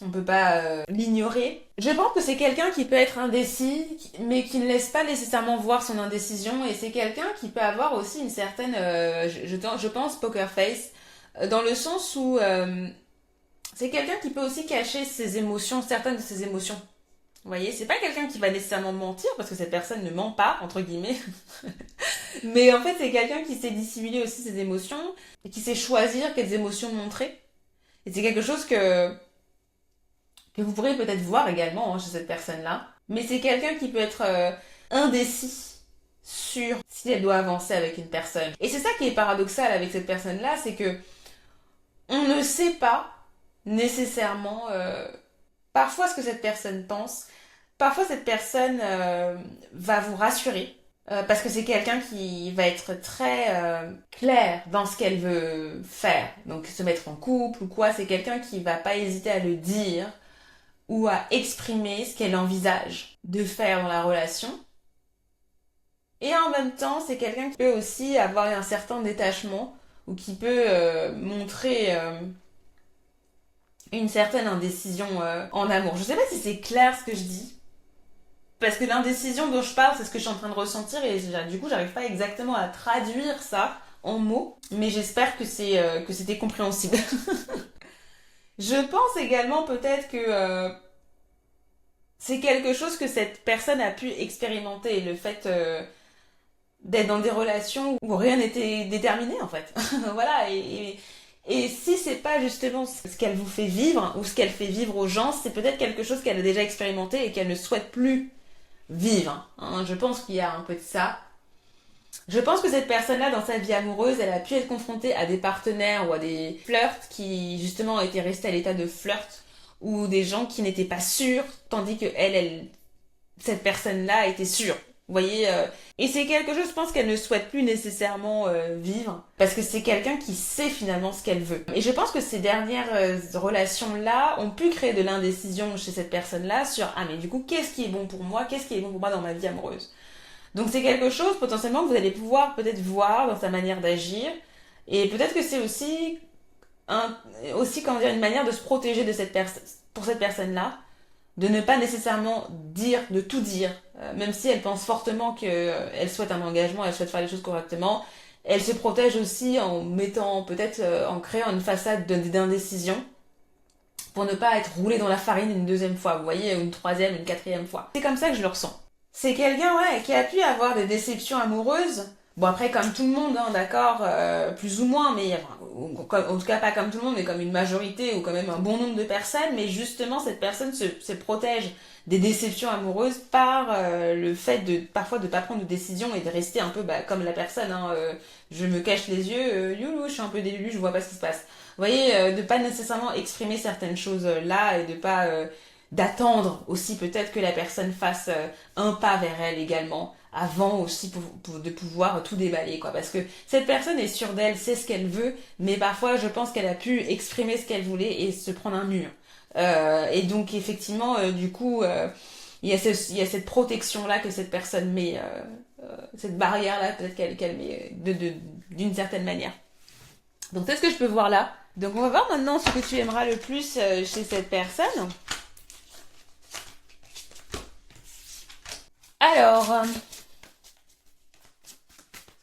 on peut pas l'ignorer. Je pense que c'est quelqu'un qui peut être indécis, mais qui ne laisse pas nécessairement voir son indécision, et c'est quelqu'un qui peut avoir aussi une certaine, je pense, poker face, dans le sens où c'est quelqu'un qui peut aussi cacher ses émotions, certaines de ses émotions. Vous voyez, c'est pas quelqu'un qui va nécessairement mentir, parce que cette personne ne ment pas, entre guillemets. Mais en fait, c'est quelqu'un qui sait dissimuler aussi ses émotions, et qui sait choisir quelles émotions montrer. Et c'est quelque chose que vous pourrez peut-être voir également hein, chez cette personne-là. Mais c'est quelqu'un qui peut être indécis sur si elle doit avancer avec une personne. Et c'est ça qui est paradoxal avec cette personne-là, c'est que on ne sait pas nécessairement parfois ce que cette personne pense. Parfois cette personne va vous rassurer parce que c'est quelqu'un qui va être très clair dans ce qu'elle veut faire. Donc se mettre en couple ou quoi, c'est quelqu'un qui va pas hésiter à le dire ou à exprimer ce qu'elle envisage de faire dans la relation. Et en même temps, c'est quelqu'un qui peut aussi avoir un certain détachement ou qui peut montrer une certaine indécision en amour. Je sais pas si c'est clair ce que je dis. Parce que l'indécision dont je parle, c'est ce que je suis en train de ressentir et du coup, j'arrive pas exactement à traduire ça en mots, mais j'espère que c'était compréhensible. Je pense également peut-être que c'est quelque chose que cette personne a pu expérimenter, le fait d'être dans des relations où rien n'était déterminé en fait. Voilà, et si c'est pas justement ce qu'elle vous fait vivre ou ce qu'elle fait vivre aux gens, c'est peut-être quelque chose qu'elle a déjà expérimenté et qu'elle ne souhaite plus vivre. Hein. Je pense qu'il y a un peu de ça. Je pense que cette personne-là, dans sa vie amoureuse, elle a pu être confrontée à des partenaires ou à des flirts qui, justement, étaient restés à l'état de flirt ou des gens qui n'étaient pas sûrs, tandis que cette personne-là était sûre. Vous voyez, et c'est quelque chose, je pense qu'elle ne souhaite plus nécessairement vivre, parce que c'est quelqu'un qui sait finalement ce qu'elle veut. Et je pense que ces dernières relations-là ont pu créer de l'indécision chez cette personne-là sur, ah mais du coup, qu'est-ce qui est bon pour moi, qu'est-ce qui est bon pour moi dans ma vie amoureuse. Donc c'est quelque chose potentiellement que vous allez pouvoir peut-être voir dans sa manière d'agir, et peut-être que c'est aussi, aussi comment dire, une manière de se protéger de cette personne, pour cette personne-là, de ne pas nécessairement dire, de tout dire, même si elle pense fortement qu'elle souhaite un engagement, elle souhaite faire les choses correctement, elle se protège aussi en mettant, peut-être en créant une façade d'indécision pour ne pas être roulé dans la farine une deuxième fois, vous voyez, une troisième, une quatrième fois. C'est comme ça que je le ressens. C'est quelqu'un, ouais, qui a pu avoir des déceptions amoureuses. Bon, après, comme tout le monde, hein, d'accord, plus ou moins, mais en tout cas pas comme tout le monde, mais comme une majorité ou quand même un bon nombre de personnes. Mais justement, cette personne se protège des déceptions amoureuses par le fait de parfois de pas prendre de décision et de rester un peu bah, comme la personne. Hein, je me cache les yeux, youlou, je suis un peu délulu, je vois pas ce qui se passe. Vous voyez, de pas nécessairement exprimer certaines choses là et de pas d'attendre aussi peut-être que la personne fasse un pas vers elle également avant aussi de pouvoir tout déballer quoi parce que cette personne est sûre d'elle, sait ce qu'elle veut mais parfois je pense qu'elle a pu exprimer ce qu'elle voulait et se prendre un mur et donc effectivement du coup il y a cette protection là que cette personne met cette barrière là peut-être qu'elle met d'une certaine manière donc c'est ce que je peux voir là donc on va voir maintenant ce que tu aimeras le plus chez cette personne. Alors,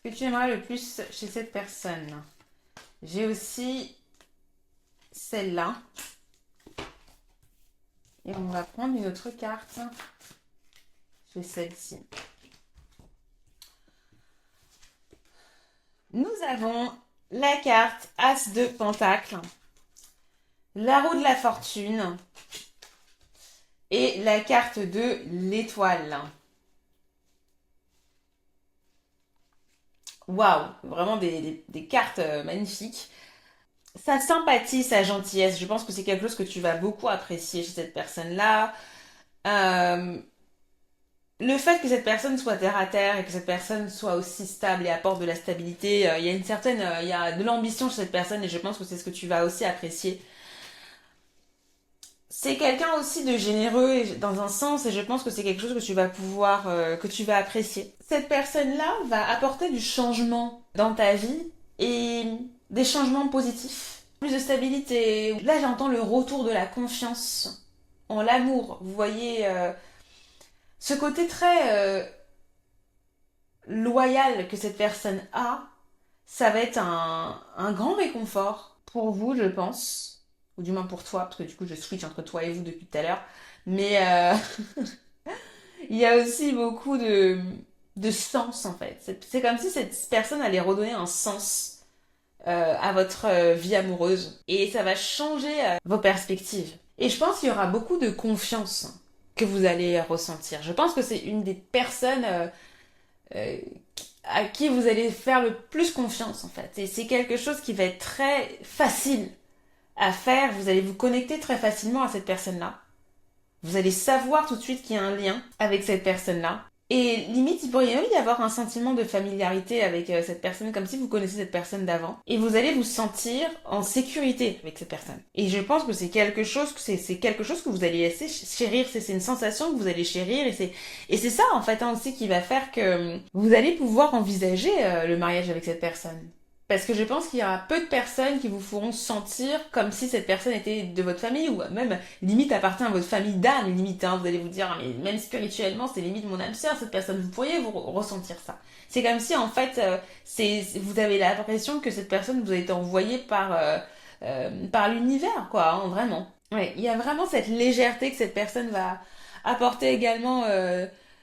ce que tu aimerais le plus chez cette personne. J'ai aussi celle-là. Et on va prendre une autre carte chez celle-ci. Nous avons la carte As de Pentacle, la roue de la fortune et la carte de l'étoile. Waouh, vraiment des cartes magnifiques. Sa sympathie, sa gentillesse, je pense que c'est quelque chose que tu vas beaucoup apprécier chez cette personne-là. Euh, le fait que cette personne soit terre à terre et que cette personne soit aussi stable et apporte de la stabilité, il y a une certaine, il y a de l'ambition chez cette personne et je pense que c'est ce que tu vas aussi apprécier. C'est quelqu'un aussi de généreux dans un sens et je pense que c'est quelque chose que tu vas pouvoir, que tu vas apprécier. Cette personne-là va apporter du changement dans ta vie et des changements positifs. Plus de stabilité. Là, j'entends le retour de la confiance en l'amour. Vous voyez, ce côté très loyal que cette personne a, ça va être un grand réconfort pour vous, je pense. Ou du moins pour toi, parce que du coup, je switch entre toi et vous depuis tout à l'heure. Mais il y a aussi beaucoup de sens, en fait. C'est comme si cette personne allait redonner un sens à votre vie amoureuse. Et ça va changer vos perspectives. Et je pense qu'il y aura beaucoup de confiance que vous allez ressentir. Je pense que c'est une des personnes euh, à qui vous allez faire le plus confiance en fait. Et c'est quelque chose qui va être très facile à faire. Vous allez vous connecter très facilement à cette personne-là. Vous allez savoir tout de suite qu'il y a un lien avec cette personne-là. Et limite, il pourrait même y avoir un sentiment de familiarité avec cette personne, comme si vous connaissez cette personne d'avant. Et vous allez vous sentir en sécurité avec cette personne. Et je pense que c'est quelque chose que vous allez laisser chérir. C'est une sensation que vous allez chérir. Et c'est ça, en fait, hein, aussi qui va faire que vous allez pouvoir envisager le mariage avec cette personne. Parce que je pense qu'il y aura peu de personnes qui vous feront sentir comme si cette personne était de votre famille ou même limite appartient à votre famille d'âme, limite. Hein, vous allez vous dire, ah, mais même spirituellement, c'est limite mon âme sœur, cette personne. Vous pourriez vous ressentir ça. C'est comme si en fait, vous avez l'impression que cette personne vous a été envoyée par l'univers, quoi, hein, vraiment. Ouais, il y a vraiment cette légèreté que cette personne va apporter également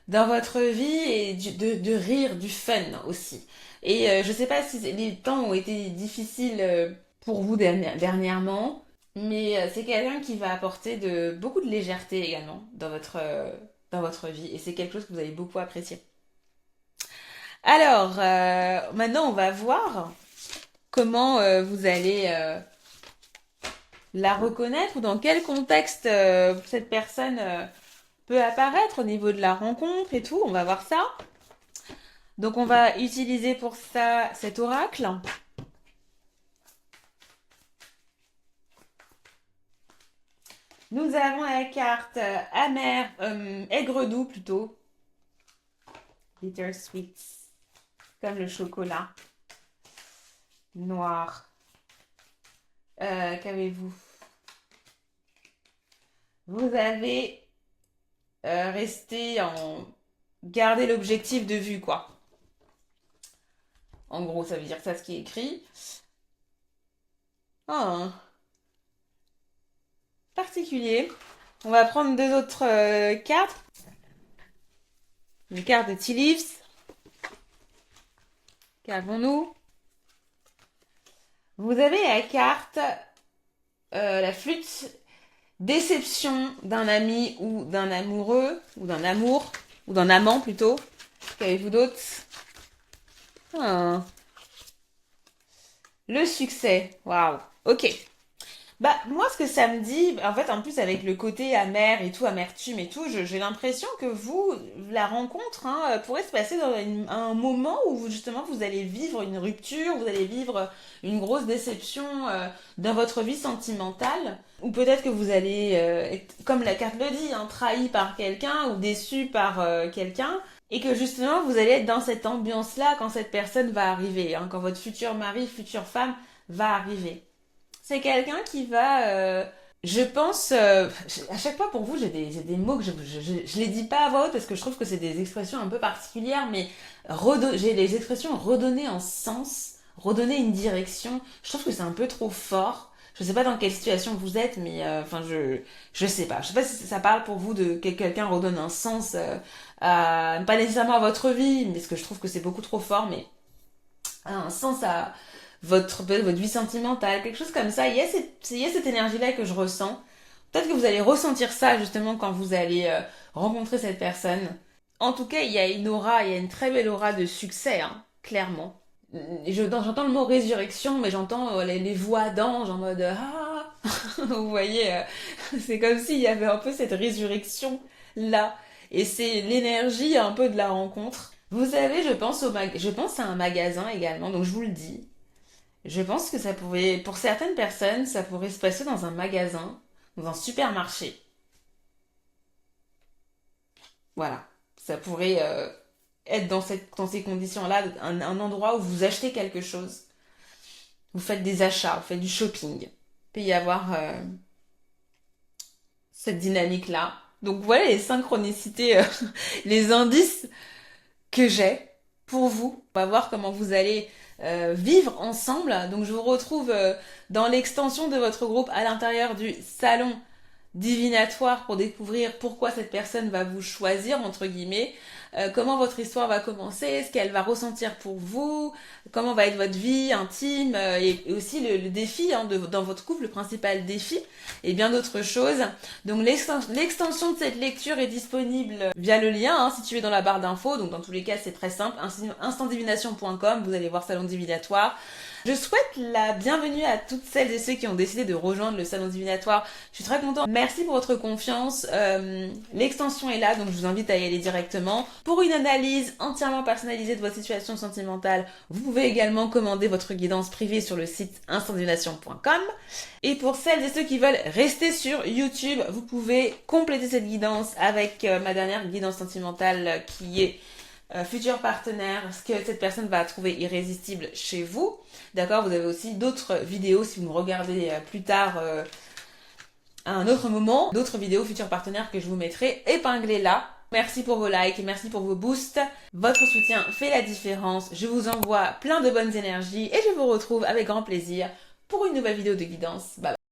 dans votre vie et de rire, du fun aussi. Et je sais pas si les temps ont été difficiles pour vous dernièrement, mais c'est quelqu'un qui va apporter beaucoup de légèreté également dans votre vie et c'est quelque chose que vous allez beaucoup apprécier. Alors, maintenant on va voir comment vous allez la reconnaître ou dans quel contexte cette personne peut apparaître au niveau de la rencontre et tout. On va voir ça. Donc on va utiliser pour ça cet oracle. Nous avons la carte amère, aigre-doux plutôt. Bittersweet, comme le chocolat. Noir. Qu'avez-vous? Vous avez resté en... Garder l'objectif de vue, quoi. En gros, ça veut dire ça ce qui est écrit. Ah, particulier. On va prendre deux autres cartes. Une carte de Tea Leaves. Qu'avons-nous? Vous avez la carte, la flûte, déception d'un ami ou d'un amoureux, ou d'un amour, ou d'un amant plutôt. Qu'avez-vous d'autre? Ah, le succès. Waouh. Ok. Bah, moi, ce que ça me dit, en fait, en plus, avec le côté amer et tout, amertume et tout, j'ai l'impression que vous, la rencontre, hein, pourrait se passer dans un moment où, justement, vous allez vivre une rupture, vous allez vivre une grosse déception dans votre vie sentimentale, ou peut-être que vous allez être, comme la carte le dit, hein, trahi par quelqu'un ou déçu par quelqu'un, et que, justement, vous allez être dans cette ambiance-là quand cette personne va arriver, hein, quand votre futur mari, future femme va arriver. C'est quelqu'un qui va, je pense, à chaque fois pour vous, j'ai des mots que je les dis pas à voix haute parce que je trouve que c'est des expressions un peu particulières, mais j'ai des expressions redonner un sens, redonner une direction. Je trouve que c'est un peu trop fort. Je sais pas dans quelle situation vous êtes, mais enfin je sais pas. Je sais pas si ça parle pour vous de que quelqu'un redonne un sens pas nécessairement à votre vie, mais parce que je trouve que c'est beaucoup trop fort, mais un sens à votre vie sentimentale, quelque chose comme ça. Il y a cette énergie-là que je ressens. Peut-être que vous allez ressentir ça justement quand vous allez rencontrer cette personne. En tout cas, il y a une aura, il y a une très belle aura de succès, hein, clairement. j'entends le mot résurrection, mais j'entends les voix d'anges en mode ah, vous voyez, c'est comme s'il y avait un peu cette résurrection là, et c'est l'énergie un peu de la rencontre. Vous savez, je pense à un magasin également, donc je vous le dis. Je pense que ça pourrait, pour certaines personnes, ça pourrait se passer dans un magasin, dans un supermarché. Voilà, ça pourrait être dans ces conditions-là, un endroit où vous achetez quelque chose, vous faites des achats, vous faites du shopping. Il peut y avoir cette dynamique-là. Donc voilà les synchronicités, les indices que j'ai pour vous. On va voir comment vous allez vivre ensemble. Donc je vous retrouve dans l'extension de votre groupe à l'intérieur du salon divinatoire pour découvrir pourquoi cette personne va vous choisir, entre guillemets, comment votre histoire va commencer, ce qu'elle va ressentir pour vous, comment va être votre vie intime, et aussi le défi dans votre couple, le principal défi, et bien d'autres choses. Donc l'extension de cette lecture est disponible via le lien situé dans la barre d'infos, donc dans tous les cas c'est très simple, instantdivination.com, vous allez voir salon divinatoire. Je souhaite la bienvenue à toutes celles et ceux qui ont décidé de rejoindre le salon divinatoire. Je suis très contente. Merci pour votre confiance. L'extension est là, donc je vous invite à y aller directement. Pour une analyse entièrement personnalisée de votre situation sentimentale, vous pouvez également commander votre guidance privée sur le site instantdivination.com. Et pour celles et ceux qui veulent rester sur YouTube, vous pouvez compléter cette guidance avec ma dernière guidance sentimentale qui est futur partenaire, ce que cette personne va trouver irrésistible chez vous. D'accord, vous avez aussi d'autres vidéos si vous me regardez plus tard à un autre moment, d'autres vidéos futurs partenaires que je vous mettrai épinglées là. Merci pour vos likes, merci pour vos boosts. Votre soutien fait la différence. Je vous envoie plein de bonnes énergies et je vous retrouve avec grand plaisir pour une nouvelle vidéo de guidance. Bye bye.